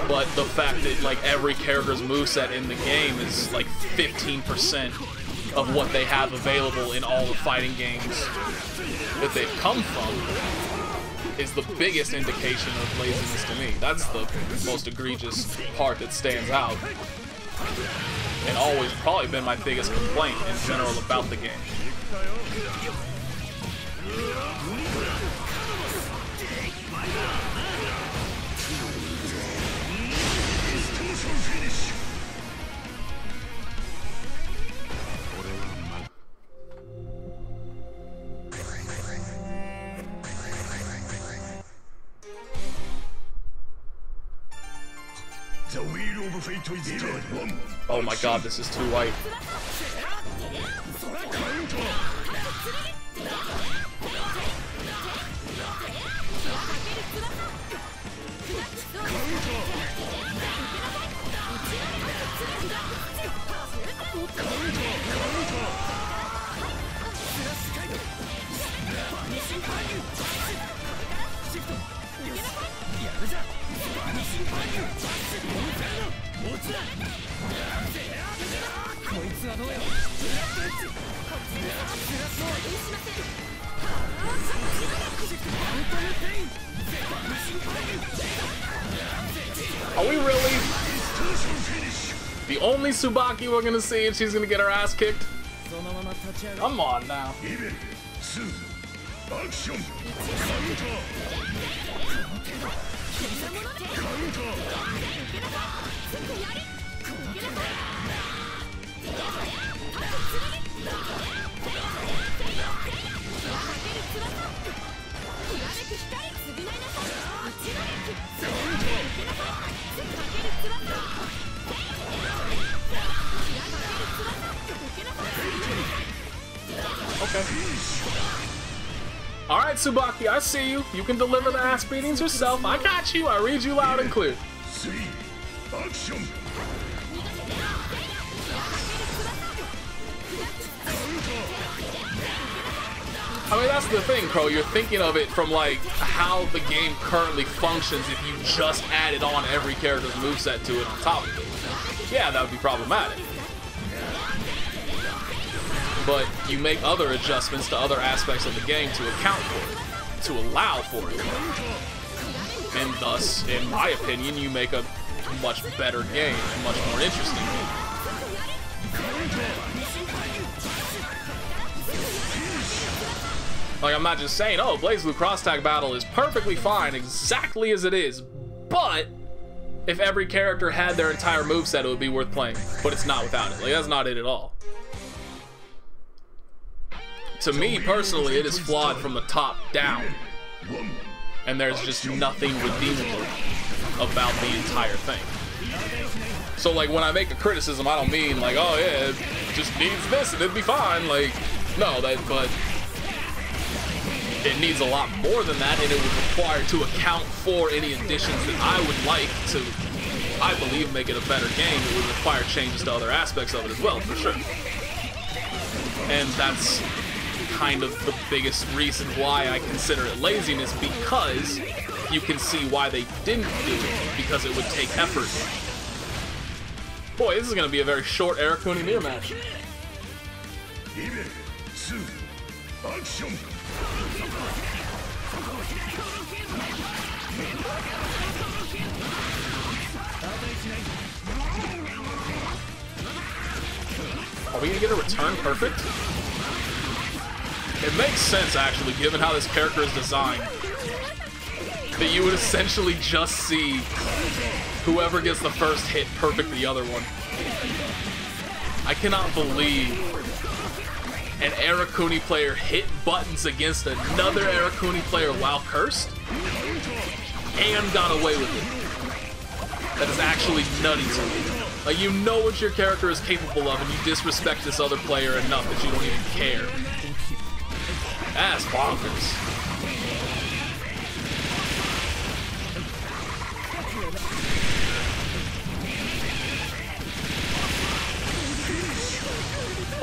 Speaker 1: but the fact that like every character's moveset in the game is like 15% of what they have available in all the fighting games that they've come from is the biggest indication of laziness to me. That's the most egregious part that stands out, and always probably been my biggest complaint in general about the game.
Speaker 3: The wheel of fate is done.
Speaker 1: Oh my god, this is too white. Are we really the only Tsubaki we're gonna see, and she's gonna get her ass kicked? Come on now.
Speaker 3: Action!
Speaker 1: Okay. Alright, Tsubaki, I see you. You can deliver the ass beatings yourself. I got you. I read you loud and clear.
Speaker 3: Action!
Speaker 1: I mean, that's the thing, Crow. You're thinking of it from, like, how the game currently functions if you just added on every character's moveset to it on top of it. Yeah, that would be problematic. But you make other adjustments to other aspects of the game to account for it, to allow for it. And thus, in my opinion, you make a much better game, a much more interesting game. Like, I'm not just saying, oh, BlazBlue Cross Tag Battle is perfectly fine, exactly as it is, but if every character had their entire moveset, it would be worth playing. But it's not without it. Like, that's not it at all. To me, personally, it is flawed from the top down. And there's just nothing redeemable about the entire thing. So, like, when I make a criticism, I don't mean, like, oh, yeah, it just needs this and it'd be fine. Like, no, but it needs a lot more than that, and it would require to account for any additions that I would like to, I believe, make it a better game. It would require changes to other aspects of it as well, for sure. And that's kind of the biggest reason why I consider it laziness, because you can see why they didn't do it, because it would take effort. Boy, this is going to be a very short Arakune mirror match. Are we going to get a return perfect? It makes sense, actually, given how this character is designed, that you would essentially just see whoever gets the first hit perfect the other one. I cannot believe an Arakune player hit buttons against another Arakune player while cursed and got away with it. That is actually nutty to me. Like, you know what your character is capable of, and you disrespect this other player enough that you don't even care. That's bonkers.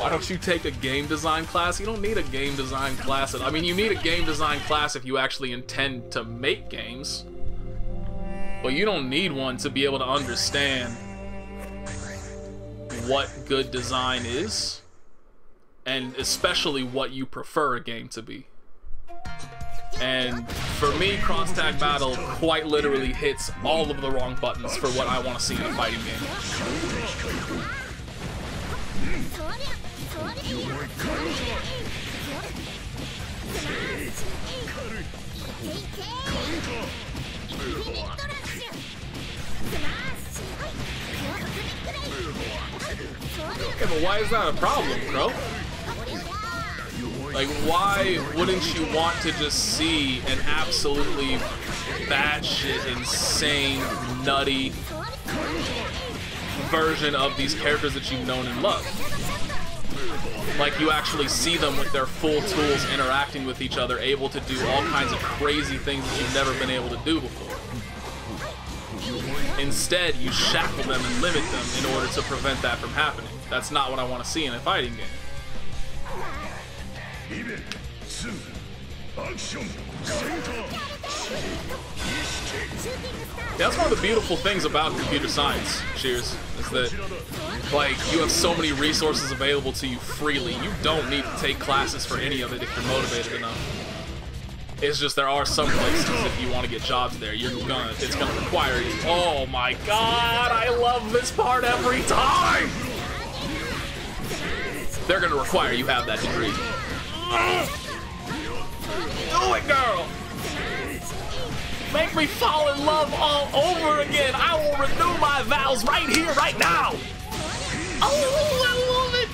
Speaker 1: Why don't you take a game design class? You don't need a game design class. I mean, you need a game design class if you actually intend to make games. But you don't need one to be able to understand what good design is, and especially what you prefer a game to be. And for me, Cross Tag Battle quite literally hits all of the wrong buttons for what I want to see in a fighting game. Yeah, but why is that a problem, bro? Like, why wouldn't you want to just see an absolutely batshit, insane, nutty version of these characters that you've known and loved? Like, you actually see them with their full tools interacting with each other, able to do all kinds of crazy things that you've never been able to do before. Instead, you shackle them and limit them in order to prevent that from happening. That's not what I want to see in a fighting game. That's one of the beautiful things about computer science, Cheers, is that, like, you have so many resources available to you freely. You don't need to take classes for any of it if you're motivated enough. It's just there are some places, if you want to get jobs there, it's gonna require you. Oh my god, I love this part every time! They're gonna require you have that degree. Do it, girl! Make me fall in love all over again. I will renew my vows right here, right now. Oh, I love it.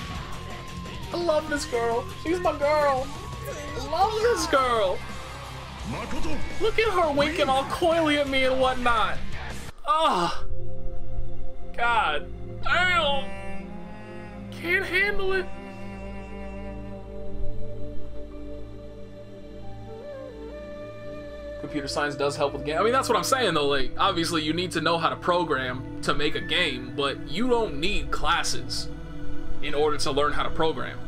Speaker 1: I love this girl. She's my girl. I love this girl. Look at her winking all coyly at me and whatnot. Oh, God damn. Can't handle it. Computer science does help with games. I mean, that's what I'm saying, though. Like, obviously, you need to know how to program to make a game, but you don't need classes in order to learn how to program.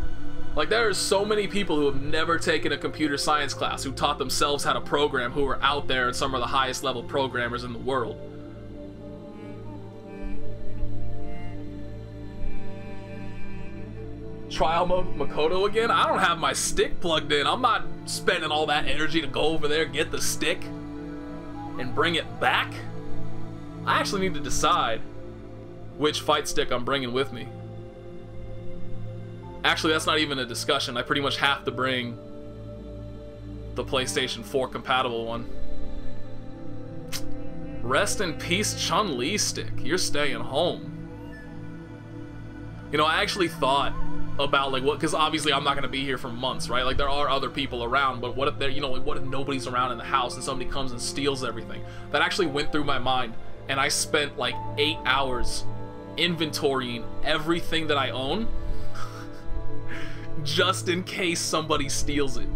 Speaker 1: Like, there are so many people who have never taken a computer science class, who taught themselves how to program, who are out there and some of the highest level programmers in the world. Trial mode Makoto again? I don't have my stick plugged in. I'm not spending all that energy to go over there, get the stick, and bring it back. I actually need to decide which fight stick I'm bringing with me. Actually, that's not even a discussion. I pretty much have to bring the PlayStation 4 compatible one. Rest in peace, Chun-Li stick. You're staying home. You know, I actually thought about, like, what, because obviously I'm not going to be here for months, right? Like, there are other people around, but what if they're, you know, like, what if nobody's around in the house and somebody comes and steals everything? That actually went through my mind, and I spent like 8 hours inventorying everything that I own just in case somebody steals it.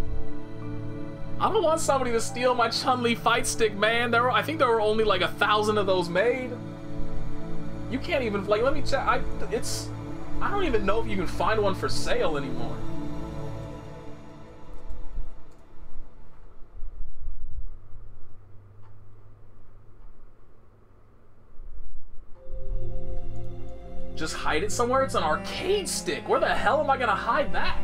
Speaker 1: I don't want somebody to steal my Chun-Li fight stick, man. I think there were only like 1,000 of those made. You can't even, like, let me check. I don't even know if you can find one for sale anymore. Just hide it somewhere? It's an arcade stick. Where the hell am I gonna hide that?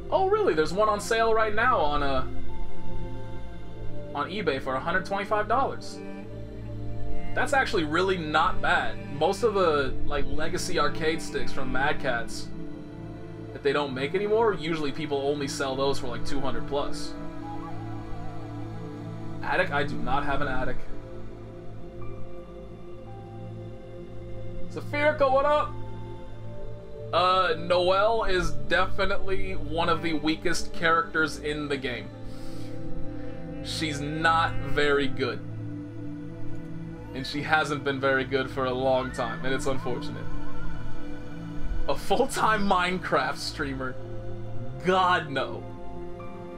Speaker 1: Oh, really? There's one on sale right now on eBay for $125. That's actually really not bad. Most of the, like, legacy arcade sticks from Mad Catz that they don't make anymore, usually people only sell those for like 200 plus. Attic? I do not have an attic. Saphirica, what up? Noel is definitely one of the weakest characters in the game. She's not very good. And she hasn't been very good for a long time, and it's unfortunate. A full-time Minecraft streamer? God, no.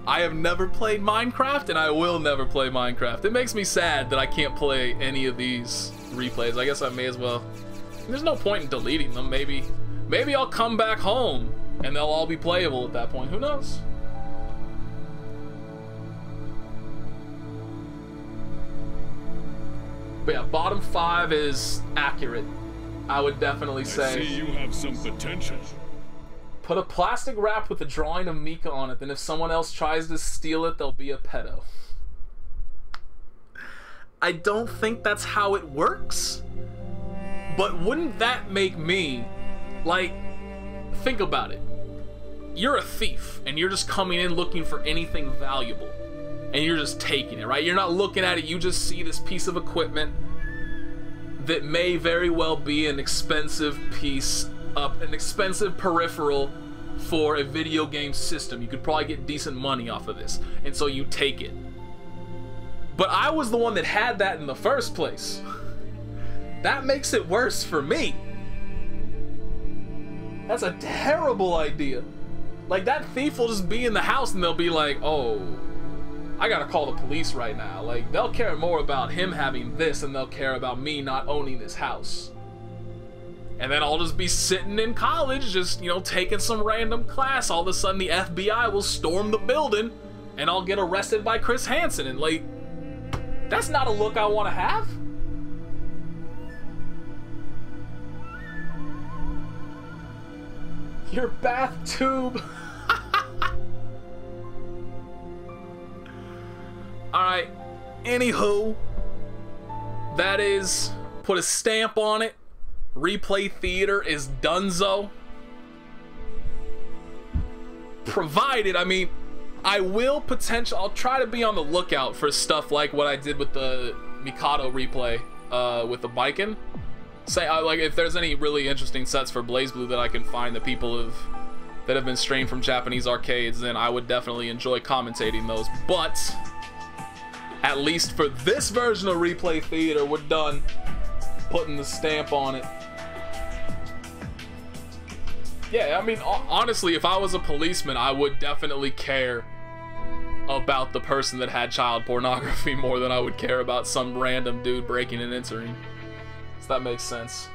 Speaker 1: I have never played Minecraft, and I will never play Minecraft. It makes me sad that I can't play any of these replays. I guess I may as well. There's no point in deleting them. Maybe I'll come back home, and they'll all be playable at that point. Who knows? But yeah, bottom 5 is accurate. I would definitely say.
Speaker 3: I see you have some potential.
Speaker 1: Put a plastic wrap with a drawing of Mika on it, then if someone else tries to steal it, they'll be a pedo. I don't think that's how it works. But wouldn't that make me, like, think about it. You're a thief, and you're just coming in looking for anything valuable. And you're just taking it, right? You're not looking at it, you just see this piece of equipment that may very well be an expensive piece up, an expensive peripheral for a video game system. You could probably get decent money off of this, and so you take it. But I was the one that had that in the first place. That makes it worse for me. That's a terrible idea. Like, that thief will just be in the house and they'll be like, oh, I gotta call the police right now. Like, they'll care more about him having this than they'll care about me not owning this house. And then I'll just be sitting in college, just, you know, taking some random class. All of a sudden, the FBI will storm the building, and I'll get arrested by Chris Hansen. And, like, that's not a look I want to have. Your bath tube. Alright, anywho, that is, put a stamp on it. Replay theater is donezo. Provided, I mean, I'll try to be on the lookout for stuff like what I did with the Mikado replay with the Biken. Say, like, if there's any really interesting sets for BlazBlue that I can find that people that have been streamed from Japanese arcades, then I would definitely enjoy commentating those. But at least for this version of Replay Theater, we're done putting the stamp on it. Yeah, I mean, honestly, if I was a policeman, I would definitely care about the person that had child pornography more than I would care about some random dude breaking and entering. If that makes sense.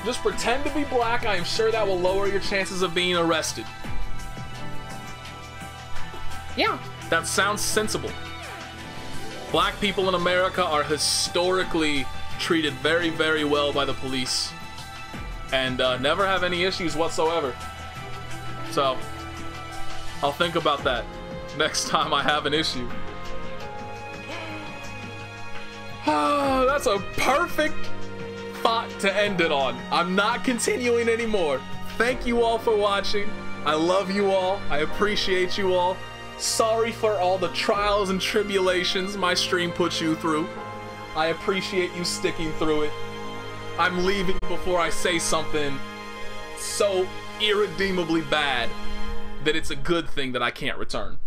Speaker 1: Just pretend to be black. I am sure that will lower your chances of being arrested. Yeah, that sounds sensible. Black people in America are historically treated very, very well by the police. And never have any issues whatsoever. So, I'll think about that next time I have an issue. That's a perfect thought to end it on. I'm not continuing anymore. Thank you all for watching. I love you all. I appreciate you all. Sorry for all the trials and tribulations my stream puts you through. I appreciate you sticking through it. I'm leaving before I say something so irredeemably bad that it's a good thing that I can't return.